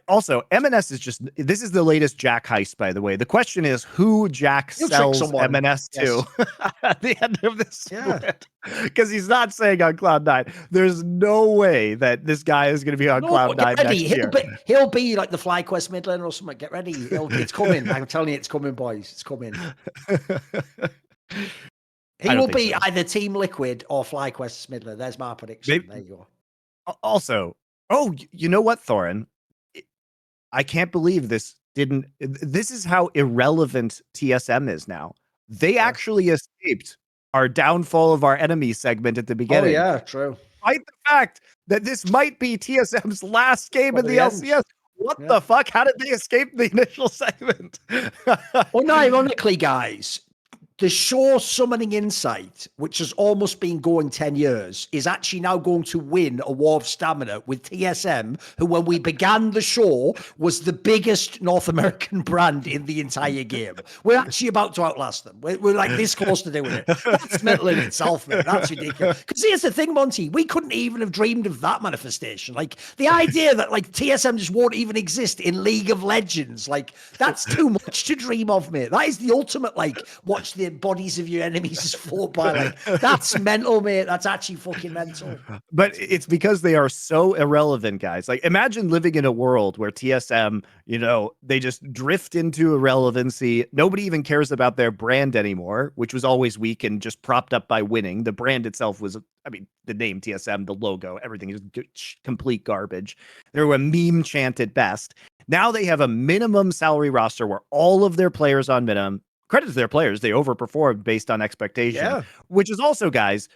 also, MNS is just, this is the latest Jack heist, by the way. The question is who Jack He'll trick sells someone. MNS to at the end of this Yeah. split. Because he's not saying on Cloud9. There's no way that this guy is going to be on Cloud9 get ready. next year. He'll be like the FlyQuest mid laner or something. Get ready. It's coming. I'm telling you, it's coming, boys. It's coming. He will be either Team Liquid or FlyQuest's mid laner. There's my prediction. There you go. Also, you know what, Thorin? I can't believe this didn't. This is how irrelevant TSM is now. They actually escaped our downfall of our enemy segment at the beginning. Oh, yeah, true. Despite the fact that this might be TSM's last game in the LCS. What the fuck? How did they escape the initial segment? Well, no, ironically, guys, the show Summoning Insight, which has almost been going 10 years, is actually now going to win a War of Stamina with TSM, who, when we began the show, was the biggest North American brand in the entire game. We're actually about to outlast them. We're like this close to doing it. That's mental in itself, man. That's ridiculous. Because here's the thing, Monty, we couldn't even have dreamed of that manifestation. Like, the idea that, like, TSM just won't even exist in League of Legends, like, that's too much to dream of, mate. That is the ultimate, like, watch the bodies of your enemies just float by. Like, that's mental, mate. That's actually fucking mental. But it's because they are so irrelevant, guys. Like, imagine living in a world where TSM, you know, they just drift into irrelevancy. Nobody even cares about their brand anymore, which was always weak and just propped up by winning. The brand itself was, I mean, the name TSM, the logo, everything is complete garbage. They were a meme chant at best. Now they have a minimum salary roster where all of their players on minimum. Credit to their players, they overperformed based on expectation, which is also, guys,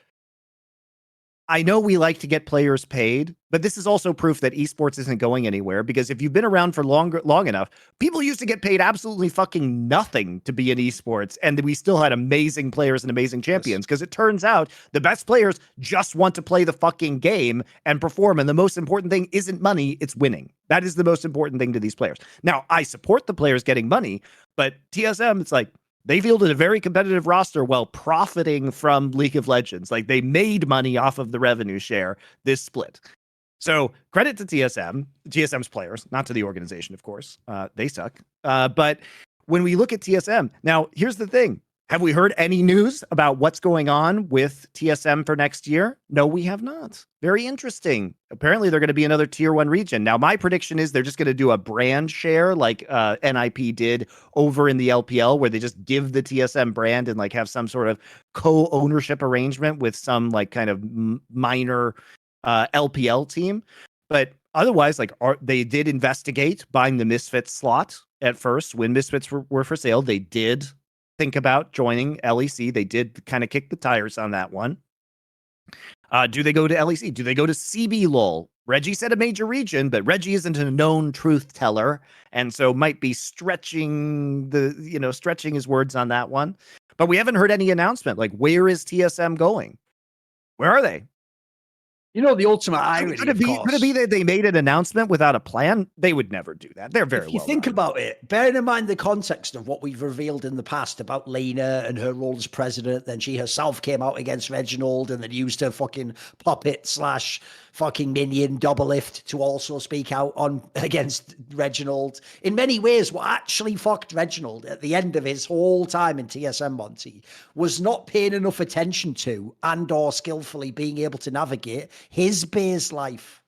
I know we like to get players paid, but this is also proof that esports isn't going anywhere, because if you've been around for long enough, people used to get paid absolutely fucking nothing to be in esports, and we still had amazing players and amazing champions, because it turns out the best players just want to play the fucking game and perform, and the most important thing isn't money, it's winning. That is the most important thing to these players. Now, I support the players getting money, but TSM, it's like, they fielded a very competitive roster while profiting from League of Legends. Like, they made money off of the revenue share this split. So credit to TSM's players, not to the organization, of course. They suck. But when we look at TSM, now here's the thing. Have we heard any news about what's going on with TSM for next year? No, we have not. Very interesting. Apparently, they're going to be another tier 1 region. Now, my prediction is they're just going to do a brand share like NIP did over in the LPL, where they just give the TSM brand and like have some sort of co-ownership arrangement with some like kind of minor LPL team. But otherwise, like they did investigate buying the Misfits slot at first when Misfits were for sale. They did think about joining LEC. They did kind of kick the tires on that one. Do they go to LEC? Do they go to CB LOL? Reggie said a major region, but Reggie isn't a known truth teller, and so might be stretching his words on that one. But we haven't heard any announcement. Like, where is TSM going? Where are they? You know, the ultimate irony, could it be that they made an announcement without a plan? They would never do that. They're very If you think about it, bearing in mind the context of what we've revealed in the past about Leena and her role as president, then she herself came out against Reginald and then used her fucking puppet / fucking minion Doublelift to also speak out on against Reginald. In many ways, what actually fucked Reginald at the end of his whole time in TSM, Monty, was not paying enough attention to and or skillfully being able to navigate his base life.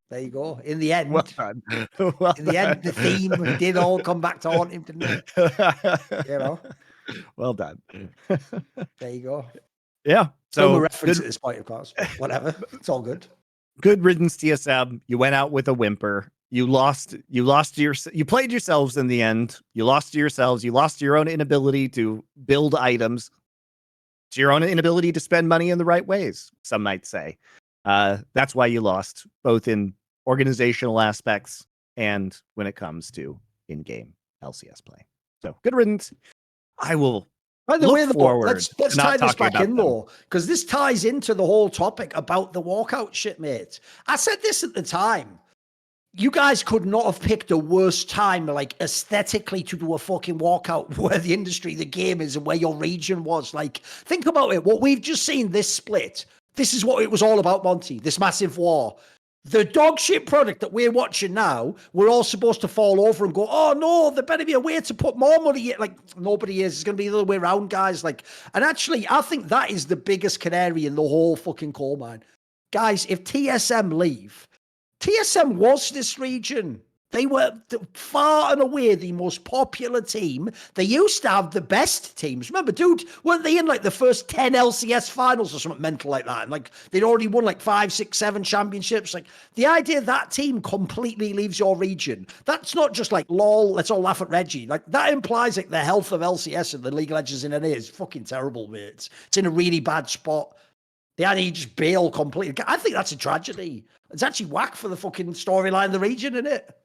There you go. In the end, end, the theme did all come back to haunt him, didn't it? You know. Well done. There you go. Yeah. So a reference at this point, of course. Whatever. It's all good. Good riddance, TSM. You went out with a whimper. You played yourselves in the end. You lost to yourselves. You lost to your own inability to build items. It's your own inability to spend money in the right ways, some might say. That's why you lost, both in organizational aspects and when it comes to in-game LCS play. So good riddance. I will By the look way, forward let's to not tie this talking back about in them. though, because this ties into the whole topic about the walkout shit, mate. I said this at the time. You guys could not have picked a worse time, like aesthetically, to do a fucking walkout where the industry, the game is, and where your region was. Like, think about it. What we've just seen, this split, this is what it was all about, Monty. This massive war. The dog shit product that we're watching now, we're all supposed to fall over and go, oh no, there better be a way to put more money in. Like, nobody is. It's going to be the other way around, guys. Like, and actually, I think that is the biggest canary in the whole fucking coal mine. Guys, if TSM leave, TSM was this region. They were far and away the most popular team. They used to have the best teams. Remember, dude, weren't they in like the first 10 LCS finals or something mental like that? And like they'd already won like 5, 6, 7 championships. Like the idea that team completely leaves your region, that's not just like, lol, let's all laugh at Reggie. Like that implies like the health of LCS and the League of Legends in NA is fucking terrible, mate. It's in a really bad spot. They had to just bail completely. I think that's a tragedy. It's actually whack for the fucking storyline of the region, isn't it?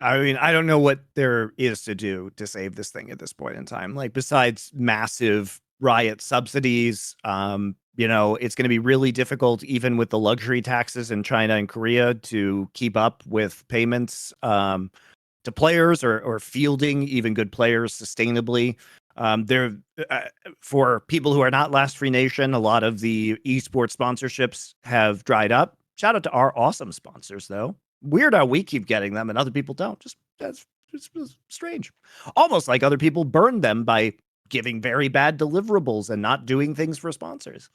I mean, I don't know what there is to do to save this thing at this point in time. Like, besides massive Riot subsidies, you know, it's going to be really difficult, even with the luxury taxes in China and Korea, to keep up with payments to players or fielding even good players sustainably. There, for people who are not Last Free Nation, a lot of the esports sponsorships have dried up. Shout out to our awesome sponsors, though. Weird how we keep getting them and other people don't. Just that's strange. Almost like other people burn them by giving very bad deliverables and not doing things for sponsors,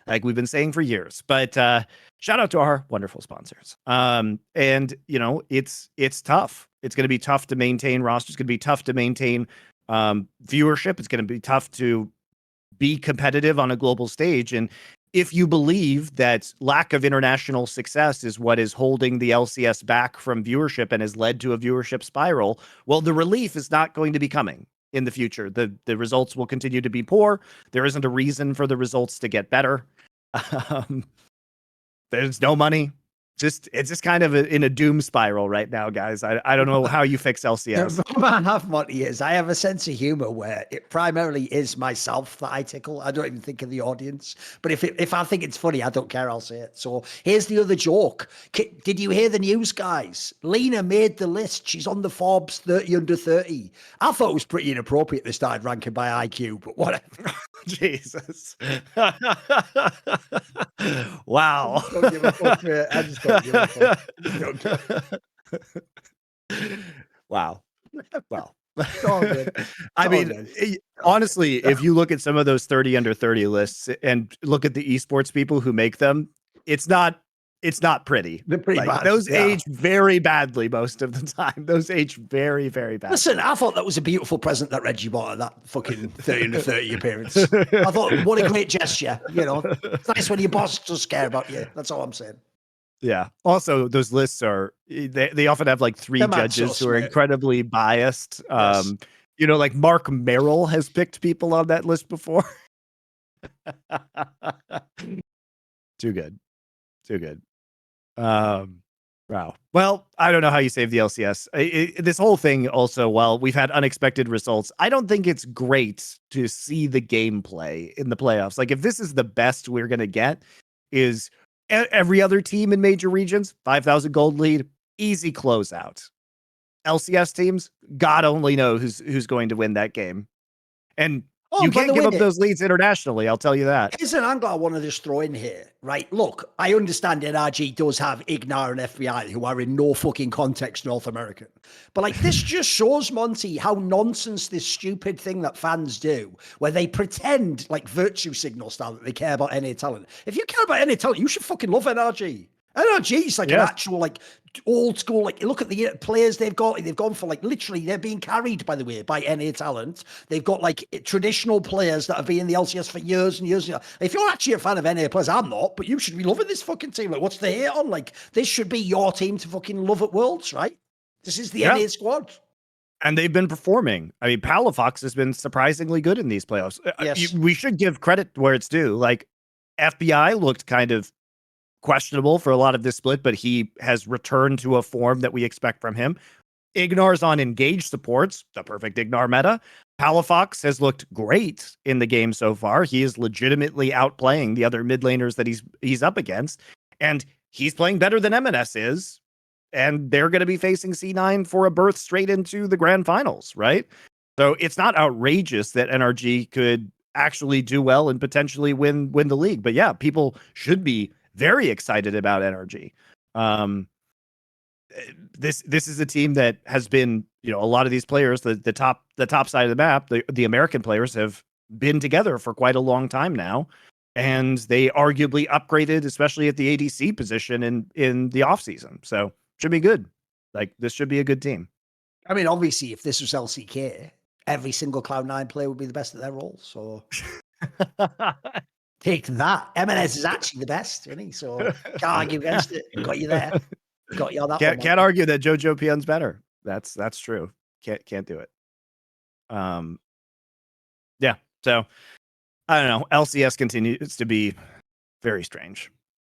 like we've been saying for years. But shout out to our wonderful sponsors. And you know, it's tough. It's going to be tough to maintain rosters. It's going to be tough to maintain viewership. It's going to be tough to be competitive on a global stage. And if you believe that lack of international success is what is holding the LCS back from viewership and has led to a viewership spiral, well, the relief is not going to be coming in the future. The results will continue to be poor. There isn't a reason for the results to get better. There's no money. It's just kind of in a doom spiral right now, guys. I don't know how you fix LCS. Man, have Monty is. I have a sense of humor where it primarily is myself that I tickle. I don't even think of the audience. But if I think it's funny, I don't care. I'll say it. So here's the other joke. Did you hear the news, guys? Leena made the list. She's on the Forbes 30 under 30. I thought it was pretty inappropriate they started ranking by IQ, but whatever. Jesus. Wow. I don't give a fuck, mate. I just don't give a fuck. Wow. Well, I mean, honestly, if you look at some of those 30 under 30 lists and look at the esports people who make them, it's not pretty. They're pretty bad. Those age very badly most of the time. Those age very, very badly. Listen, I thought that was a beautiful present that Reggie bought at that fucking 30 under 30 appearance. I thought, what a great gesture. You know, it's nice when your boss does care about you. That's all I'm saying. Yeah. Also, those lists are, they often have like 3 judges who are incredibly biased. Yes. You know, like Mark Merrill has picked people on that list before. Too good. Too good. Wow. Well, I don't know how you save the LCS. This whole thing also, while we've had unexpected results, I don't think it's great to see the gameplay in the playoffs. Like, if this is the best we're going to get, is every other team in major regions, 5,000 gold lead, easy closeout. LCS teams, God only knows who's going to win that game. And you can't give up those leads internationally, I'll tell you that. Here's an angle I want to just throw in here, right? Look, I understand NRG does have Ignar and FBI, who are in no fucking context North American. But like, this just shows, Monty, how nonsense this stupid thing that fans do, where they pretend, like virtue signal style, that they care about NA talent. If you care about NA talent, you should fucking love NRG. NRG is like an actual, like, old school, like, look at the players they've got. They've gone for, like, literally, they're being carried, by the way, by NA talent. They've got, like, traditional players that have been in the LCS for years and years. If you're actually a fan of NA players, I'm not, but you should be loving this fucking team. Like, what's the hate on? Like, this should be your team to fucking love at Worlds, right? This is the NA squad. And they've been performing. I mean, Palafox has been surprisingly good in these playoffs. Yes. We should give credit where it's due. Like, FBI looked kind of questionable for a lot of this split, but he has returned to a form that we expect from him. Ignar's on engaged supports, the perfect Ignar meta. Palafox has looked great in the game so far. He is legitimately outplaying the other mid laners that he's up against, and he's playing better than MNS is. And they're going to be facing C9 for a berth straight into the grand finals, right? So it's not outrageous that NRG could actually do well and potentially win the league. But yeah, people should be very excited about NRG. This is a team that has been, a lot of these players, the top side of the map, the American players have been together for quite a long time now. And they arguably upgraded, especially at the ADC position in the offseason. So should be good. Like, this should be a good team. I mean, obviously, if this was LCK, every single Cloud9 player would be the best at their role. So take that. MNS is actually the best, isn't he? So can't argue against it. Got you there. Got you on that. Can't argue that Jojo Pion's better. That's true. Can't do it. Yeah. So I don't know. LCS continues to be very strange.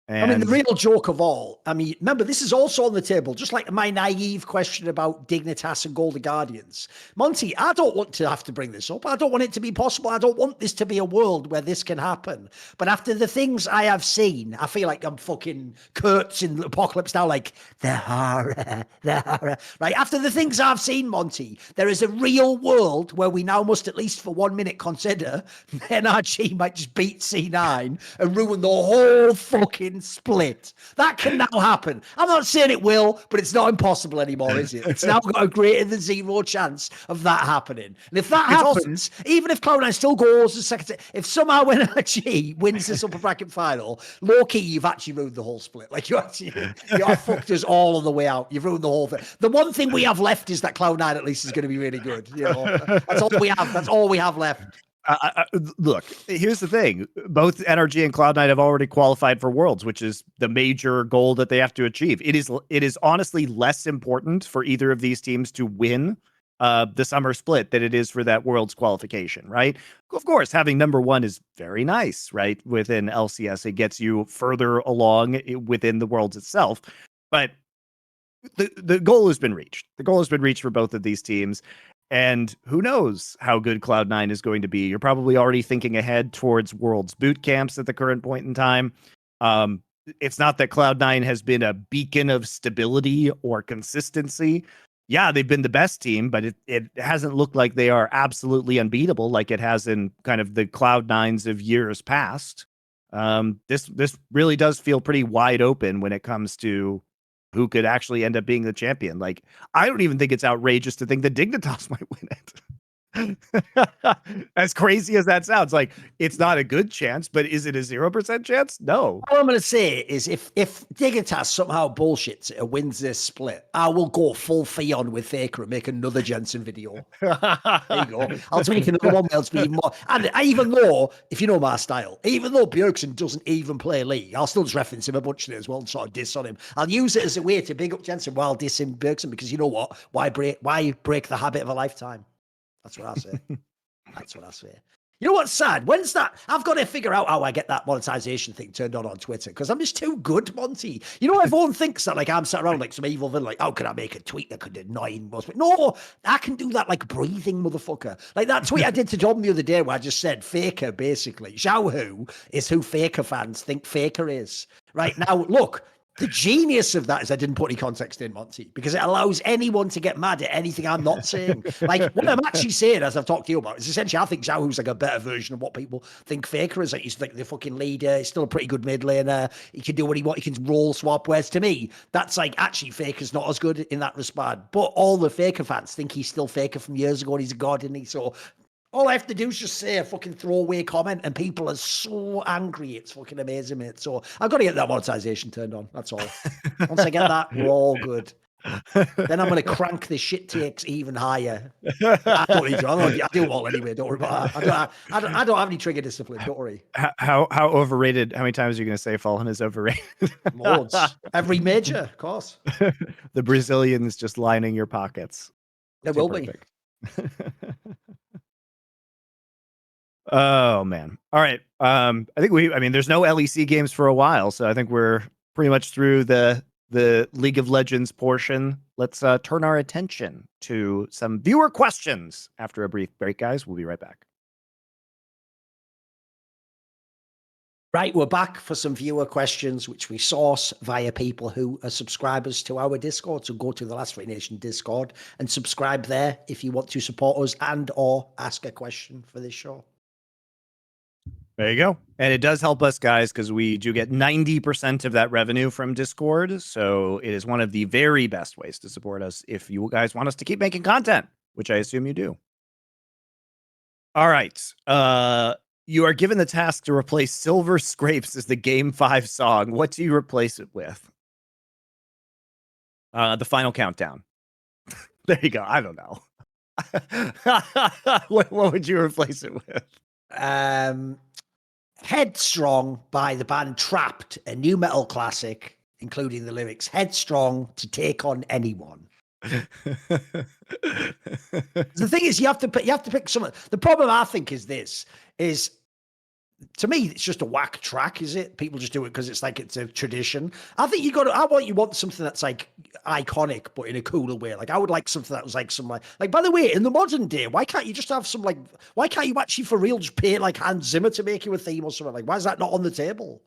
And I mean, the real joke of all, remember, this is also on the table, just like my naive question about Dignitas and Golden Guardians. Monty, I don't want to have to bring this up. I don't want it to be possible. I don't want this to be a world where this can happen. But after the things I have seen, I feel like I'm fucking Kurtz in Apocalypse Now, like, the horror. Right? After the things I've seen, Monty, there is a real world where we now must, at least for 1 minute, consider NRG might just beat C9 and ruin the whole fucking split. That can now happen. I'm not saying it will, but it's not impossible anymore, is it? It's now got a greater than zero chance of that happening. And if that happens, even if Cloud9 still goes as second, if somehow NRG wins this upper bracket final, low key, you've actually ruined the whole split. Like, you have fucked us all on the way out. You've ruined the whole thing. The one thing we have left is that Cloud9 at least is going to be really good. That's all we have. That's all we have left. Look, here's the thing. Both NRG and Cloud9 have already qualified for Worlds, which is the major goal that they have to achieve. It is honestly less important for either of these teams to win the summer split than it is for that Worlds qualification, right? Of course, having number one is very nice, right? Within LCS, it gets you further along within the Worlds itself. But the goal has been reached. The goal has been reached for both of these teams. And who knows how good Cloud9 is going to be. You're probably already thinking ahead towards Worlds boot camps at the current point in time. It's not that Cloud9 has been a beacon of stability or consistency. Yeah, they've been the best team, but it hasn't looked like they are absolutely unbeatable like it has in kind of the Cloud9s of years past. This really does feel pretty wide open when it comes to who could actually end up being the champion. Like, I don't even think it's outrageous to think that Dignitas might win it. As crazy as that sounds, like, it's not a good chance, but is it a 0% chance? No. All I'm going to say is if Dignitas somehow bullshits it and wins this split, I will go full Theon with Faker and make another Jensen video. There you go. I'll make another one else be even more. And even though, if you know my style, even though Bjergsen doesn't even play League, I'll still just reference him a bunch of it as well and sort of diss on him. I'll use it as a way to big up Jensen while dissing Bjergsen, because you know what? Why break the habit of a lifetime? That's what I say. That's what I say. You know what's sad? When's that? I've got to figure out how I get that monetization thing turned on Twitter, because I'm just too good, Monty. You know, everyone thinks that, like, I'm sat around like some evil villain, like, how can I make a tweet that could annoy most people? No, I can do that like breathing, motherfucker. Like that tweet I did to John the other day where I just said Faker, basically. Xiao Hu is who Faker fans think Faker is. Right now, look. The genius of that is I didn't put any context in, Monty, because it allows anyone to get mad at anything I'm not saying. Like, what I'm actually saying, as I've talked to you about, is essentially I think Xiao Hu's like a better version of what people think Faker is. Like, he's like the fucking leader. He's still a pretty good mid laner. He can do what he wants. He can roll swap. Whereas to me, that's like, actually, Faker's not as good in that respect. But all the Faker fans think he's still Faker from years ago and he's a god, isn't he? So all I have to do is just say a fucking throwaway comment and people are so angry. It's fucking amazing, mate. So I've got to get that monetization turned on. That's all. Once I get that, we're all good. Then I'm going to crank the shit takes even higher. I don't need to. I do all anyway. Don't worry about that. I don't have any trigger discipline. Don't worry. How overrated? How many times are you going to say Fallen is overrated? Loads. Every major, of course. The Brazilians just lining your pockets. There Too will perfect. Oh man. All right. I think there's no LEC games for a while, so I think we're pretty much through the League of Legends portion. Let's turn our attention to some viewer questions after a brief break, guys. We'll be right back. Right, we're back for some viewer questions, which we source via people who are subscribers to our Discord. So go to the Last Free Nation Discord and subscribe there if you want to support us and or ask a question for this show. There you go. And it does help us, guys, because we do get 90% of that revenue from Discord. So it is one of the very best ways to support us if you guys want us to keep making content, which I assume you do. All right. You are given the task to replace Silver Scrapes as the Game 5 song. What do you replace it with? The Final Countdown. There you go. I don't know. What would you replace it with? Headstrong by the band Trapped, a new metal classic, including the lyrics, headstrong to take on anyone. The thing is, you have to pick some. The problem I think is this is, to me, it's just a whack track, is it? People just do it because it's like it's a tradition. I think I want something that's like iconic, but in a cooler way. Like I would like something that was like some like by the way, in the modern day, why can't you just have some why can't you actually for real just pay like Hans Zimmer to make you a theme or something? Like, why is that not on the table?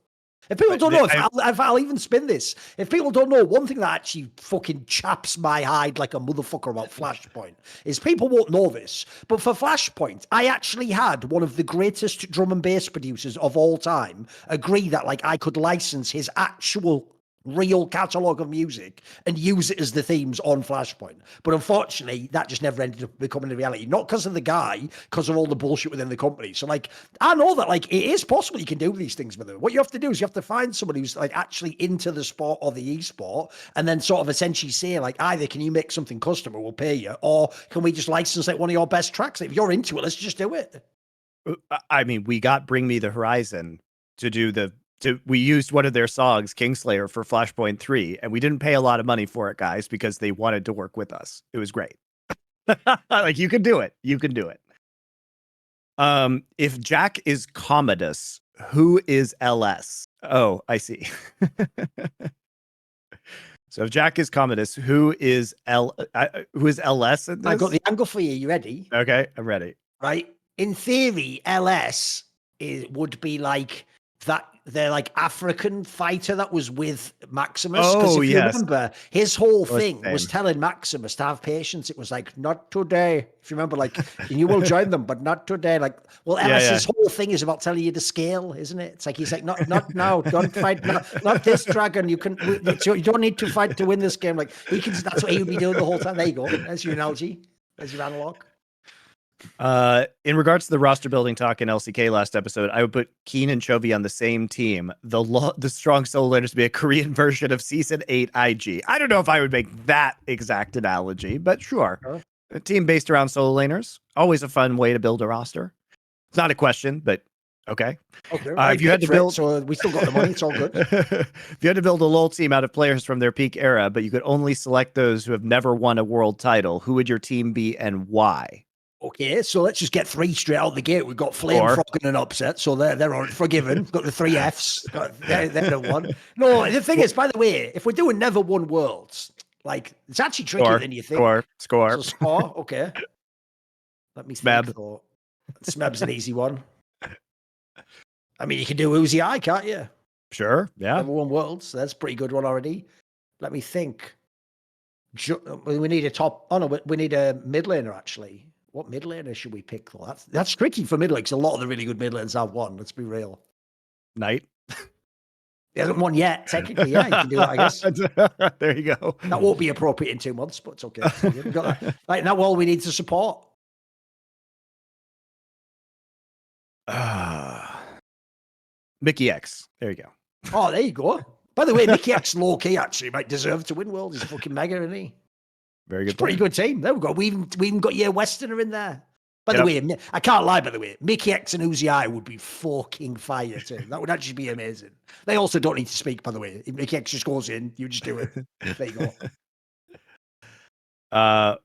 If people don't know, if I'll even spin this, if people don't know, one thing that actually fucking chaps my hide like a motherfucker about Flashpoint is people won't know this, but for Flashpoint, I actually had one of the greatest drum and bass producers of all time agree that like I could license his actual real catalog of music and use it as the themes on Flashpoint. But unfortunately, that just never ended up becoming a reality. Not because of the guy, because of all the bullshit within the company. So like, I know that like it is possible you can do these things with it. What you have to do is you have to find someone who's like actually into the sport or the esport, and then sort of essentially say like, either can you make something custom or we'll pay you, or can we just license like one of your best tracks? If you're into it, let's just do it. I mean, we got Bring Me the Horizon to do we used one of their songs, Kingslayer, for Flashpoint 3, and we didn't pay a lot of money for it, guys, because they wanted to work with us. It was great. Like, you can do it. You can do it. If Jack is Commodus, who is LS? Oh, I see. So if Jack is Commodus, who is LS in this? I got the angle for you. You ready? Okay, I'm ready. Right. In theory, LS would be like that. They're like African fighter that was with Maximus. Oh, if you remember, his whole thing same. was telling Maximus to have patience. It was like, not today. If you remember, like, you will join them, but not today. Like, well, LS's whole thing is about telling you to scale, isn't it? It's like, he's like, not now. Don't fight. Not this dragon. You don't need to fight to win this game. Like, that's what he would be doing the whole time. There you go. There's your analogy. There's your analog. In regards to the roster building talk in LCK last episode, I would put Keen and Chovy on the same team. The strong solo laners to be a Korean version of Season 8 IG. I don't know if I would make that exact analogy, but sure. A team based around solo laners. Always a fun way to build a roster. It's not a question, but okay. Okay. If you had to build, so we still got the money. It's all good. If you had to build a LoL team out of players from their peak era, but you could only select those who have never won a world title, who would your team be and why? Okay, so let's just get three straight out the gate. We've got Flame, Frog, and Upset, so they're all forgiven. Got the three Fs. They're the one. No, the thing is, by the way, if we're doing never won worlds, like it's actually trickier than you think. Score. So score. Okay. Let me think. Though. Smeb's an easy one. I mean, you can do Uzi Eye, can't you? Sure. Yeah. Never won worlds. So that's a pretty good one already. Let me think. We need a top. Oh no, we need a mid laner actually. What mid laner should we pick though? That's tricky for mid lane because a lot of the really good mid lanes have won. Let's be real. Knight. He hasn't won yet. Technically, yeah, you can do that, I guess. There you go. That won't be appropriate in 2 months, but it's okay. We've got that. Like now, all we need to support. Mickey X. There you go. Oh, there you go. By the way, Mickey X low key actually might deserve to win world. He's fucking mega, isn't he? Very good. Pretty good team. There we go. We even got your Westerner in there. By the way, I can't lie, by the way, Mickey X and Uzi I would be fucking fire too. That would actually be amazing. They also don't need to speak, by the way. If Mickey X just goes in, you just do it. There you go.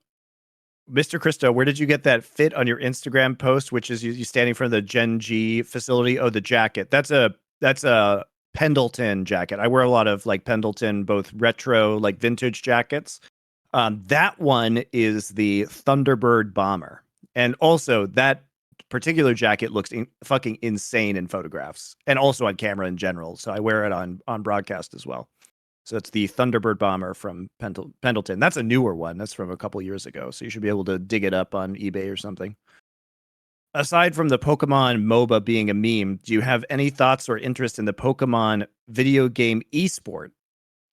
Mr. Christo, where did you get that fit on your Instagram post, which is you standing in front of the Gen G facility? Oh, the jacket. That's a Pendleton jacket. I wear a lot of like Pendleton, both retro, like vintage jackets. That one is the Thunderbird bomber. And also that particular jacket looks fucking insane in photographs and also on camera in general. So I wear it on broadcast as well. So it's the Thunderbird bomber from Pendleton. That's a newer one. That's from a couple years ago. So you should be able to dig it up on eBay or something. Aside from the Pokemon MOBA being a meme, do you have any thoughts or interest in the Pokemon video game esport?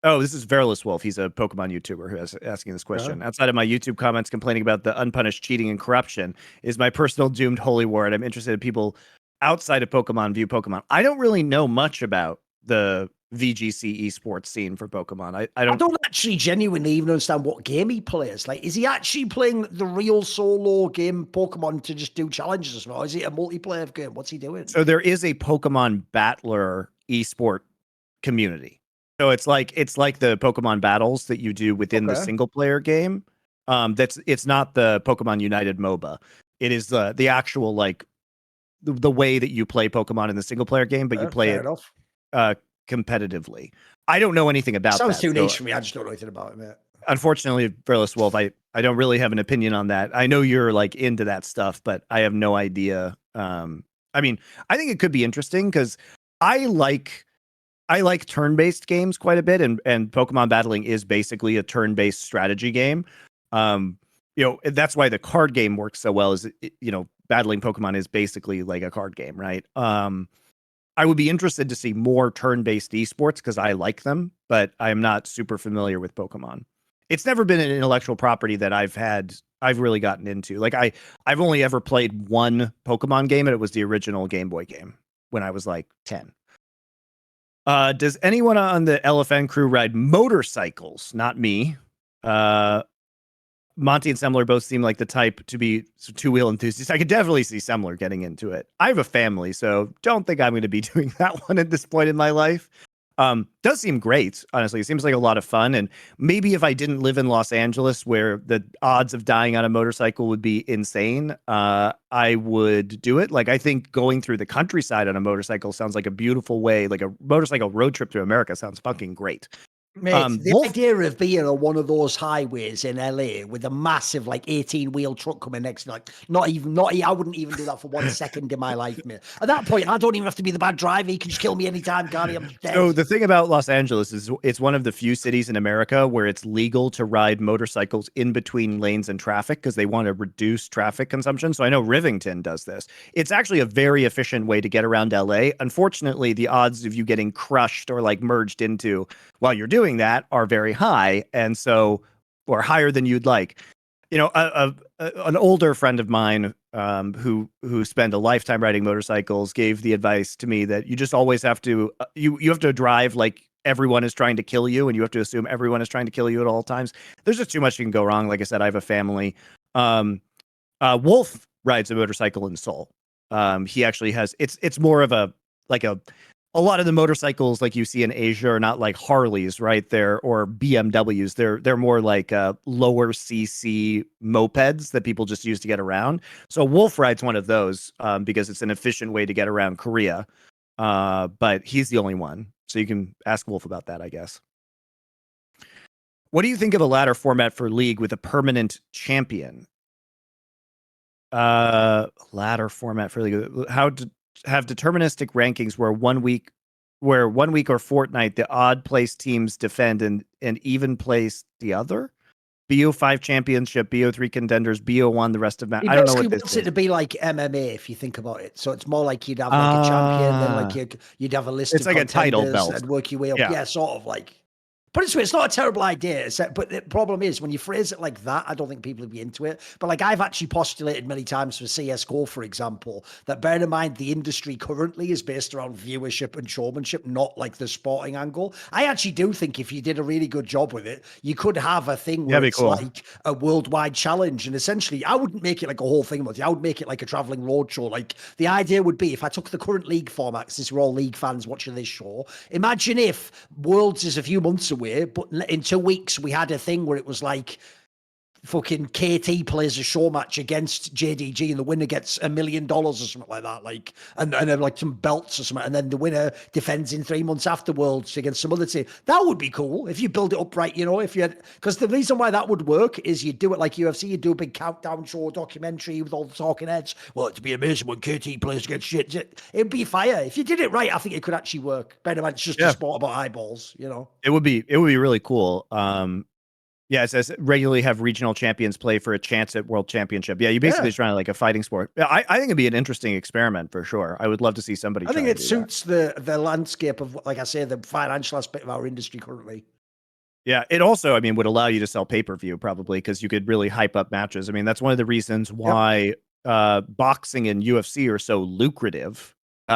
Oh, this is Verilous Wolf. He's a Pokemon YouTuber who is asking this question. Outside of my YouTube comments complaining about the unpunished cheating and corruption, is my personal doomed holy war, and I'm interested in people outside of Pokemon view Pokemon. I don't really know much about the VGC esports scene for Pokemon. I don't actually genuinely even understand what game he plays. Like, is he actually playing the real solo game Pokemon to just do challenges, or is it a multiplayer game? What's he doing? So there is a Pokemon battler esport community. So it's like the Pokemon battles that you do within the single player game. It's not the Pokemon United MOBA. It is the actual like the way that you play Pokemon in the single player game, but you play it competitively. I don't know anything about that. Sounds too niche for me. I just don't know anything about it, mate. Unfortunately, Verilous Wolf, I don't really have an opinion on that. I know you're like into that stuff, but I have no idea. I mean, I think it could be interesting because I like turn-based games quite a bit, and Pokemon battling is basically a turn-based strategy game. That's why the card game works so well. Is battling Pokemon is basically like a card game, right? I would be interested to see more turn-based esports because I like them, but I am not super familiar with Pokemon. It's never been an intellectual property that I've really gotten into. Like I've only ever played one Pokemon game, and it was the original Game Boy game when I was like 10. Does anyone on the LFN crew ride motorcycles? Not me. Monty and Semler both seem like the type to be two-wheel enthusiasts. I could definitely see Semler getting into it. I have a family, so don't think I'm going to be doing that one at this point in my life. Does seem great, honestly. It seems like a lot of fun. And maybe if I didn't live in Los Angeles, where the odds of dying on a motorcycle would be insane, I would do it. Like, I think going through the countryside on a motorcycle sounds like a beautiful way. Like a motorcycle road trip to America sounds fucking great. Mate, the idea of being on one of those highways in LA with a massive like 18-wheel truck coming next, like I wouldn't even do that for 1 second in my life, mate. At that point, I don't even have to be the bad driver. He can just kill me anytime, can't he? I'm dead. So the thing about Los Angeles is it's one of the few cities in America where it's legal to ride motorcycles in between lanes and traffic because they want to reduce traffic consumption. So I know Rivington does this. It's actually a very efficient way to get around LA. Unfortunately, the odds of you getting crushed or like merged into while you're doing that are very high, and so or higher than you'd like. An older friend of mine who spent a lifetime riding motorcycles gave the advice to me that you just always have to you have to drive like everyone is trying to kill you, and you have to assume everyone is trying to kill you at all times. There's just too much that can go wrong. Like I said, I have a family. Wolf rides a motorcycle in Seoul. He actually has it's more of a lot of the motorcycles like you see in Asia are not like Harleys, right? Or BMWs. They're more like lower CC mopeds that people just use to get around. So Wolf rides one of those because it's an efficient way to get around Korea. But he's the only one. So you can ask Wolf about that, I guess. What do you think of a ladder format for League with a permanent champion? Ladder format for League. How to have deterministic rankings where 1 week or fortnight the odd place teams defend and even place the other. BO5 championship, BO3 contenders, BO1 the rest of match. I don't know what this wants it to be like MMA if you think about it. So it's more like you'd have like a champion, then like you'd have a list of like a title belt and work your way up. Yeah, sort of like. But it's not a terrible idea. But the problem is when you phrase it like that, I don't think people would be into it. But like I've actually postulated many times for CSGO, for example, that bear in mind the industry currently is based around viewership and showmanship, not like the sporting angle. I actually do think if you did a really good job with it, you could have a thing where it's like a worldwide challenge. And essentially, I wouldn't make it like a whole thing. I would make it like a traveling roadshow. Like the idea would be if I took the current League format, since we're all League fans watching this show, imagine if Worlds is a few months away, but in 2 weeks we had a thing where it was like fucking KT plays a show match against JDG and the winner gets $1 million or something like that, like, and like some belts or something, and then the winner defends in 3 months afterwards against some other team. That would be cool if you build it up right, you know, if you had, because the reason why that would work is you do it like UFC, you do a big countdown show documentary with all the talking heads. Well, it'd be amazing when KT plays against shit. It'd be fire. If you did it right, I think it could actually work. Better than it's just a sport about eyeballs, you know. It would be really cool. Yeah, it says regularly have regional champions play for a chance at world championship. Yeah, you basically just trying like a fighting sport. I think it'd be an interesting experiment for sure. I would love to see somebody. I think it suits the landscape of, like I say, the financial aspect of our industry currently. Yeah, it also, I mean, would allow you to sell pay-per-view probably because you could really hype up matches. I mean, that's one of the reasons why boxing and UFC are so lucrative,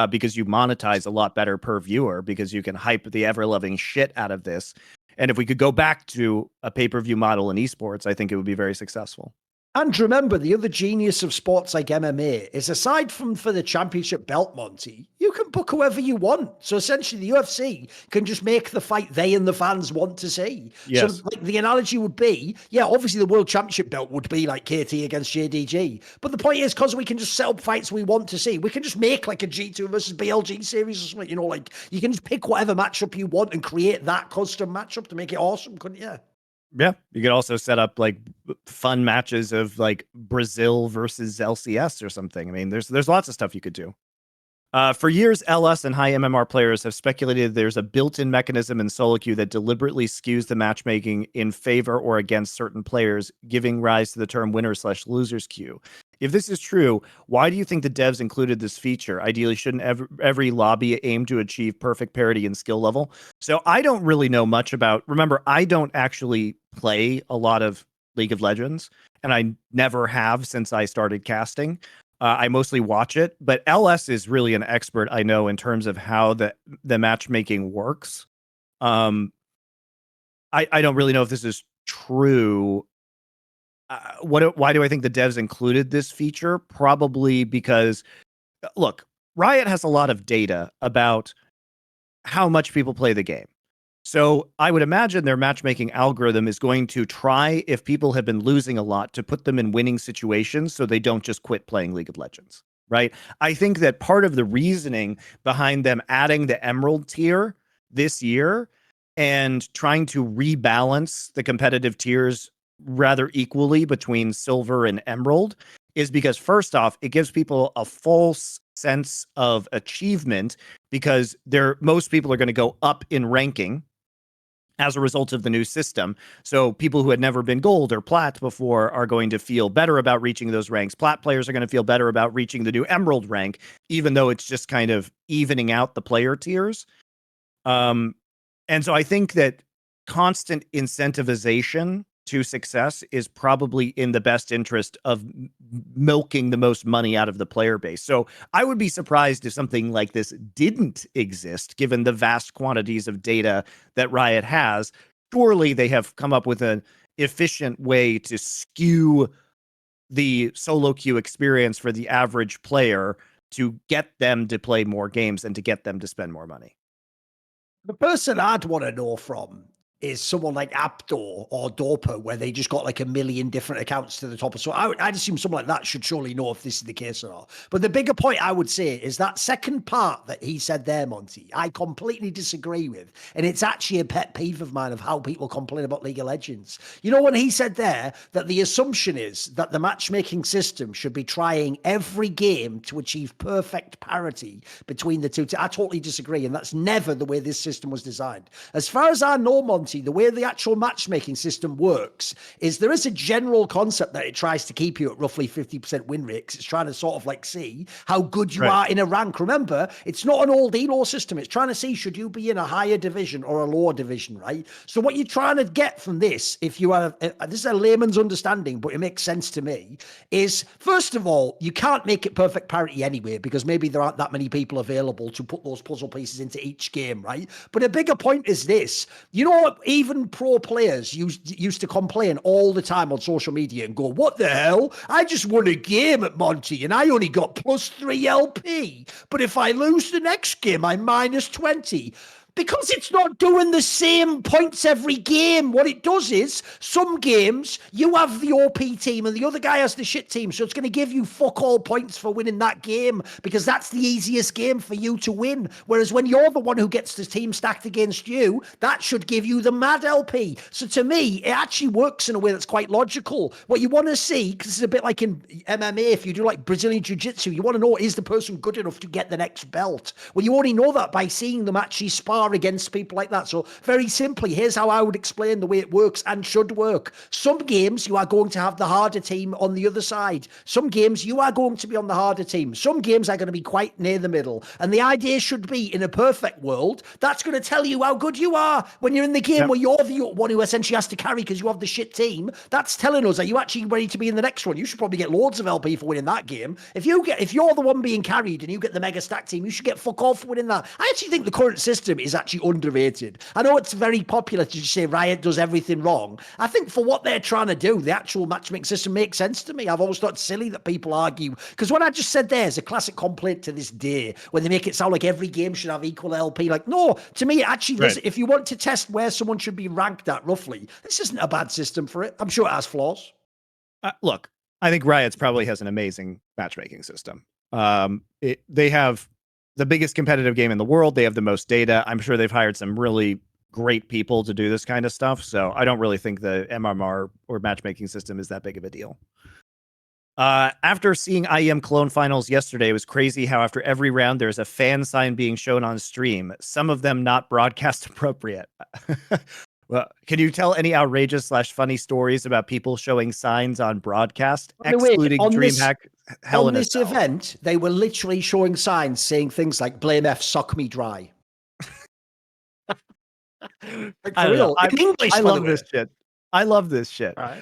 because you monetize a lot better per viewer because you can hype the ever-loving shit out of this. And if we could go back to a pay-per-view model in esports, I think it would be very successful. And remember, the other genius of sports like MMA is, aside from for the championship belt, Monty, you can book whoever you want. So essentially, the UFC can just make the fight they and the fans want to see. Yes. So like, the analogy would be, yeah, obviously the world championship belt would be like KT against JDG. But the point is, because we can just set up fights we want to see, we can just make like a G2 versus BLG series or something, you know, like you can just pick whatever matchup you want and create that custom matchup to make it awesome, couldn't you? Yeah, you could also set up like fun matches of like Brazil versus LCS or something. I mean, there's lots of stuff you could do. For years, LS and high MMR players have speculated there's a built-in mechanism in solo queue that deliberately skews the matchmaking in favor or against certain players, giving rise to the term winner/losers queue. If this is true, why do you think the devs included this feature? Ideally, shouldn't every lobby aim to achieve perfect parity in skill level? So I don't really know much about, remember, I don't actually play a lot of League of Legends, and I never have since I started casting. I mostly watch it, but LS is really an expert, I know, in terms of how the matchmaking works. I don't really know if this is true. Why do I think the devs included this feature? Probably because, look, Riot has a lot of data about how much people play the game. So I would imagine their matchmaking algorithm is going to try, if people have been losing a lot, to put them in winning situations so they don't just quit playing League of Legends, right? I think that part of the reasoning behind them adding the Emerald tier this year and trying to rebalance the competitive tiers rather equally between Silver and Emerald is because, first off, it gives people a false sense of achievement because most people are going to go up in ranking as a result of the new system. So people who had never been gold or plat before are going to feel better about reaching those ranks. Plat players are going to feel better about reaching the new Emerald rank, even though it's just kind of evening out the player tiers. And so I think that constant incentivization to success is probably in the best interest of milking the most money out of the player base. So I would be surprised if something like this didn't exist, given the vast quantities of data that Riot has. Surely they have come up with an efficient way to skew the solo queue experience for the average player to get them to play more games and to get them to spend more money. The person I'd want to know from is someone like Aptor or Doper, where they just got like 1 million different accounts to the top. So I'd assume someone like that should surely know if this is the case or not. But the bigger point I would say is that second part that he said there, Monty, I completely disagree with. And it's actually a pet peeve of mine of how people complain about League of Legends. You know, when he said there that the assumption is that the matchmaking system should be trying every game to achieve perfect parity between the two. I totally disagree. And that's never the way this system was designed. As far as I know, Monty, the way the actual matchmaking system works is there is a general concept that it tries to keep you at roughly 50% win rates. It's trying to sort of like see how good you are in a rank. Remember, it's not an old elo system. It's trying to see should you be in a higher division or a lower division, right? So what you're trying to get from this, if you are, this is a layman's understanding, but it makes sense to me, is first of all, you can't make it perfect parity anyway, because maybe there aren't that many people available to put those puzzle pieces into each game, right? But a bigger point is this, you know, even pro players used to complain all the time on social media and go, what the hell? I just won a game at Monty and I only got +3 LP. But if I lose the next game, I'm -20. Because it's not doing the same points every game. What it does is, some games, you have the OP team and the other guy has the shit team. So it's going to give you fuck all points for winning that game because that's the easiest game for you to win. Whereas when you're the one who gets the team stacked against you, that should give you the mad LP. So to me, it actually works in a way that's quite logical. What you want to see, because it's a bit like in MMA, if you do like Brazilian Jiu-Jitsu, you want to know, is the person good enough to get the next belt? Well, you only know that by seeing them actually spar against people like that. So very simply, here's how I would explain the way it works and should work. Some games you are going to have the harder team on the other side. Some games you are going to be on the harder team. Some games are going to be quite near the middle. And the idea should be, in a perfect world, that's going to tell you how good you are. When you're in the game where you're the one who essentially has to carry because you have the shit team, that's telling us, are you actually ready to be in the next one? You should probably get loads of LP for winning that game. If you're the one being carried and you get the mega stack team, you should get fuck all for winning that. I actually think the current system is actually underrated. I know it's very popular to just say Riot does everything wrong. I think for what they're trying to do, the actual matchmaking system makes sense to me. I've always thought it's silly that people argue, because what I just said there is a classic complaint to this day, when they make it sound like every game should have equal LP. Like, no, to me, it actually does. If you want to test where someone should be ranked at roughly, this isn't a bad system for it. I'm sure it has flaws. Look, I think Riot's probably has an amazing matchmaking system. They have the biggest competitive game in the world. They have the most data. I'm sure they've hired some really great people to do this kind of stuff. So I don't really think the MMR or matchmaking system is that big of a deal. After seeing IEM Cologne finals yesterday, it was crazy how after every round there's a fan sign being shown on stream, some of them not broadcast appropriate. Well, can you tell any outrageous / funny stories about people showing signs on broadcast, excluding DreamHack Hell in a Cell? On this event, they were literally showing signs saying things like "Blame F, suck me dry." Like, for real, in English. I love this shit. I love this shit. Right.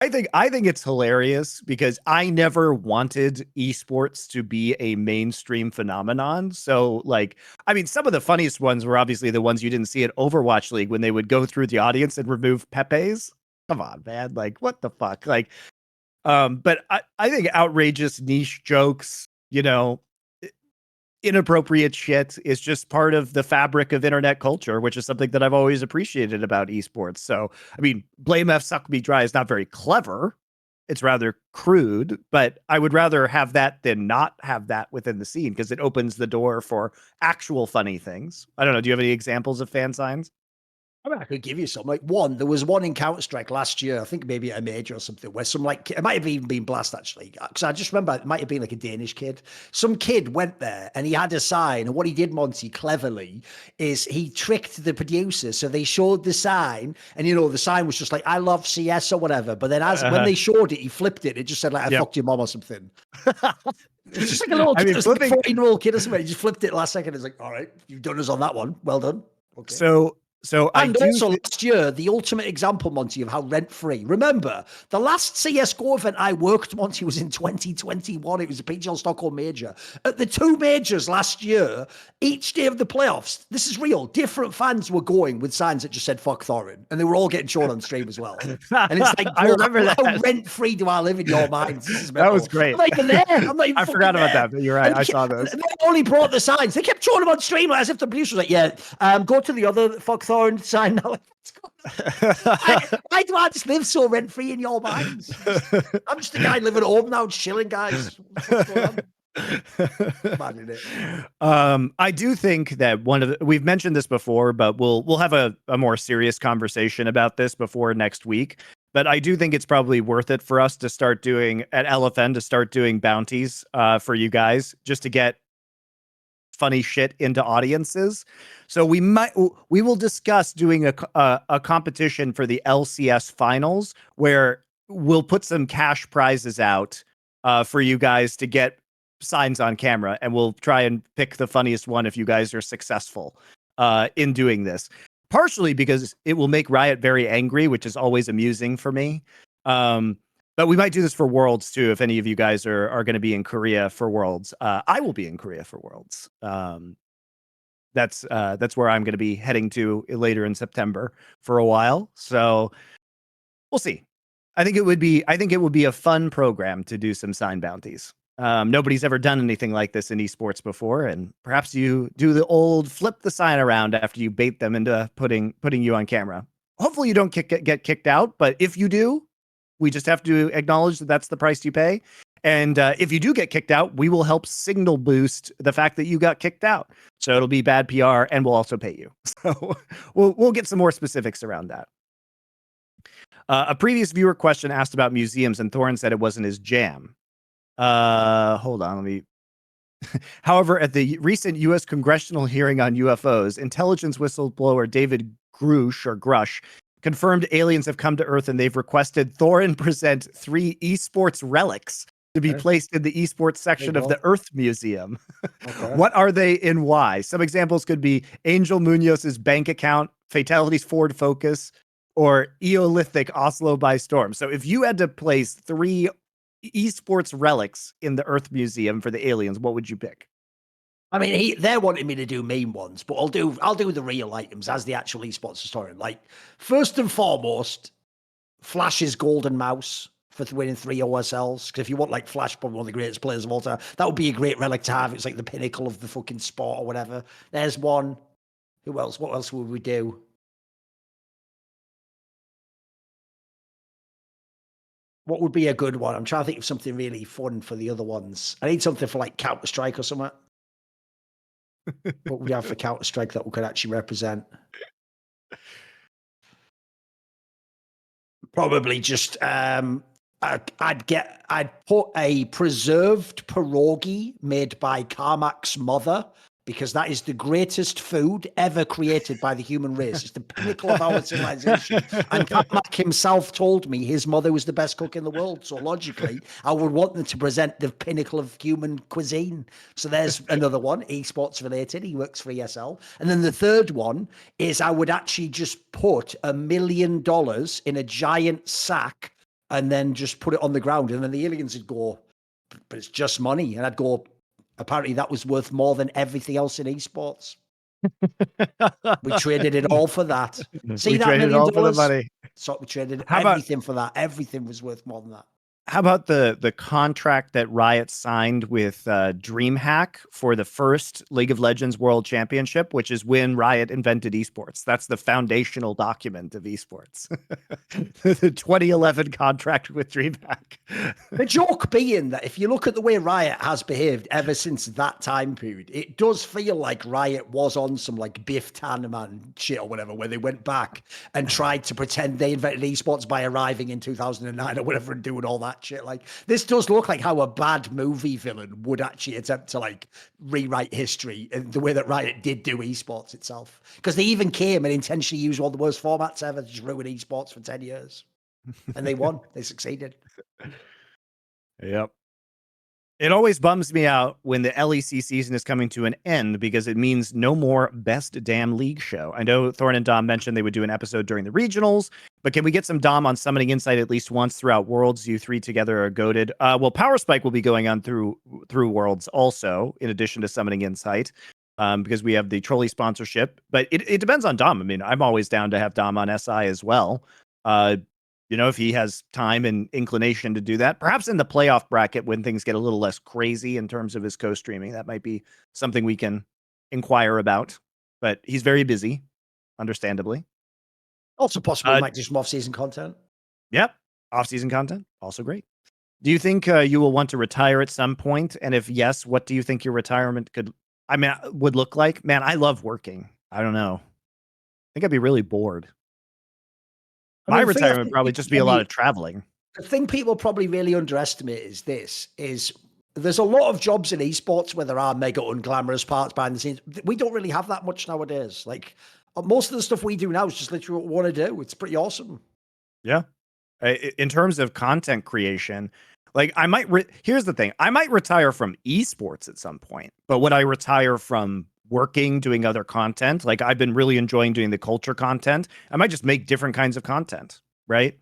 I think it's hilarious because I never wanted esports to be a mainstream phenomenon. So, like, I mean, some of the funniest ones were obviously the ones you didn't see at Overwatch League when they would go through the audience and remove Pepes. Come on, man. Like, what the fuck? Like, but I think outrageous niche jokes, inappropriate shit is just part of the fabric of internet culture, which is something that I've always appreciated about esports. So, I mean, Blame F, suck me dry is not very clever. It's rather crude, but I would rather have that than not have that within the scene because it opens the door for actual funny things. I don't know. Do you have any examples of fan signs? I mean, I could give you some. Like there was one in Counter-Strike last year, I think maybe at a major or something, where some it might have even been Blast actually, because I just remember it might have been like a Danish kid. Some kid went there and he had a sign, and what he did, Monty, cleverly, is he tricked the producers. So they showed the sign, and the sign was just like "I love CS" or whatever. But then when they showed it, he flipped it. It just said like "I fucked your mom" or something. It's just like a little kid, like a 14-year-old kid or something. He just flipped it last second. It's like, all right, you've done us on that one. Well done. Okay. And also last year, the ultimate example, Monty, of how rent-free. Remember, the last CSGO event I worked, Monty, was in 2021. It was a PGL Stockholm major. At the two majors last year, each day of the playoffs, this is real, different fans were going with signs that just said "fuck Thorin," and they were all getting shown on stream as well. And it's like, I remember that. How rent-free do I live in your minds? That was great. I'm not even there. I forgot about that, but you're right. I saw those. They only brought the signs. They kept showing them on stream as if the producer was like, go to the other "fuck Thorin" sign now. Why do I just live so rent-free in your minds? I'm just a guy living at home now, chilling, guys. Mad, isn't it? I do think that we've mentioned this before, but we'll have a more serious conversation about this before next week. But I do think it's probably worth it for us to start doing at LFN bounties for you guys, just to get funny shit into audiences. So we will discuss doing a competition for the LCS finals where we'll put some cash prizes out for you guys to get signs on camera, and we'll try and pick the funniest one if you guys are successful in doing this. Partially because it will make Riot very angry, which is always amusing for me. But we might do this for Worlds too. If any of you guys are going to be in Korea for Worlds, I will be in Korea for Worlds. That's where I'm going to be heading to later in September for a while. So we'll see. I think it would be a fun program to do some sign bounties. Nobody's ever done anything like this in esports before, and perhaps you do the old flip the sign around after you bait them into putting you on camera. Hopefully you don't get kicked out, but if you do, we just have to acknowledge that that's the price you pay. And if you do get kicked out, we will help signal boost the fact that you got kicked out. So it'll be bad PR, and we'll also pay you. So we'll get some more specifics around that. A previous viewer question asked about museums, and Thorin said it wasn't his jam. Hold on, let me. However, at the recent U.S. congressional hearing on UFOs, intelligence whistleblower David Grush confirmed aliens have come to Earth, and they've requested Thorin present 3 esports relics to be placed in the esports section of the Earth Museum. Okay. What are they and why? Some examples could be Angel Munoz's bank account, Fatality's Ford Focus, or Eolithic Oslo by Storm. So if you had to place 3 esports relics in the Earth Museum for the aliens, what would you pick? I mean, they're wanting me to do meme ones, but I'll do the real items as the actual esports historian. Like, first and foremost, Flash's golden mouse for winning 3 OSLs. Because if you want, like, Flash, probably one of the greatest players of all time, that would be a great relic to have. It's like the pinnacle of the fucking sport or whatever. There's one. Who else? What else would we do? What would be a good one? I'm trying to think of something really fun for the other ones. I need something for, like, Counter-Strike or something. What would we have for Counter-Strike that we could actually represent? Probably just I'd put a preserved pierogi made by Carmack's mother, because that is the greatest food ever created by the human race. It's the pinnacle of our civilization. And Carmack himself told me his mother was the best cook in the world. So logically, I would want them to present the pinnacle of human cuisine. So there's another one, esports related. He works for ESL. And then the third one is I would actually just put $1 million in a giant sack and then just put it on the ground. And then the aliens would go, but it's just money. And I'd go, apparently that was worth more than everything else in esports. We traded it all for that. See, we that traded $1 million? All for the money. So we traded everything for that. Everything was worth more than that. How about the contract that Riot signed with DreamHack for the first League of Legends World Championship, which is when Riot invented esports? That's the foundational document of esports. The 2011 contract with DreamHack. The joke being that if you look at the way Riot has behaved ever since that time period, it does feel like Riot was on some like Biff Tannen shit or whatever, where they went back and tried to pretend they invented esports by arriving in 2009 or whatever and doing all that shit. Like, this does look like how a bad movie villain would actually attempt to like rewrite history in the way that Riot did do esports itself, because they even came and intentionally used one of the worst formats ever to just ruin esports for 10 years, and they won. They succeeded. Yep. It always bums me out when the LEC season is coming to an end, because it means no more Best Damn League show. I know Thorin and Dom mentioned they would do an episode during the regionals, but can we get some Dom on Summoning Insight at least once throughout Worlds? You 3 together are goated. Well, Power Spike will be going on through Worlds also, in addition to Summoning Insight, because we have the trolley sponsorship. But it depends on Dom. I mean, I'm always down to have Dom on SI as well. You know, if he has time and inclination to do that, perhaps in the playoff bracket when things get a little less crazy in terms of his co-streaming, that might be something we can inquire about. But he's very busy, understandably. Also possible we might do some off-season content. Yep, off-season content, also great. Do you think you will want to retire at some point? And if yes, what do you think your retirement would look like? Man, I love working. I don't know. I think I'd be really bored. My retirement would probably just be a lot of traveling. The thing people probably really underestimate is there's a lot of jobs in esports where there are mega unglamorous parts behind the scenes. We don't really have that much nowadays. Like, most of the stuff we do now is just literally what we want to do. It's pretty awesome. Yeah. In terms of content creation, like here's the thing. I might retire from esports at some point, but would I retire from working, doing other content? Like, I've been really enjoying doing the culture content. I might just make different kinds of content, right?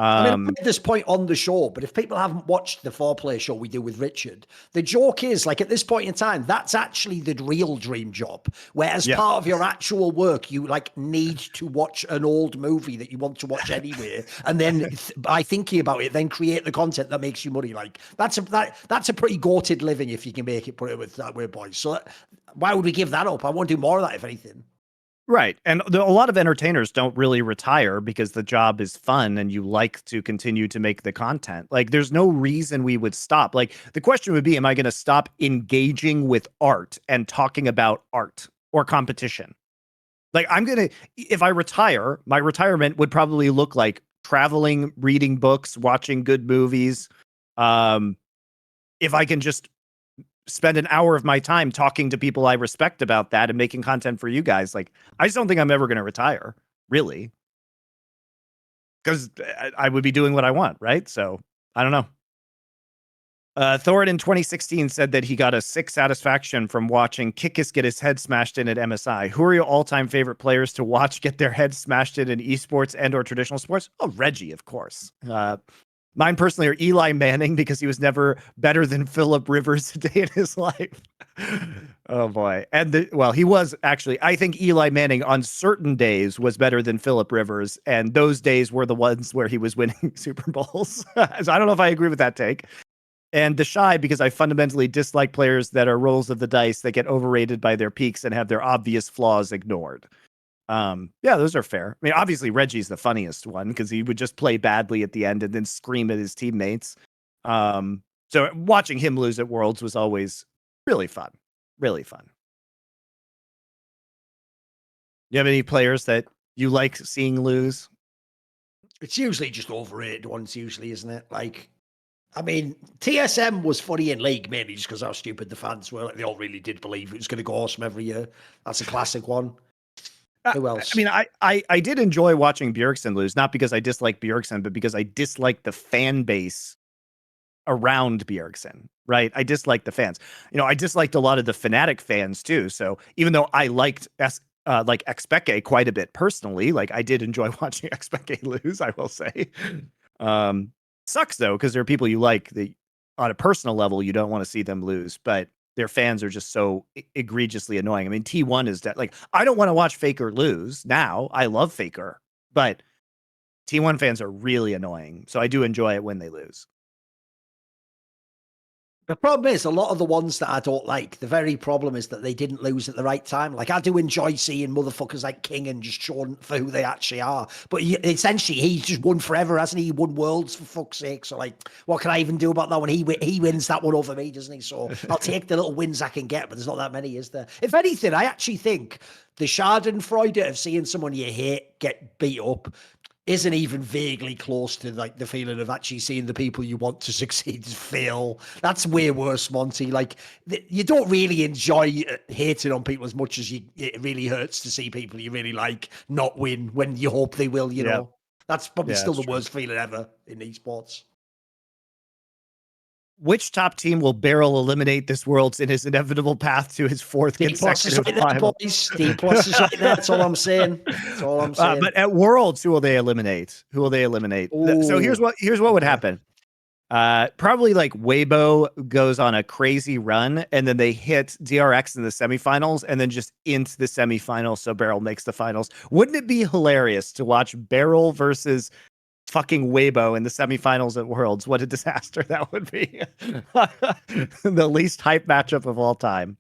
I mean, I made this point on the show, but if people haven't watched the 4-player show we do with Richard, the joke is, like, at this point in time, that's actually the real dream job, where as part of your actual work, you, like, need to watch an old movie that you want to watch anyway, and then by thinking about it, then create the content that makes you money. Like, that's a pretty goated living if you can make it, put it with that way, boys. So why would we give that up? I want to do more of that, if anything. Right. And a lot of entertainers don't really retire because the job is fun and you like to continue to make the content. Like, there's no reason we would stop. Like, the question would be, am I going to stop engaging with art and talking about art or competition? Like, if I retire, my retirement would probably look like traveling, reading books, watching good movies. If I can just spend an hour of my time talking to people I respect about that and making content for you guys. Like, I just don't think I'm ever going to retire, really, because I would be doing what I want, right? So I don't know. Thorin in 2016 said that he got a sick satisfaction from watching Kikis get his head smashed in at MSI. Who are your all-time favorite players to watch get their heads smashed in esports and or traditional sports? Oh, Reggie, of course. Mine personally are Eli Manning, because he was never better than Philip Rivers a day in his life. Oh boy. And he was actually, I think Eli Manning on certain days was better than Philip Rivers. And those days were the ones where he was winning Super Bowls. So I don't know if I agree with that take. And the Shy, because I fundamentally dislike players that are rolls of the dice that get overrated by their peaks and have their obvious flaws ignored. Yeah, those are fair. I mean, obviously Reggie's the funniest one because he would just play badly at the end and then scream at his teammates. So watching him lose at Worlds was always really fun. Really fun. You have any players that you like seeing lose? It's usually just overrated ones, usually, isn't it? Like, I mean, TSM was funny in League, mainly just because how stupid the fans were. Like, they all really did believe it was going to go awesome every year. That's a classic one. Who else? I mean, I did enjoy watching Bjergsen lose, not because I dislike Bjergsen, but because I dislike the fan base around Bjergsen, right? I dislike the fans. You know, I disliked a lot of the Fnatic fans too. So even though I liked like Xpeke quite a bit personally, like I did enjoy watching Xpeke lose, I will say. Sucks though, because there are people you like that on a personal level you don't want to see them lose, but their fans are just so egregiously annoying. I mean, T1 is that, like, I don't want to watch Faker lose now. I love Faker, but T1 fans are really annoying. So I do enjoy it when they lose. The problem is, a lot of the ones that I don't like, the very problem is that they didn't lose at the right time. Like, I do enjoy seeing motherfuckers like King and just showing for who they actually are. But essentially, he's just won forever, hasn't he? He won Worlds, for fuck's sake. So, like, what can I even do about that when he wins that one over me, doesn't he? So I'll take the little wins I can get, but there's not that many, is there? If anything, I actually think the schadenfreude of seeing someone you hate get beat up isn't even vaguely close to, like, the feeling of actually seeing the people you want to succeed fail. That's way worse, Monty. Like, you don't really enjoy hating on people as much as it really hurts to see people you really like not win when you hope they will, you know. That's probably still the worst feeling ever in esports. Which top team will barrel eliminate this Worlds in his inevitable path to his fourth consecutive final? D plus is right there. That's all I'm saying. That's all I'm saying. But at Worlds, who will they eliminate? Who will they eliminate? Ooh, so here's what would happen. Probably like Weibo goes on a crazy run, and then they hit DRX in the semifinals, and then just into the semifinals, so Beryl makes the finals. Wouldn't it be hilarious to watch Beryl versus fucking Weibo in the semifinals at Worlds? What a disaster that would be. The least hype matchup of all time.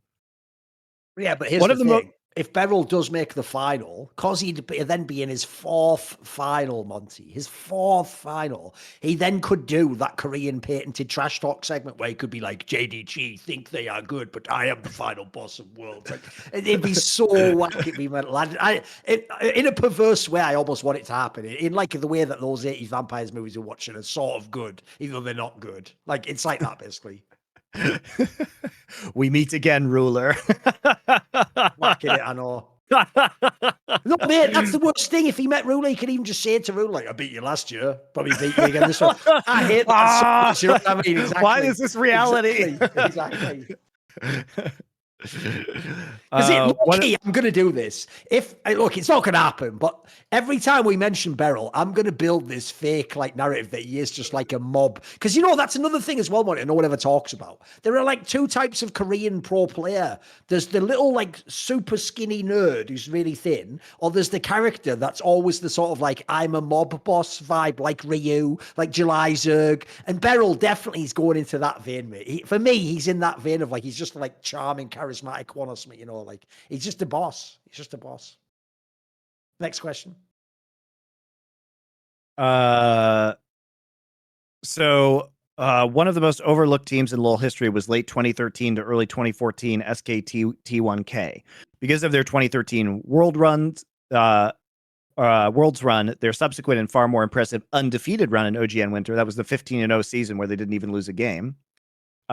Yeah, but here's the thing. If Beryl does make the final, because he'd then be in his fourth final, Monty, his fourth final, he then could do that Korean patented trash talk segment where he could be like, JDG think they are good, but I am the final boss of Worlds. Like, it'd be so whack, it'd be mental. In a perverse way, I almost want it to happen. In like the way that those 80s Vampires movies we're watching are sort of good, even though they're not good. Like, it's like that, basically. We meet again, ruler. Whacking it, I know. No, mate, that's the worst thing. If he met Ruler, he could even just say it to Ruler, like, I beat you last year, probably beat you again this one. I hate that so much. You know what I mean? Exactly. Why is this reality? Exactly. Because I'm going to do this. Look, it's not going to happen, but every time we mention Beryl, I'm going to build this fake like narrative that he is just like a mob. Because that's another thing as well, Monty, no one ever talks about. There are like two types of Korean pro player. There's the little like super skinny nerd who's really thin, or there's the character that's always the sort of like I'm a mob boss vibe, like Ryu, like July Zerg, and Beryl definitely is going into that vein, mate. For me, he's in that vein of like he's just like charming, charismatic one or something, like he's just a boss. He's just a boss. Next question. So one of the most overlooked teams in LoL history was late 2013 to early 2014 SKT1K. Because of their 2013 Worlds run, their subsequent and far more impressive undefeated run in OGN Winter, that was the 15-0 season where they didn't even lose a game,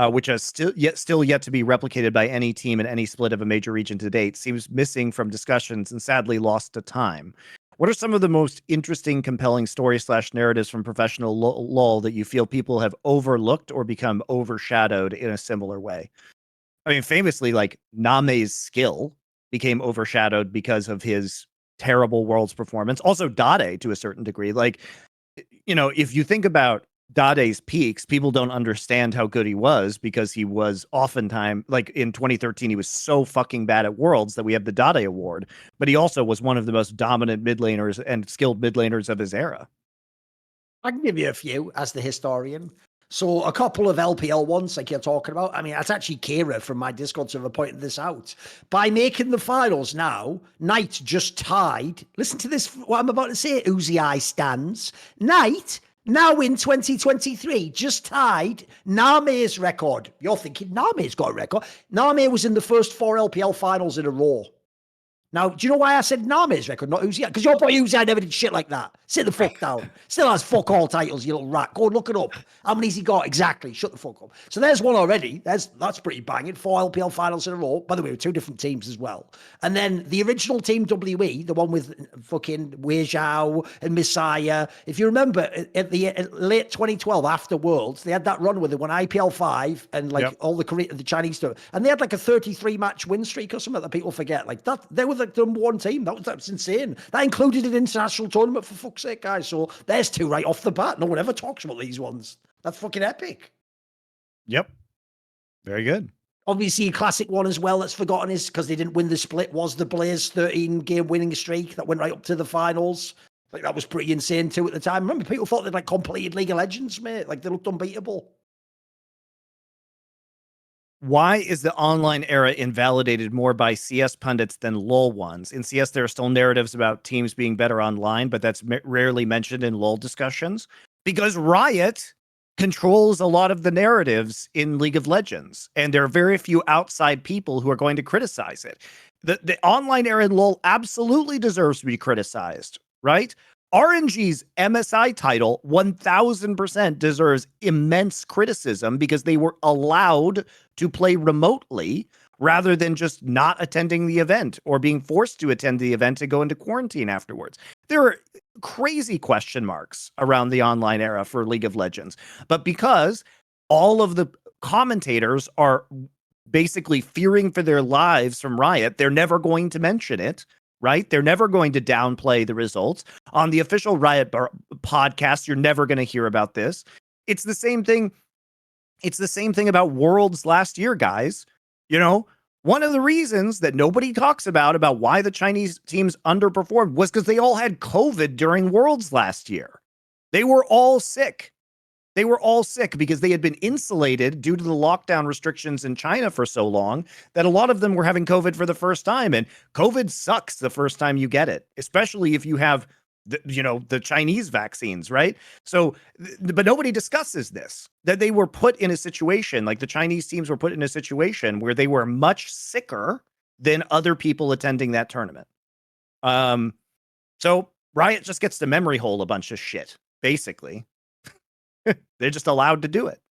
which has still yet to be replicated by any team in any split of a major region to date, seems missing from discussions and sadly lost to time. What are some of the most interesting, compelling story/narratives from professional LoL that you feel people have overlooked or become overshadowed in a similar way? I mean, famously, like Name's skill became overshadowed because of his terrible Worlds performance. Also, Dade to a certain degree. Like, if you think about Dade's peaks, people don't understand how good he was because he was oftentimes, like in 2013, he was so fucking bad at Worlds that we have the Dade Award, but he also was one of the most dominant mid laners and skilled mid laners of his era. I can give you a few as the historian. So a couple of LPL ones like you're talking about. I mean, that's actually Kira from my Discord server pointed this out. By making the finals now, Knight just tied. Listen to this, what I'm about to say, Uzi Eye stands. Knight, now in 2023, just tied Name's record. You're thinking Name's got a record. Name was in the first 4 LPL finals in a row. Now, do you know why I said Name's record, not Uzi? Because your boy Uzi never did shit like that. Sit the fuck down. Still has fuck all titles, you little rat. Go and look it up. How many's he got exactly? Shut the fuck up. So there's one already. That's pretty banging. 4 LPL finals in a row. By the way, with 2 different teams as well. And then the original Team WE, the one with fucking Wei Zhao and Messiah. If you remember, at late 2012, after Worlds, they had that run where they won IPL 5 and like all the Chinese stuff. And they had like a 33-match win streak or something that people forget. Like that, they were the number 1 team. That's insane. That included an international tournament, for fuck's sake, guys. So there's 2 right off the bat. No one ever talks about these ones. That's fucking epic. Yep. Very good. Obviously, a classic one as well that's forgotten is because they didn't win the split was the Blaze 13-game winning streak that went right up to the finals. Like that was pretty insane too at the time. Remember, people thought they'd like completed League of Legends, mate. Like they looked unbeatable. Why is the online era invalidated more by CS pundits than LoL ones? In CS, there are still narratives about teams being better online, but that's rarely mentioned in LoL discussions because Riot controls a lot of the narratives in League of Legends, and there are very few outside people who are going to criticize it. The online era in LoL absolutely deserves to be criticized, right? RNG's MSI title 1000% deserves immense criticism because they were allowed to play remotely rather than just not attending the event or being forced to attend the event and go into quarantine afterwards. There are crazy question marks around the online era for League of Legends, but because all of the commentators are basically fearing for their lives from Riot, they're never going to mention it. Right? They're never going to downplay the results. On the official Riot podcast, you're never going to hear about this. It's the same thing. It's the same thing about Worlds last year, guys. One of the reasons that nobody talks about why the Chinese teams underperformed was because they all had COVID during Worlds last year. They were all sick. They were all sick because they had been insulated due to the lockdown restrictions in China for so long that a lot of them were having COVID for the first time. And COVID sucks the first time you get it, especially if you have the Chinese vaccines, right? So, but nobody discusses this, that they were put in a situation, like the Chinese teams were put in a situation where they were much sicker than other people attending that tournament. So Riot just gets to memory hole a bunch of shit, basically. They're just allowed to do it.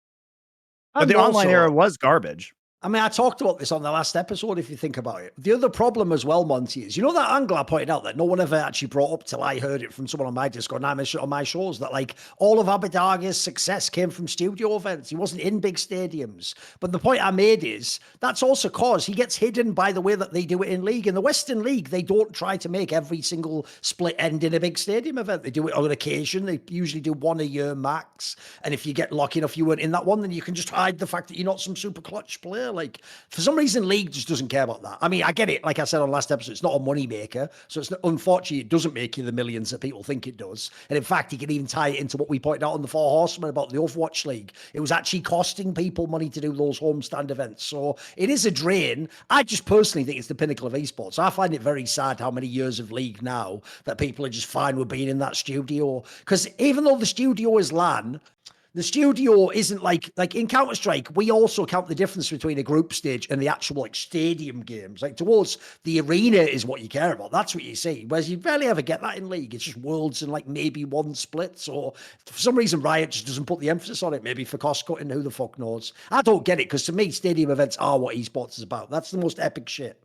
But the online era was garbage. I mean, I talked about this on the last episode, if you think about it. The other problem as well, Monty, is, you know, that angle I pointed out that no one ever actually brought up till I heard it from someone on my Discord and on my shows, that like all of Abadaga's success came from studio events. He wasn't in big stadiums. But the point I made is that's also cause he gets hidden by the way that they do it in League. In the Western League, they don't try to make every single split end in a big stadium event. They do it on occasion. They usually do one a year max. And if you get lucky enough you weren't in that one, then you can just hide the fact that you're not some super clutch player. Like, for some reason, League just doesn't care about that. I mean, I get it. Like I said on last episode, it's not a money maker. So it's unfortunately, it doesn't make you the millions that people think it does. And in fact, you can even tie it into what we pointed out on the Four Horsemen about the Overwatch League. It was actually costing people money to do those homestand events. So it is a drain. I just personally think it's the pinnacle of esports. I find it very sad how many years of League now that people are just fine with being in that studio. Because even though the studio is LAN, the studio isn't like in Counter-Strike, we also count the difference between a group stage and the actual like stadium games. Like towards the arena is what you care about. That's what you see. Whereas you barely ever get that in League. It's just worlds and like maybe one splits, or for some reason Riot just doesn't put the emphasis on it. Maybe for cost cutting, who the fuck knows? I don't get it, because to me, stadium events are what esports is about. That's the most epic shit.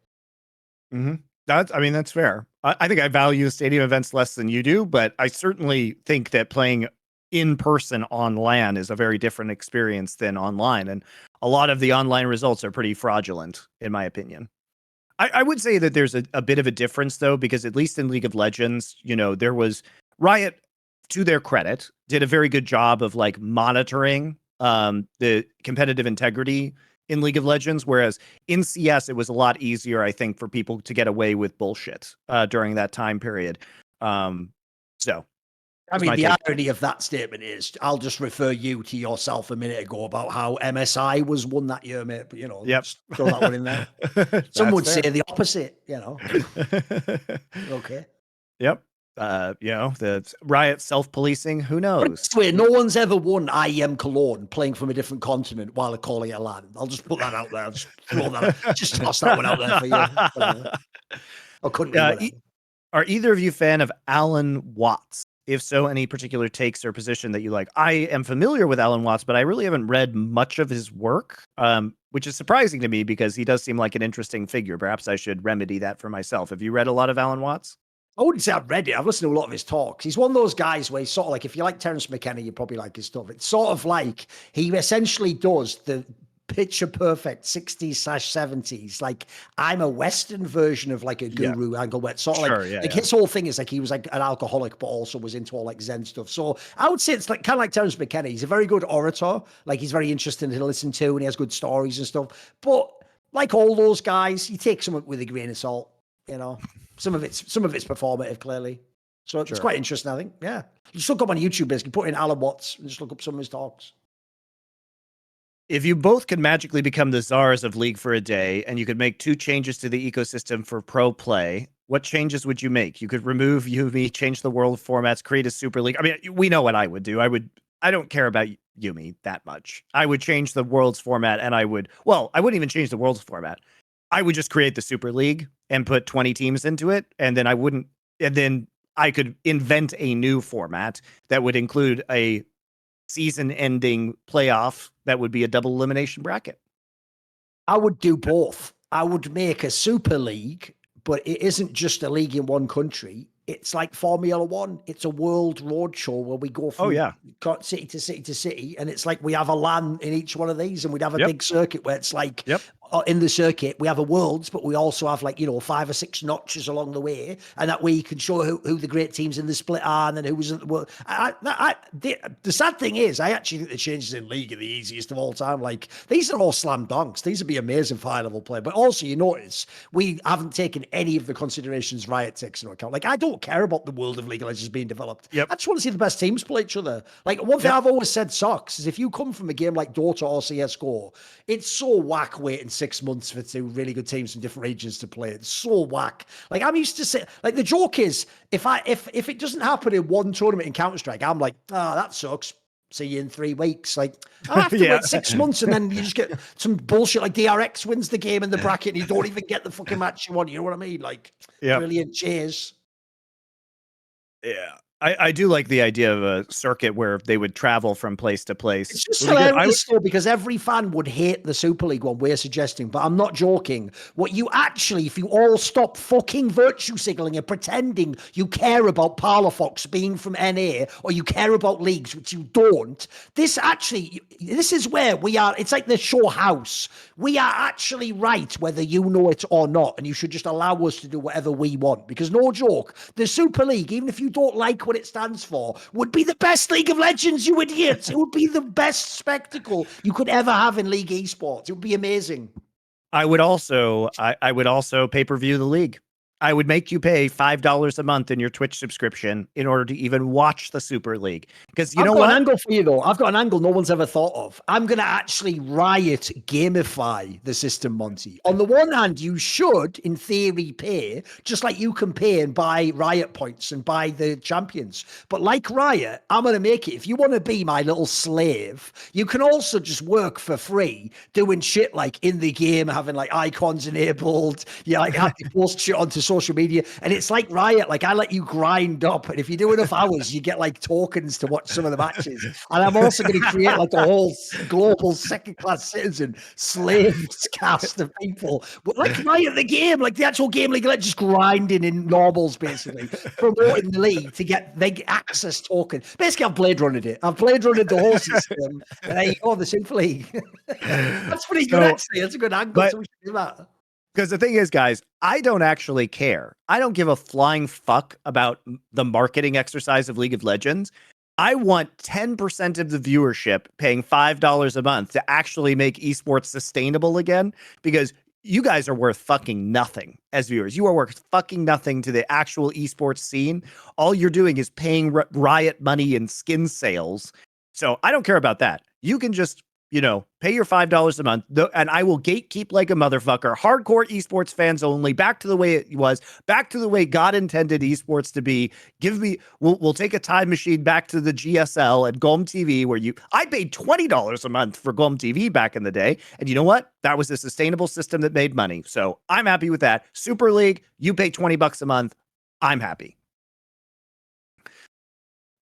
Mm-hmm. That's fair. I think I value stadium events less than you do, but I certainly think that playing in person on LAN is a very different experience than online. And a lot of the online results are pretty fraudulent, in my opinion. I would say that there's a bit of a difference, though, because at least in League of Legends, you know, there was Riot, to their credit, did a very good job of like monitoring the competitive integrity in League of Legends, whereas in CS, it was a lot easier, I think, for people to get away with bullshit during that time period. So I mean, the irony of that statement is, I'll just refer you to yourself a minute ago about how MSI was won that year, mate. But, you know, just throw that one in there. Some would say the opposite, you know. Okay. Yep. You know, the Riot self-policing, who knows? Wait, no one's ever won IEM Cologne playing from a different continent while calling it a LAN. I'll just put that out there. I'll just throw that out. Just toss that one out there for you. Or couldn't be. Are either of you fan of Alan Watts? If so, any particular takes or position that you like? I am familiar with Alan Watts, but I really haven't read much of his work, which is surprising to me because he does seem like an interesting figure. Perhaps I should remedy that for myself. Have you read a lot of Alan Watts? I wouldn't say I've read it. I've listened to a lot of his talks. He's one of those guys where he's sort of like, if you like Terence McKenna, you probably like his stuff. It's sort of like he essentially does the picture perfect 60s/70s. Like, I'm a Western version of like a guru angle, where it's sort of his whole thing is like he was like an alcoholic, but also was into all like Zen stuff. So I would say it's like kind of like Terence McKenna. He's a very good orator. Like, he's very interesting to listen to, and he has good stories and stuff. But like all those guys, you take some with a grain of salt, you know. Some of it's performative, clearly. So it's quite interesting, I think. Yeah. Just look up on YouTube, basically, put in Alan Watts and just look up some of his talks. If you both could magically become the czars of League for a day, and you could make 2 changes to the ecosystem for pro play, what changes would you make? You could remove Yumi, change the world formats, create a super league. I mean, we know what I would do. I don't care about Yumi that much. I would change the world's format, and I wouldn't even change the world's format. I would just create the Super League and put 20 teams into it, and then I could invent a new format that would include a season-ending playoff that would be a double elimination bracket. I would do both. I would make a Super League, but it isn't just a league in one country. It's like Formula One. It's a world road show where we go from city to city to city. And it's like we have a LAN in each one of these, and we'd have a big circuit where it's like in the circuit, we have a worlds, but we also have 5 or 6 notches along the way. And that way you can show who the great teams in the split are and then who was in the world. The sad thing is, I actually think the changes in League are the easiest of all time. Like, these are all slam dunks. These would be amazing for high level play. But also, you notice, we haven't taken any of the considerations Riot takes into account. Like, I don't care about the world of League of Legends being developed. I just want to see the best teams play each other. Like, one thing I've always said sucks is if you come from a game like Dota or CSGO, it's so whack waiting 6 months for 2 really good teams from different regions to play. It's so whack. Like, I'm used to say, like, the joke is, if it doesn't happen in one tournament in Counter-Strike, I'm like, that sucks. See you in 3 weeks. Like, I have to wait 6 months, and then you just get some bullshit like DRX wins the game in the bracket, and you don't even get the fucking match you want. You know what I mean? Like, brilliant. Cheers. Yeah. I do like the idea of a circuit where they would travel from place to place. It's just Would be good. hilarious though, because every fan would hate the Super League one we're suggesting, but I'm not joking. What you actually, if you all stop fucking virtue signaling and pretending you care about Parlofox being from NA or you care about leagues, which you don't, this is where we are. It's like the show House. We are actually right whether you know it or not, and you should just allow us to do whatever we want. Because no joke, the Super League, even if you don't like what it stands for, would be the best League of Legends, you idiots. It would be the best spectacle you could ever have in League esports. It would be amazing. I would also pay-per-view the league. I would make you pay $5 a month in your Twitch subscription in order to even watch the Super League. Because you know what? I've got an angle for you, though. I've got an angle no one's ever thought of. I'm going to actually riot gamify the system, Monty. On the one hand, you should, in theory, pay, just like you can pay and buy Riot points and buy the champions. But like Riot, I'm going to make it. If you want to be my little slave, you can also just work for free, doing shit like in the game, having like icons enabled. You like have to post shit onto social media, and it's like Riot. Like I let you grind up, and if you do enough hours, you get like tokens to watch some of the matches. And I'm also going to create like a whole global second-class citizen slaves cast of people, but like Riot the game, like the actual game league, like just grinding in normals, basically promoting the league to get the access token. Basically, I've Blade Runnered it. I've Blade Runnered the whole system, and there you go, the Super League. That's pretty good, actually. That's a good angle. So we should do that. Because the thing is, guys, I don't actually care. I don't give a flying fuck about the marketing exercise of League of Legends. I want 10% of the viewership paying $5 a month to actually make esports sustainable again, because you guys are worth fucking nothing as viewers. You are worth fucking nothing to the actual esports scene. All you're doing is paying Riot money and skin sales. So I don't care about that. You can just, pay your $5 a month, and I will gatekeep like a motherfucker. Hardcore esports fans only. Back to the way it was. Back to the way God intended esports to be. We'll take a time machine back to the GSL and GOM TV, where I paid $20 a month for GOM TV back in the day, and you know what? That was a sustainable system that made money. So I'm happy with that. Super League, you pay $20 a month. I'm happy.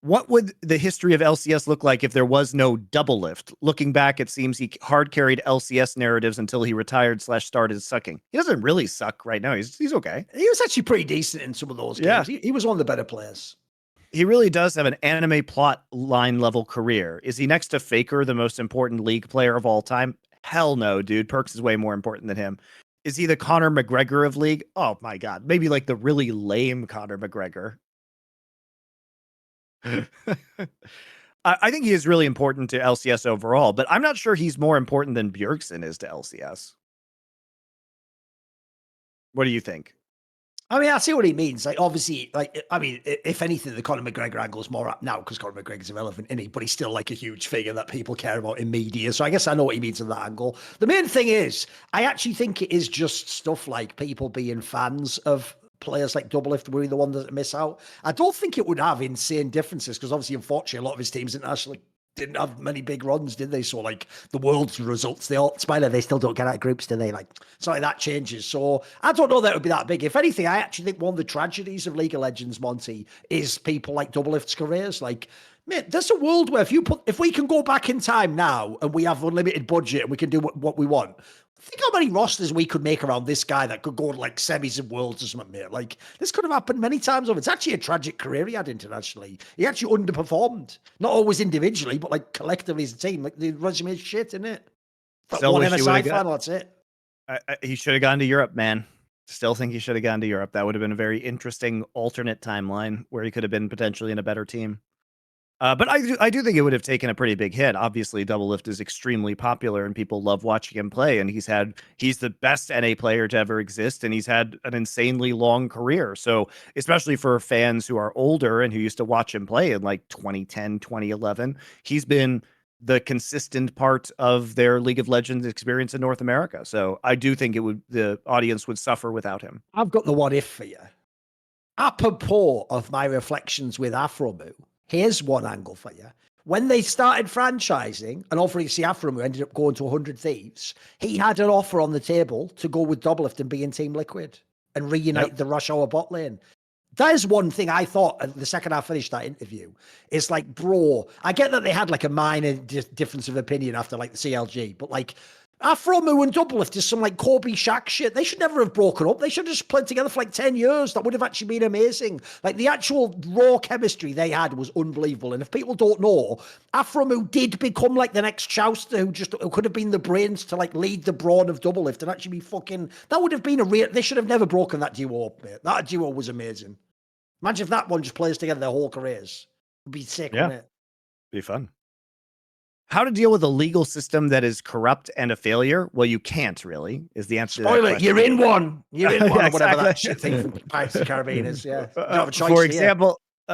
What would the history of LCS look like if there was no double lift? Looking back, it seems he hard carried LCS narratives until he retired / started sucking. He doesn't really suck right now. He's okay. He was actually pretty decent in some of those games. He was one of the better players. He really does have an anime plot line level career. Is he next to Faker, the most important League player of all time? Hell no, dude. Perks is way more important than him. Is he the Conor McGregor of League? Oh my God. Maybe like the really lame Conor McGregor. I think he is really important to LCS overall, but I'm not sure he's more important than Bjergsen is to LCS. What do you think? I mean, I see what he means. Like, obviously, if anything, the Conor McGregor angle is more up now because Conor McGregor's irrelevant, isn't he? But he's still like a huge figure that people care about in media. So I guess I know what he means in that angle. The main thing is, I actually think it is just stuff like people being fans of players like Doublelift were the one that miss out. I don't think it would have insane differences because obviously, unfortunately, a lot of his teams internationally didn't have many big runs, did they? So like the world's results, they still don't get out of groups, do they? Like something like that changes. So I don't know that it would be that big. If anything, I actually think one of the tragedies of League of Legends, Monty, is people like Doublelift's careers. Like, mate, there's a world where if we can go back in time now and we have unlimited budget and we can do what we want. Think how many rosters we could make around this guy that could go to like semis and worlds or something, mate. Like this could have happened many times over. It's actually a tragic career he had internationally. He actually underperformed, not always individually, but like collectively as a team. Like the resume is shit, isn't it? Still one wish he MSI final, that's it. He should have gone to Europe, man. Still think he should have gone to Europe. That would have been a very interesting alternate timeline where he could have been potentially in a better team. But I do think it would have taken a pretty big hit. Obviously, Doublelift is extremely popular and people love watching him play. And he's the best NA player to ever exist. And he's had an insanely long career. So especially for fans who are older and who used to watch him play in like 2010, 2011, he's been the consistent part of their League of Legends experience in North America. So I do think the audience would suffer without him. I've got the what if for you. Apropos of my reflections with Afromu, here's one angle for you. When they started franchising, and obviously Afromu ended up going to 100 Thieves, he had an offer on the table to go with Doublelift and be in Team Liquid and reunite the Rush Hour bot lane. That is one thing I thought the second I finished that interview. It's like, bro, I get that they had like a minor difference of opinion after like the CLG, but like Afro Moo and Doublelift is some like Kobe Shaq shit. They should never have broken up. They should have just played together for like 10 years. That would have actually been amazing. Like the actual raw chemistry they had was unbelievable. And if people don't know, Afro Moo did become like the next Chouster who could have been the brains to like lead the brawn of Doublelift and actually be fucking, that would have been a real, they should have never broken that duo up, mate. That duo was amazing. Imagine if that one just plays together their whole careers. It'd be sick, wouldn't it? Be fun. How to deal with a legal system that is corrupt and a failure? Well, you can't really, is the answer to that question. You're in one. You're in one, Yeah, or whatever exactly. that shit thing from Pirates of the Caribbean is. Yeah. You don't have a choice,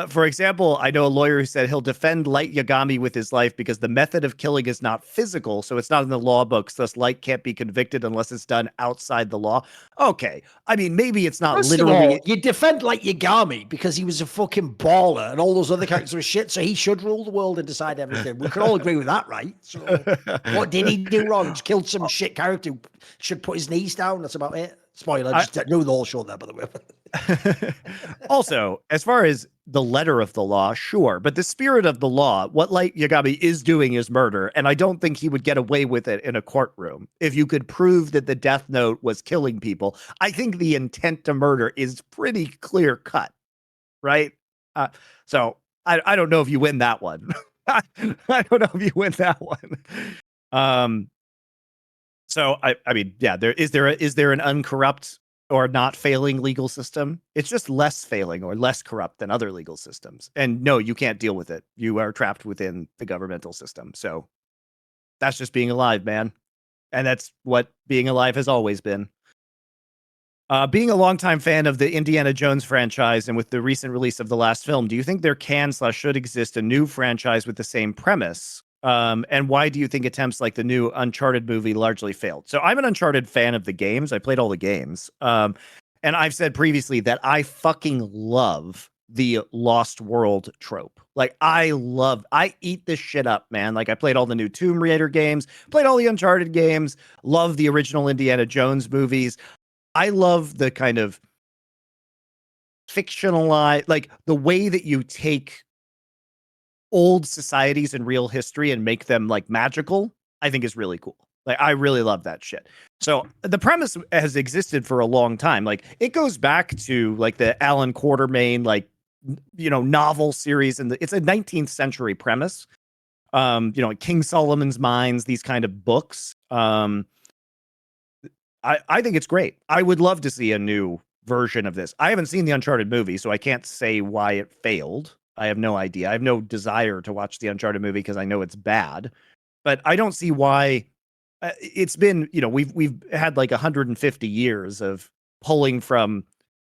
For example, I know a lawyer who said he'll defend Light Yagami with his life because the method of killing is not physical, so it's not in the law books. Thus, Light can't be convicted unless it's done outside the law. Okay, I mean, maybe it's not literally. You defend Light Yagami because he was a fucking baller, and all those other characters were shit. So he should rule the world and decide everything. We can all agree with that, right? So, what did he do wrong? Just killed some shit character who should put his knees down. That's about it. Spoiler, just knew the whole show there, by the way. Also, as far as the letter of the law, sure, but the spirit of the law, what Light Yagami is doing is murder, and I don't think he would get away with it in a courtroom. If you could prove that the death note was killing people, I think the intent to murder is pretty clear cut, right? So I don't know if you win that one. I don't know if you win that one. So I mean, yeah, is there an uncorrupt or not failing legal system? It's just less failing or less corrupt than other legal systems. And no, you can't deal with it. You are trapped within the governmental system. So that's just being alive, man. And that's what being alive has always been. Being a longtime fan of the Indiana Jones franchise and with the recent release of the last film, do you think there can/should exist a new franchise with the same premise? And why do you think attempts like the new Uncharted movie largely failed? So I'm an Uncharted fan of the games. I played all the games. And I've said previously that I fucking love the Lost World trope. Like I eat this shit up, man. Like I played all the new Tomb Raider games, played all the Uncharted games, love the original Indiana Jones movies. I love the kind of fictionalized, like the way that you take old societies and real history and make them like magical, I think is really cool. Like I really love that shit. So the premise has existed for a long time. Like it goes back to like the Alan Quatermain, like, you know, novel series. And it's a 19th century premise. You know, King Solomon's Mines, these kind of books. I think it's great. I would love to see a new version of this. I haven't seen the Uncharted movie, so I can't say why it failed. I have no idea. I have no desire to watch the Uncharted movie because I know it's bad. But I don't see why. It's been, you know, we've had like 150 years of pulling from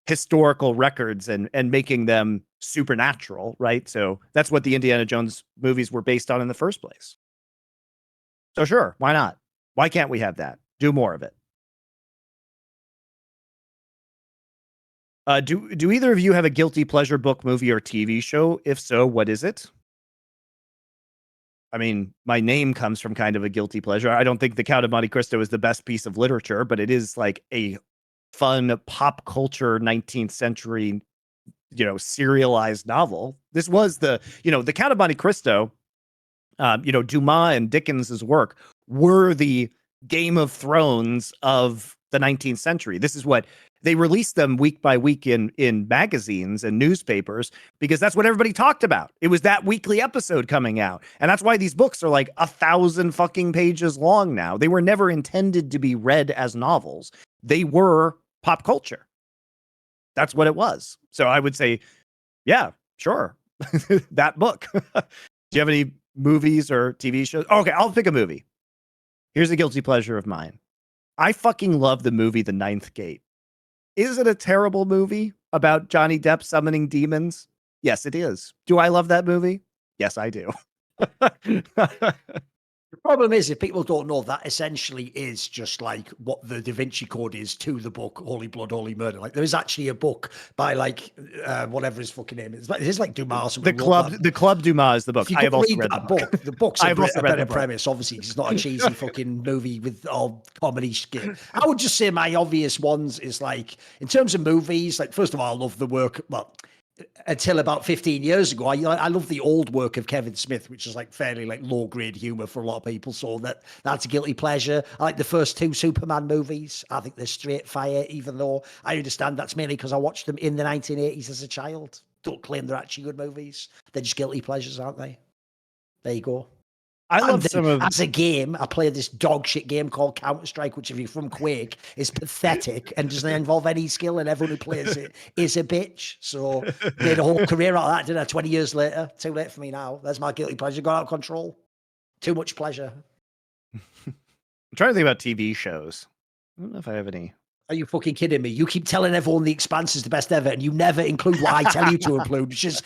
historical records and making them supernatural, right? So that's what the Indiana Jones movies were based on in the first place. So sure, why not? Why can't we have that? Do more of it. Do either of you have a guilty pleasure book, movie, or TV show? If so, what is it? I mean, my name comes from kind of a guilty pleasure. I don't think The Count of MonteCristo is the best piece of literature, but it is like a fun pop culture 19th century, you know, serialized novel. This was The Count of MonteCristo, you know, Dumas and Dickens's work were the Game of Thrones of the 19th century. This is what they released them week by week in magazines and newspapers because that's what everybody talked about. It was that weekly episode coming out. And that's why these books are like 1,000 fucking pages long now. They were never intended to be read as novels. They were pop culture. That's what it was. So I would say, yeah, sure. That book. Do you have any movies or TV shows? Okay, I'll pick a movie. Here's a guilty pleasure of mine. I fucking love the movie The Ninth Gate. Is it a terrible movie about Johnny Depp summoning demons? Yes, it is. Do I love that movie? Yes, I do. The problem is, if people don't know, that essentially is just like what the Da Vinci Code is to the book Holy Blood, Holy Murder. Like there is actually a book by like whatever his fucking name is. It is like Dumas or something. The Club Dumas is the book. If you I have also read read that the book. the book's I've also a read better the book. premise. Obviously, it's not a cheesy fucking movie with all comedy skit. I would just say my obvious ones is like in terms of movies. Like first of all, I love the work. Well, until about 15 years ago, I love the old work of Kevin Smith, which is like fairly like low grade humor for a lot of people. So that's a guilty pleasure. I like the first two Superman movies. I think they're straight fire, even though I understand that's mainly because I watched them in the 1980s as a child. Don't claim they're actually good movies. They're just guilty pleasures, aren't they? There you go. I love some of as a game, I play this dog shit game called Counter-Strike, which if you're from Quake is pathetic and doesn't involve any skill, and everyone who plays it is a bitch. So made a whole career out of that, didn't I? 20 years later. Too late for me now. There's my guilty pleasure. Got out of control. Too much pleasure. I'm trying to think about TV shows. I don't know if I have any. Are you fucking kidding me? You keep telling everyone The Expanse is the best ever, and you never include what I tell you to include, which is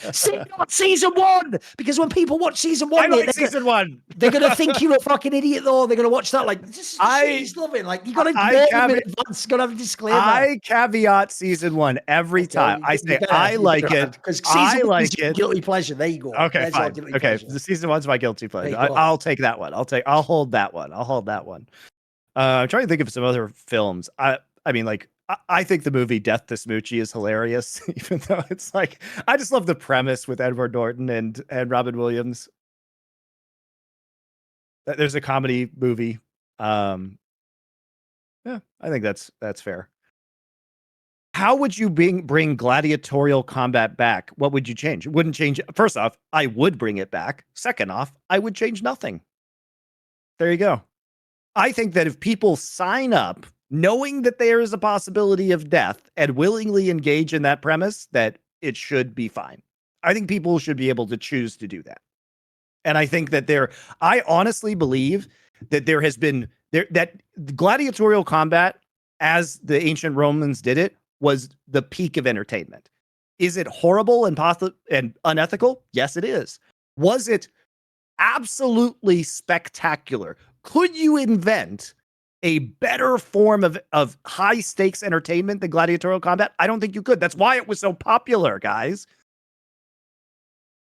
season one. Because when people watch season one, I like season one. They're gonna think you're a fucking idiot, though. They're gonna watch that like this is he's loving. Like you gotta warn them in advance. You gotta have a disclaimer. I caveat season one every time. I say I like it because I like it. Guilty pleasure. There you go. Okay, fine. Okay, the season one's my guilty pleasure. I'll take that one. I'll hold that one. I'm trying to think of some other films. I mean, like, I think the movie Death to Smoochie is hilarious, even though it's like, I just love the premise with Edward Norton and Robin Williams. There's a comedy movie. Yeah, I think that's fair. How would you bring gladiatorial combat back? What would you change? It wouldn't change. First off, I would bring it back. Second off, I would change nothing. There you go. I think that if people sign up knowing that there is a possibility of death and willingly engage in that premise, that it should be fine. I think people should be able to choose to do that. And I think that I honestly believe that there has been that gladiatorial combat, as the ancient Romans did it, was the peak of entertainment. Is it horrible and unethical? Yes, it is. Was it absolutely spectacular? Could you invent a better form of high stakes entertainment than gladiatorial combat? I don't think you could. That's why it was so popular, guys.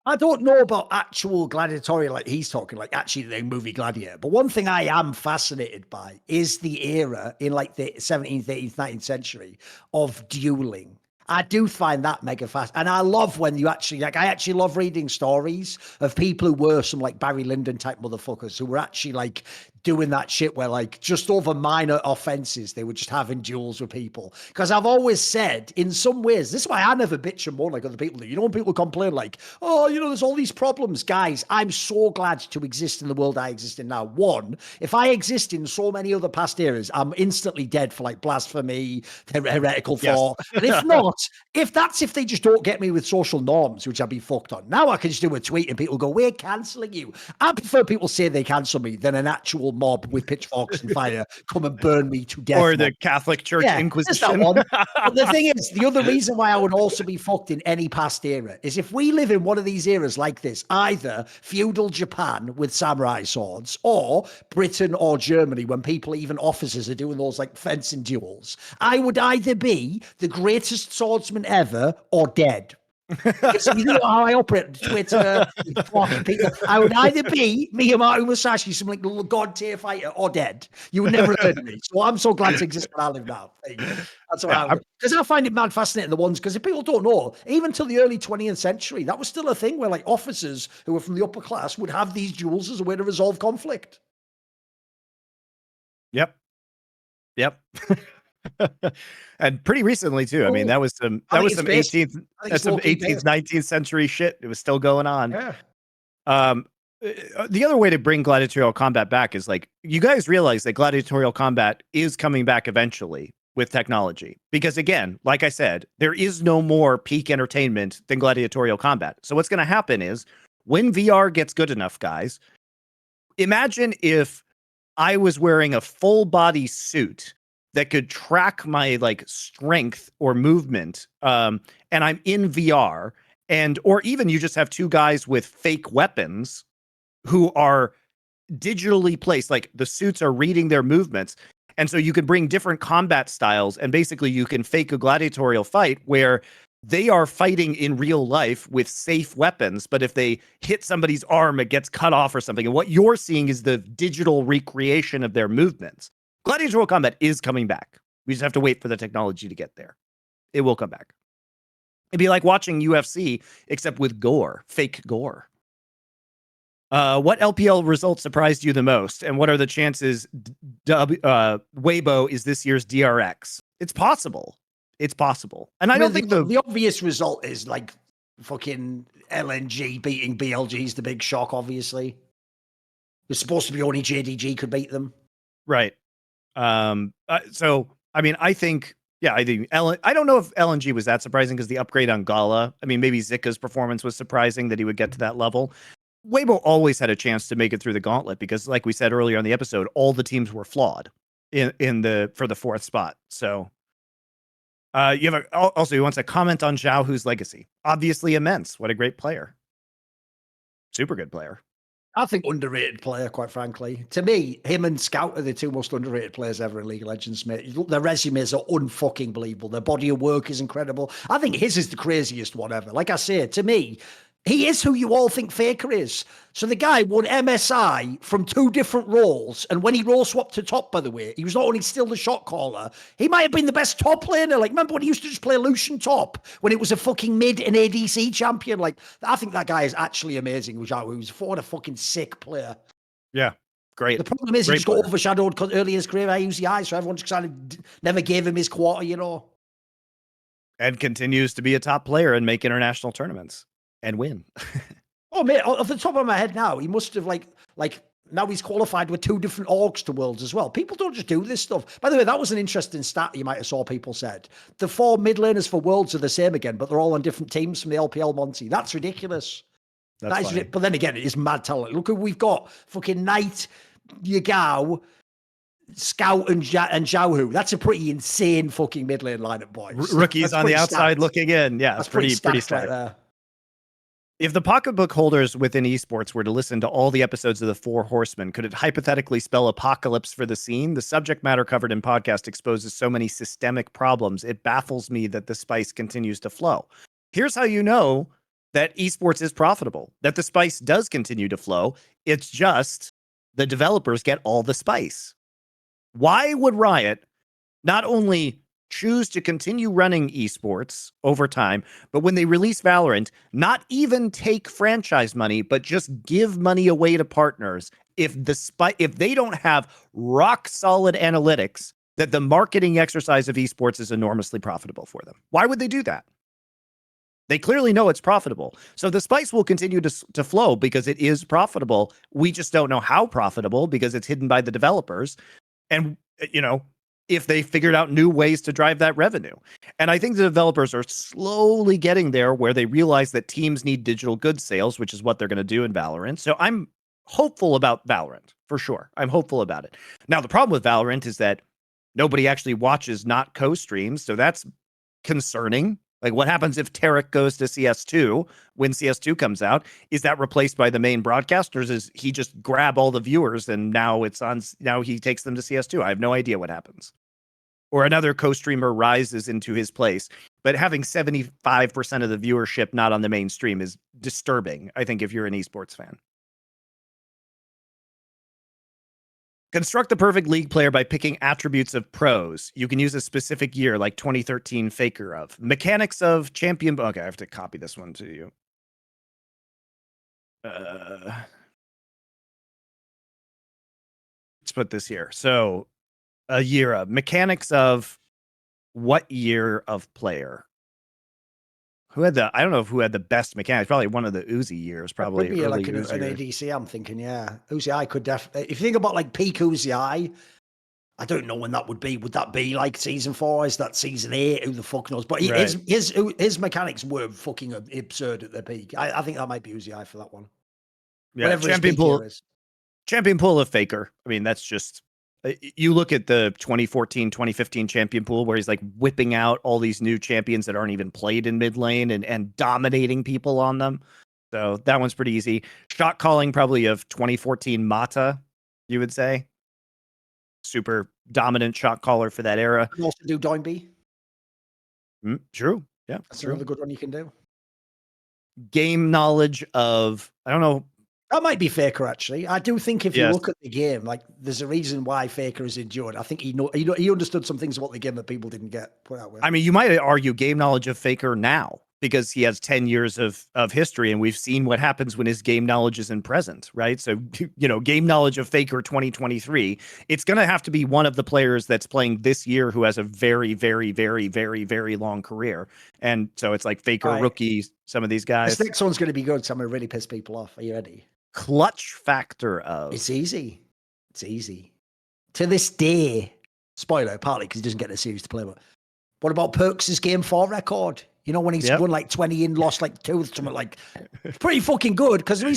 I don't know about actual gladiatorial, like he's talking, like actually the movie Gladiator. But one thing I am fascinated by is the era in like the 17th, 18th, 19th century of dueling. I do find that mega fast. And I love when you actually, like, I actually love reading stories of people who were some like Barry Lyndon type motherfuckers who were actually like doing that shit where like just over minor offenses, they were just having duels with people. Because I've always said in some ways, this is why I never bitch and moan like other people do. You know, when people complain like, oh, you know, there's all these problems, guys, I'm so glad to exist in the world I exist in now. One, if I exist in so many other past eras, I'm instantly dead for like blasphemy, heretical thought. And if not, if they just don't get me with social norms, which I'd be fucked on. Now I can just do a tweet and people go, we're cancelling you. I prefer people say they cancel me than an actual mob with pitchforks and fire come and burn me to death. Or the Catholic Church Inquisition. That one. But the thing is, the other reason why I would also be fucked in any past era is if we live in one of these eras like this, either feudal Japan with samurai swords or Britain or Germany when people, even officers, are doing those like fencing duels, I would either be the greatest swordsman ever or dead. Because you know how I operate on Twitter, people, I would either be Miyamoto Musashi, some like little god tier fighter, or dead. You would never heard of me. So I'm so glad to exist where I live now. That's what I would. Because I find it mad fascinating, the ones, because if people don't know, even till the early 20th century, that was still a thing where like officers who were from the upper class would have these duels as a way to resolve conflict. Yep. And pretty recently too. I mean, that was some 18th, 19th century shit. It was still going on. Yeah. The other way to bring gladiatorial combat back is like, you guys realize that gladiatorial combat is coming back eventually with technology, because again, like I said, there is no more peak entertainment than gladiatorial combat. So what's going to happen is when VR gets good enough, guys, imagine if I was wearing a full body suit that could track my like strength or movement, and I'm in VR, or even you just have two guys with fake weapons who are digitally placed, like the suits are reading their movements. And so you could bring different combat styles, and basically you can fake a gladiatorial fight where they are fighting in real life with safe weapons, but if they hit somebody's arm, it gets cut off or something. And what you're seeing is the digital recreation of their movements. Gladiatorial combat is coming back. We just have to wait for the technology to get there. It will come back. It'd be like watching UFC, except with gore, fake gore. What LPL results surprised you the most, and what are the chances Weibo is this year's DRX? It's possible. It's possible. And I don't think the obvious result is like fucking LNG beating BLG is the big shock, obviously. It's supposed to be only JDG could beat them. Right. So, I mean, I think I don't know if LNG was that surprising because the upgrade on Gala, I mean, maybe Zika's performance was surprising that he would get to that level. Weibo always had a chance to make it through the gauntlet because, like we said earlier on the episode, all the teams were flawed for the fourth spot. So, you have also he wants a comment on Zhao Hu's legacy. Obviously immense. What a great player. Super good player. I think underrated player, quite frankly. To me, him and Scout are the two most underrated players ever in League of Legends, mate. Their resumes are unfucking believable. Their body of work is incredible. I think his is the craziest one ever. Like I said, to me, he is who you all think Faker is. So the guy won MSI from 2 different roles. And when he role swapped to top, by the way, he was not only still the shot caller, he might have been the best top laner. Like, remember when he used to just play Lucian top when it was a fucking mid and ADC champion? Like, I think that guy is actually amazing. He was a fucking sick player. Yeah. Great. The problem is he just got overshadowed early in his career by UCI, so everyone just kind of never gave him his quarter, you know. And continues to be a top player and make international tournaments. And win. Oh, mate, off the top of my head now, he must have like now he's qualified with 2 different orgs to Worlds as well. People don't just do this stuff. By the way, that was an interesting stat you might have saw people said. The 4 mid laners for Worlds are the same again, but they're all on different teams from the LPL, Monty. That's ridiculous. That is, but then again, it is mad talent. Look who we've got. Fucking Knight, Yagao, Scout and Zhao Hu. That's a pretty insane fucking mid lane lineup, boys. Rookies on the outside looking in. Yeah, that's pretty stacked right there. If the pocketbook holders within esports were to listen to all the episodes of the 4 Horsemen, could it hypothetically spell apocalypse for the scene? The subject matter covered in podcast exposes so many systemic problems. It baffles me that the spice continues to flow. Here's how you know that esports is profitable, that the spice does continue to flow. It's just the developers get all the spice. Why would Riot not only choose to continue running esports over time, but when they release Valorant, not even take franchise money, but just give money away to partners if they don't have rock solid analytics that the marketing exercise of esports is enormously profitable for them? Why would they do that? They clearly know it's profitable. So the spice will continue to flow because it is profitable. We just don't know how profitable because it's hidden by the developers. And, you know, if they figured out new ways to drive that revenue. And I think the developers are slowly getting there where they realize that teams need digital goods sales, which is what they're going to do in Valorant. So I'm hopeful about Valorant, for sure. I'm hopeful about it. Now, the problem with Valorant is that nobody actually watches not co-streams, so that's concerning. Like, what happens if Tarek goes to CS2 when CS2 comes out? Is that replaced by the main broadcasters? Is he just grab all the viewers and now he takes them to CS2? I have no idea what happens. Or another co-streamer rises into his place. But having 75% of the viewership not on the mainstream is disturbing, I think, if you're an esports fan. Construct the perfect league player by picking attributes of pros. You can use a specific year, like 2013 Faker of. Mechanics of champion. Okay, I have to copy this one to you. Let's put this here. So, a year of. Mechanics of what year of player? I don't know who had the best mechanics. Probably one of the Uzi years. Probably early like an ADC. I'm thinking, yeah, Uzi could definitely. If you think about like peak Uzi, I don't know when that would be. Would that be like season 4? Is that season 8? Who the fuck knows? But his mechanics were fucking absurd at their peak. I think that might be Uzi for that one. Yeah, champion pool of Faker. I mean, that's just. You look at the 2014, 2015 champion pool where he's like whipping out all these new champions that aren't even played in mid lane and dominating people on them. So that one's pretty easy. Shot calling probably of 2014 Mata, you would say. Super dominant shot caller for that era. You can also do Doinby. True. Yeah, That's true. another good one you can do. Game knowledge of, I don't know. That might be Faker, actually. I do think if you Yes. look at the game, like there's a reason why Faker is endured. I think he understood some things about the game that people didn't get. Put that way. I mean, you might argue game knowledge of Faker now because he has 10 years of history, and we've seen what happens when his game knowledge is in present, right? So, game knowledge of Faker 2023, it's going to have to be one of the players that's playing this year who has a very, very, very, very, very long career. And so it's like Faker, rookies, some of these guys. This next one's going to be good, so I'm going to really piss people off. Are you ready? Clutch factor of. It's easy. It's easy. To this day, spoiler, partly because he doesn't get the series to play, but what about Perks' Game 4 record? When he's won like 20 and lost like 2 or something, like it's pretty fucking good. Because the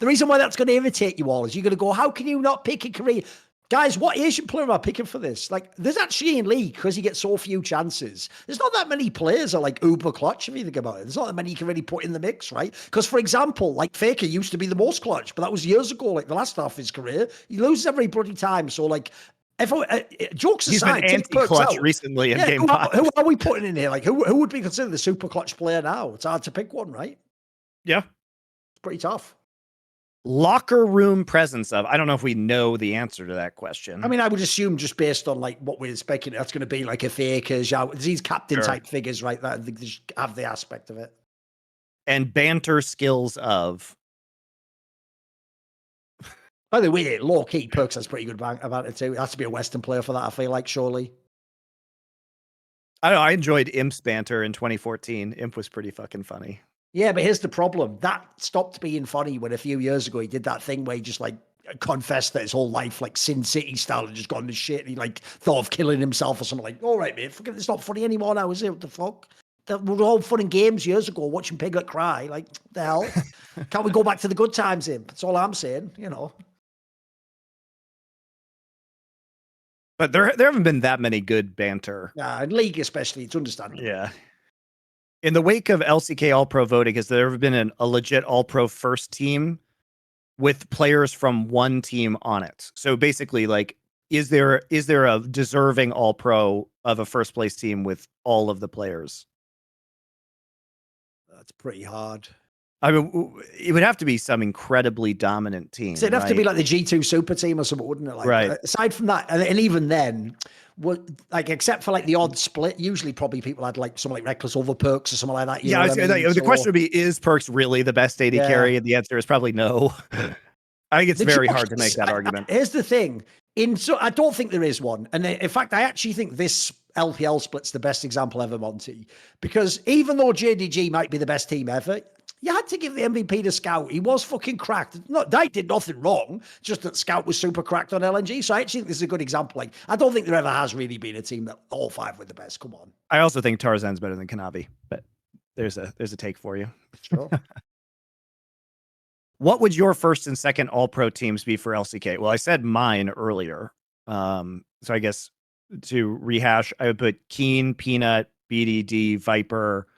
reason why that's going to irritate you all is you're going to go, how can you not pick a career? Guys, what Asian player am I picking for this? Like, there's actually in League, because you get so few chances, there's not that many players are like uber clutch if you think about it. There's not that many you can really put in the mix, right? Because, for example, like Faker used to be the most clutch, but that was years ago, like the last half of his career. He loses every bloody time. So, like, jokes aside, he's been anti-clutch recently in Game 5. Who are we putting in here? Like, who would be considered the super clutch player now? It's hard to pick one, right? Yeah. It's pretty tough. Locker room presence of. I don't know if we know the answer to that question. I mean, I would assume just based on like what we're expecting, that's going to be like a Fakers, these captain type figures, right? That they just have the aspect of it. And banter skills of. By the way, low key Perks has pretty good about it too. It has to be a Western player for that, I feel like, surely. I don't know. I enjoyed Imp's banter in 2014. Imp was pretty fucking funny. Yeah, but here's the problem. That stopped being funny when a few years ago he did that thing where he just like confessed that his whole life, like Sin City style, had just gone to shit. And he like thought of killing himself or something. Like, all right, mate, forget it's not funny anymore now, is it? What the fuck? That were all fun and games years ago, watching Piglet cry. Like, the hell? Can't we go back to the good times, Imp? That's all I'm saying, But there haven't been that many good banter. Yeah, in League especially, it's understandable. Yeah. In the wake of LCK All-Pro voting, has there ever been a legit All-Pro first team with players from one team on it? So basically, like, is there a deserving All-Pro of a first place team with all of the players? That's pretty hard. I mean, it would have to be some incredibly dominant team. So it'd have to be like the G2 super team or something, wouldn't it? Like, right. Aside from that, and even then, like except for like the odd split, usually probably people had like someone like Reckless over Perks or something like that. Yeah, the question would be: is Perks really the best AD carry? And the answer is probably no. I think it's very hard to make that argument. Here's the thing: I don't think there is one, and in fact, I actually think this LPL split's the best example ever, Monty, because even though JDG might be the best team ever, you had to give the MVP to Scout. He was fucking cracked. They did nothing wrong, just that Scout was super cracked on LNG. So I actually think this is a good example. Like, I don't think there ever has really been a team that all 5 were the best. Come on. I also think Tarzan's better than Kanavi, but there's a take for you. Sure. What would your first and second All-Pro teams be for LCK? Well, I said mine earlier. So I guess to rehash, I would put Keen, Peanut, BDD, Viper,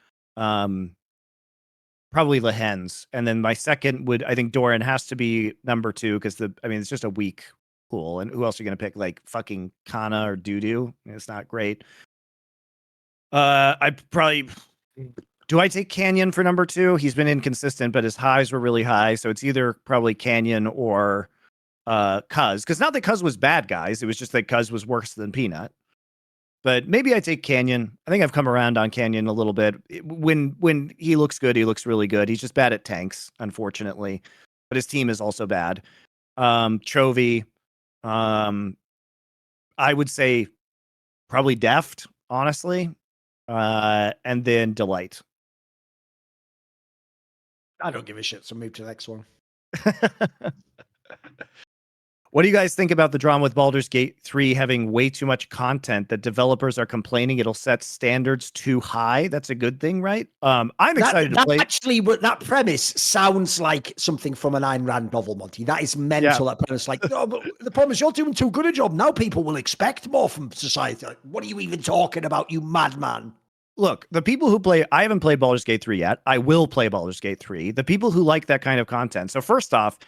probably the Hens. And then my second I think Thorin has to be number 2 because it's just a weak pool. And who else are you going to pick? Like fucking Kana or Doodoo? It's not great. I probably... Do I take Canyon for number 2? He's been inconsistent, but his highs were really high. So it's either probably Canyon or Cuz. Because not that Cuz was bad, guys. It was just that Cuz was worse than Peanut. But maybe I take Canyon. I think I've come around on Canyon a little bit. When he looks good, he looks really good. He's just bad at tanks, unfortunately. But his team is also bad. Chovy. I would say probably Deft, honestly. And then Delight. I don't give a shit, so move to the next one. What do you guys think about the drama with Baldur's Gate 3 having way too much content that developers are complaining it'll set standards too high? That's a good thing, right? I'm excited to play. Actually, that premise sounds like something from an Ayn Rand novel, Monty. That is mental. Yeah. That premise, like, no, but the problem is you're doing too good a job. Now people will expect more from society. Like, what are you even talking about, you madman? look, the people who play, I haven't played Baldur's Gate 3 yet. I will play Baldur's Gate 3. The people who like that kind of content. So first off,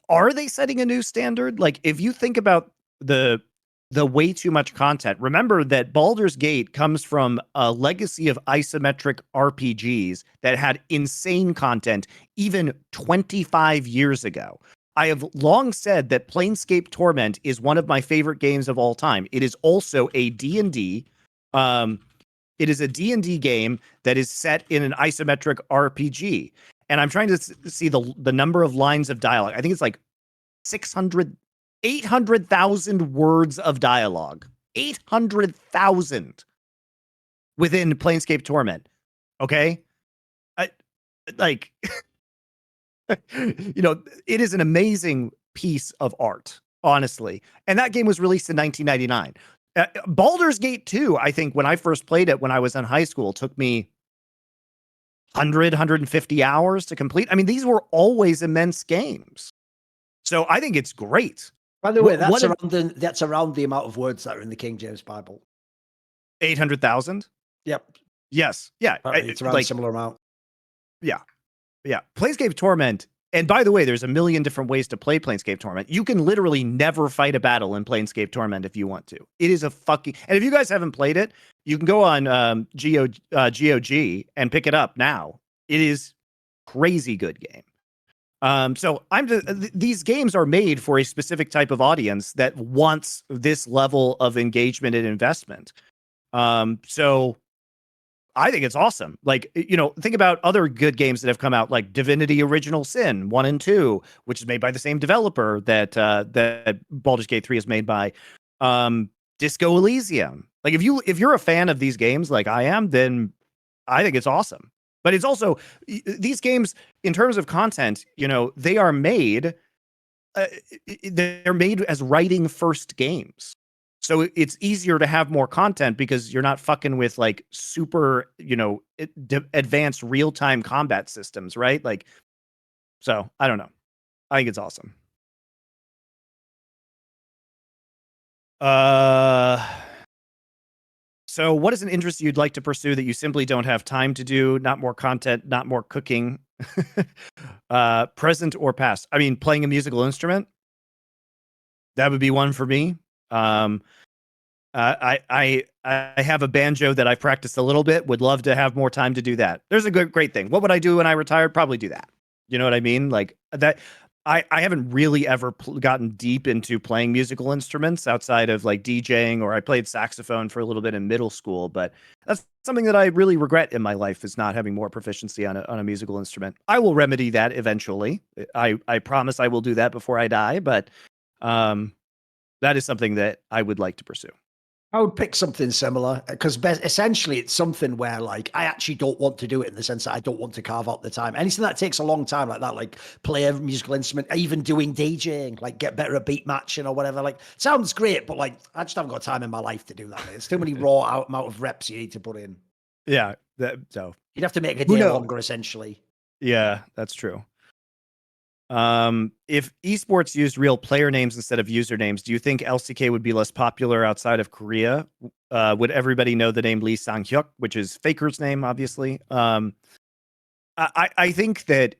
are they setting a new standard? Like, if you think about the way too much content, remember that Baldur's Gate comes from a legacy of isometric RPGs that had insane content even 25 years ago. I have long said that Planescape Torment is one of my favorite games of all time. It is also a D&D. It is a D&D game that is set in an isometric RPG. And I'm trying to see the number of lines of dialogue. I think it's like 800,000 words of dialogue. 800,000 within Planescape Torment. Okay? It is an amazing piece of art, honestly. And that game was released in 1999. Baldur's Gate 2, I think, when I first played it when I was in high school, took me 150 hours to complete. I mean, these were always immense games. So I think it's great. By the way, that's around the amount of words that are in the King James Bible. 800,000? Yep. Yes. Yeah. It's around a similar amount. Yeah. Yeah. Planescape Torment. And by the way, there's a million different ways to play Planescape Torment. You can literally never fight a battle in Planescape Torment if you want to. It is a fucking... And if you guys haven't played it, you can go on GOG and pick it up now. It is crazy good game. So these games are made for a specific type of audience that wants this level of engagement and investment. So I think it's awesome. Like, think about other good games that have come out, like Divinity Original Sin 1 and 2, which is made by the same developer that Baldur's Gate 3 is made by. Disco Elysium. Like, if you're a fan of these games like I am, then I think it's awesome. But it's also, these games, in terms of content, they are made, they're made as writing first games. So it's easier to have more content because you're not fucking with like super, advanced real-time combat systems, right? Like, so I don't know. I think it's awesome. So what is an interest you'd like to pursue that you simply don't have time to do? Not more content, not more cooking. Present or past? I mean, playing a musical instrument. That would be one for me. I have a banjo that I've practiced a little bit. Would love to have more time to do that. There's a great thing. What would I do when I retired? Probably do that. You know what I mean? Like that. I haven't really ever gotten deep into playing musical instruments outside of like DJing, or I played saxophone for a little bit in middle school, but that's something that I really regret in my life, is not having more proficiency on a musical instrument. I will remedy that eventually. I promise I will do that before I die, but that is something that I would like to pursue. I would pick something similar, because essentially it's something where like I actually don't want to do it, in the sense that I don't want to carve out the time. Anything that takes a long time like that, like play a musical instrument, even doing DJing, like get better at beat matching or whatever, like sounds great, but like I just haven't got time in my life to do that. It's too many raw amount of reps you need to put in. Yeah, so you'd have to make a day longer essentially. Yeah, that's true. If esports used real player names instead of usernames, do you think LCK would be less popular outside of Korea? Would everybody know the name Lee Sang-hyuk, which is Faker's name, obviously? I think that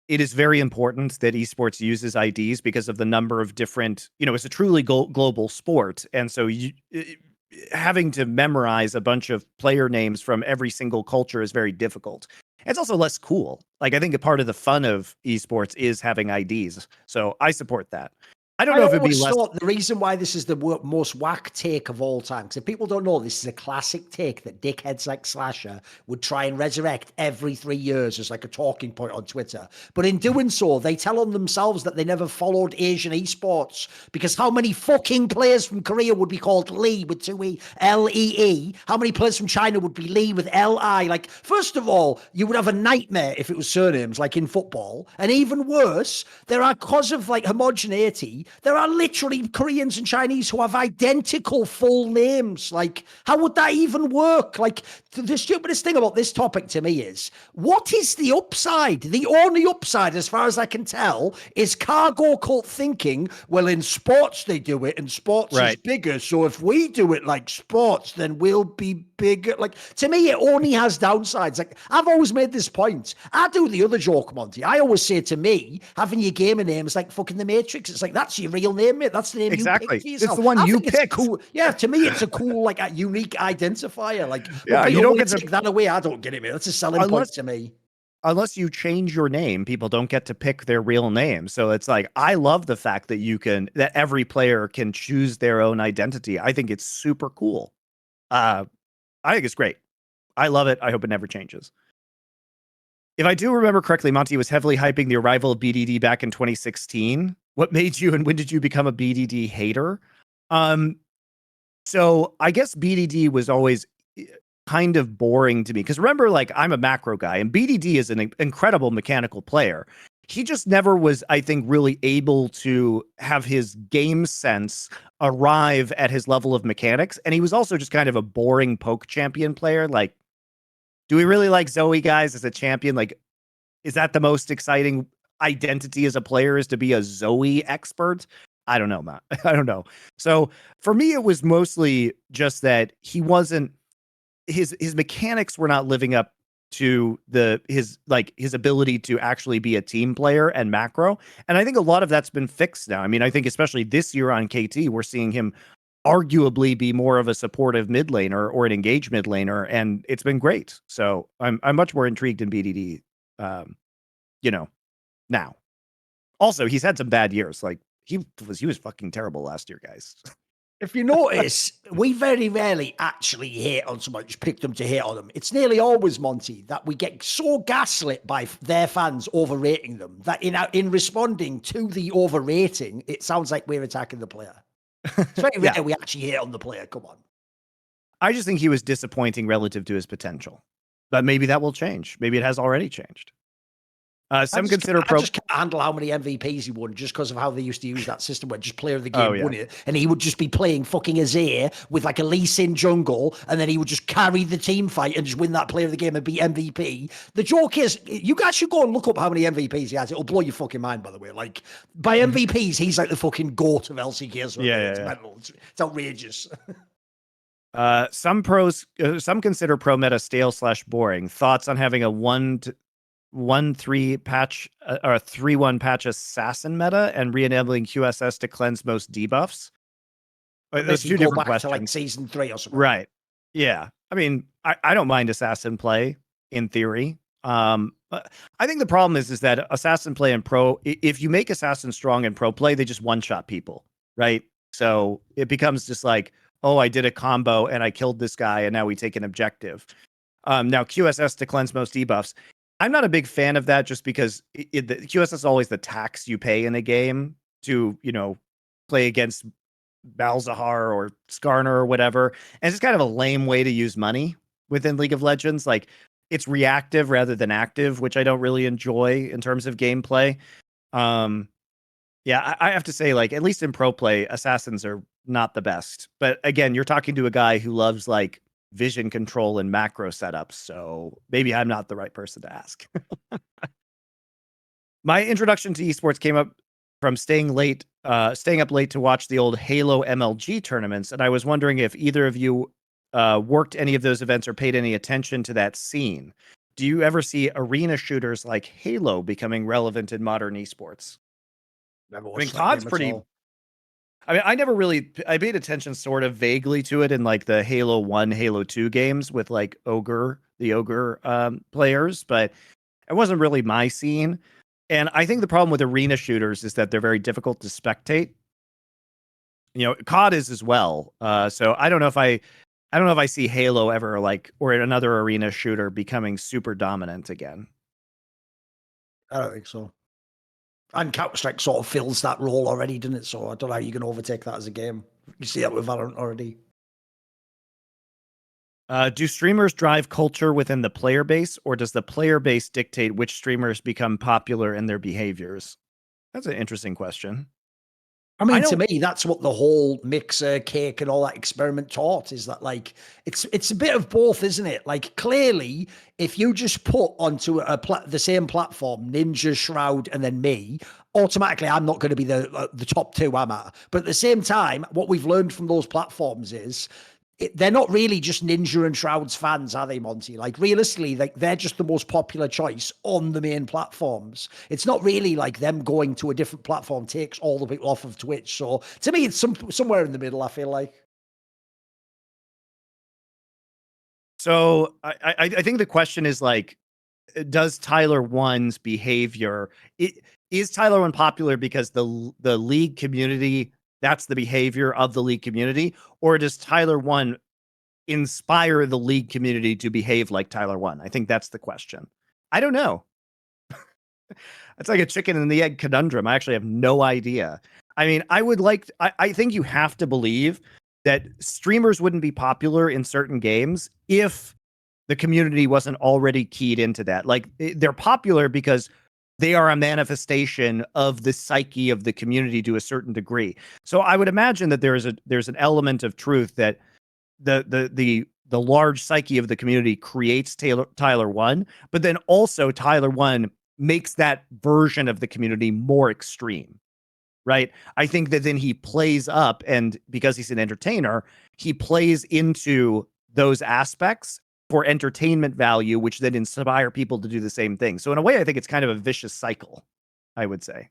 it is very important that esports uses IDs because of the number of different, it's a truly global sport. And so having to memorize a bunch of player names from every single culture is very difficult. It's also less cool. Like, I think a part of the fun of esports is having IDs. So I support that. I don't know if it'd be less. The reason why this is the most whack take of all time, because if people don't know, this is a classic take that dickheads like Slasher would try and resurrect every 3 years as like a talking point on Twitter. But in doing so, they tell on themselves that they never followed Asian esports, because how many fucking players from Korea would be called Lee with 2 E, L-E-E? How many players from China would be Lee with L-I? Like, first of all, you would have a nightmare if it was surnames, like in football. And even worse, there are, because of like homogeneity, there are literally Koreans and Chinese who have identical full names. Like, how would that even work? Like, the stupidest thing about this topic to me is, what is the upside? The only upside, as far as I can tell, is cargo cult thinking, well, in sports they do it, and sports is bigger, so if we do it like sports, then we'll be big. Like, to me, it only has downsides. Like, I've always made this point. I do the other joke, Monty. I always say, to me, having your gamer name is like fucking the Matrix. It's like, that's your real name, mate. That's the name you picked for It's yourself. the one I you think it's picked. cool. Yeah, to me, it's a cool, like, a unique identifier. Like, Yeah, you you don't want get to to take that away. I don't get it, mate. That's a selling point to me. Unless you change your name, people don't get to pick their real name. So it's like, I love the fact that that every player can choose their own identity. I think it's super cool. I think it's great. I love it. I hope it never changes. If I do remember correctly, Monty was heavily hyping the arrival of BDD back in 2016. What made you and when did you become a BDD hater? So I guess BDD was always kind of boring to me, because remember, like, I'm a macro guy and BDD is an incredible mechanical player. He just never was, I think, really able to have his game sense arrive at his level of mechanics. And he was also just kind of a boring poke champion player. Like, do we really like Zoe, guys, as a champion? Like, is that the most exciting identity as a player, is to be a Zoe expert? I don't know, Matt. I don't know. So for me, it was mostly just that he wasn't, his mechanics were not living up to his ability to actually be a team player and macro. And I think a lot of that's been fixed now. I mean, I think especially this year on KT, we're seeing him arguably be more of a supportive mid laner or an engaged mid laner, and it's been great. So I'm much more intrigued in BDD, now. Also, he's had some bad years. Like, he was fucking terrible last year, guys. If you notice, we very rarely actually hate on someone, just pick them to hate on them. It's nearly always, Monty, that we get so gaslit by their fans overrating them that in responding to the overrating, it sounds like we're attacking the player. It's very rare we actually hate on the player. Come on. I just think he was disappointing relative to his potential. But maybe that will change. Maybe it has already changed. I just can't handle how many MVPs he won just because of how they used to use that system where just player of the game won it. And he would just be playing fucking Azir with like a Lee Sin jungle, and then he would just carry the team fight and just win that player of the game and be MVP. The joke is, you guys should go and look up how many MVPs he has. It'll blow your fucking mind, by the way. Like, by MVPs, he's like the fucking GOAT of LCK. It's mental. It's outrageous. Some consider pro meta stale/boring. Thoughts on having a 1-3 patch or a 3-1 patch assassin meta and re-enabling QSS to cleanse most debuffs? Those two different questions. To like season 3 or something. Right. Yeah. I mean, I don't mind assassin play in theory. But I think the problem is that assassin play in pro, if you make assassin strong in pro play, they just one-shot people, right? So it becomes just like, oh, I did a combo and I killed this guy and now we take an objective. Now QSS to cleanse most debuffs. I'm not a big fan of that, just because the QSS is always the tax you pay in a game to, play against Malzahar or Skarner or whatever. And it's just kind of a lame way to use money within League of Legends. Like, it's reactive rather than active, which I don't really enjoy in terms of gameplay. I have to say, like, at least in pro play, assassins are not the best. But again, you're talking to a guy who loves, like, vision control and macro setups, so maybe I'm not the right person to ask. My introduction to esports came up from staying up late to watch the old Halo MLG tournaments, and I was wondering if either of you worked any of those events or paid any attention to that scene. Do you ever see arena shooters like Halo becoming relevant in modern esports? I mean, COD's pretty... I mean, I paid attention sort of vaguely to it in like the Halo 1, Halo 2 games with like the Ogre players, but it wasn't really my scene. And I think the problem with arena shooters is that they're very difficult to spectate. COD is as well. So I don't know if I see Halo ever or another arena shooter becoming super dominant again. I don't think so. And Counter-Strike sort of fills that role already, doesn't it? So I don't know how you can overtake that as a game. You see that with Valorant already. Do streamers drive culture within the player base, or does the player base dictate which streamers become popular in their behaviors? That's an interesting question. I mean, to me, that's what the whole Mixer, Cake, and all that experiment taught, is that, like, it's a bit of both, isn't it? Like, clearly, if you just put onto the same platform Ninja, Shroud, and then me, automatically I'm not going to be the top two, am I? But at the same time, what we've learned from those platforms is, they're not really just Ninja and Shroud's fans, are they, Monty? Like, realistically, like, they're just the most popular choice on the main platforms. It's not really like them going to a different platform takes all the people off of Twitch. So to me, it's somewhere in the middle, I feel like. So I think the question is like, does Tyler One's behavior, is Tyler One popular because the league community, that's the behavior of the league community, or does Tyler One inspire the league community to behave like Tyler One? I think that's the question. I don't know. It's like a chicken and the egg conundrum. I actually have no idea. I mean, I think you have to believe that streamers wouldn't be popular in certain games if the community wasn't already keyed into that. Like, they're popular because they are a manifestation of the psyche of the community to a certain degree. So I would imagine that there's an element of truth that the large psyche of the community creates Tyler One, but then also Tyler One makes that version of the community more extreme. Right. I think that then he plays up, and because he's an entertainer, he plays into those aspects for entertainment value, which then inspire people to do the same thing. So in a way, I think it's kind of a vicious cycle, I would say.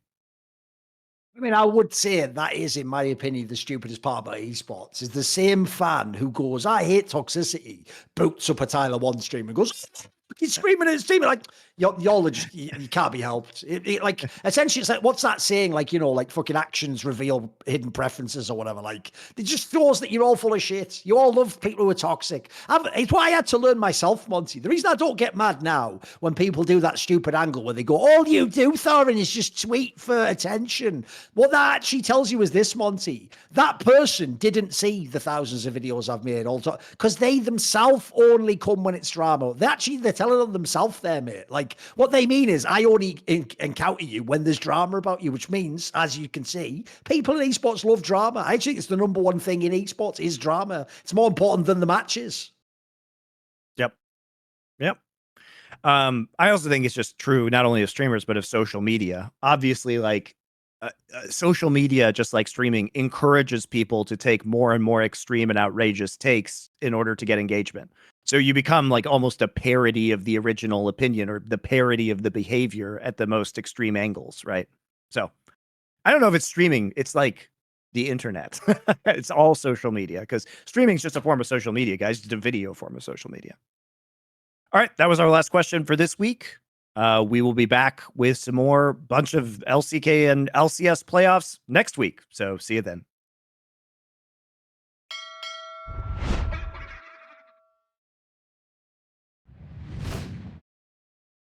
I mean, I would say that is, in my opinion, the stupidest part about esports is the same fan who goes, I hate toxicity, boots up a Tyler One stream and goes, he's screaming at his team. Like, y'all are just, you can't be helped. Like, essentially, it's like, what's that saying? Like, like fucking actions reveal hidden preferences or whatever. Like, it just shows that you're all full of shit. You all love people who are toxic. It's what I had to learn myself, Monty. The reason I don't get mad now when people do that stupid angle where they go, all you do, Thorin, is just tweet for attention. What that actually tells you is this, Monty. That person didn't see the thousands of videos I've made all the time because they themselves only come when it's drama. They're telling on themselves there, mate. Like, what they mean is, I only encounter you when there's drama about you, which means, as you can see, people in esports love drama. I think it's the number one thing in esports is drama. It's more important than the matches. Yep. I also think it's just true, not only of streamers, but of social media. Obviously, like, social media, just like streaming, encourages people to take more and more extreme and outrageous takes in order to get engagement. So you become like almost a parody of the original opinion, or the parody of the behavior at the most extreme angles, right? So I don't know if it's streaming. It's like the internet. It's all social media, because streaming is just a form of social media, guys. It's a video form of social media. All right, that was our last question for this week. We will be back with some more bunch of LCK and LCS playoffs next week. So see you then.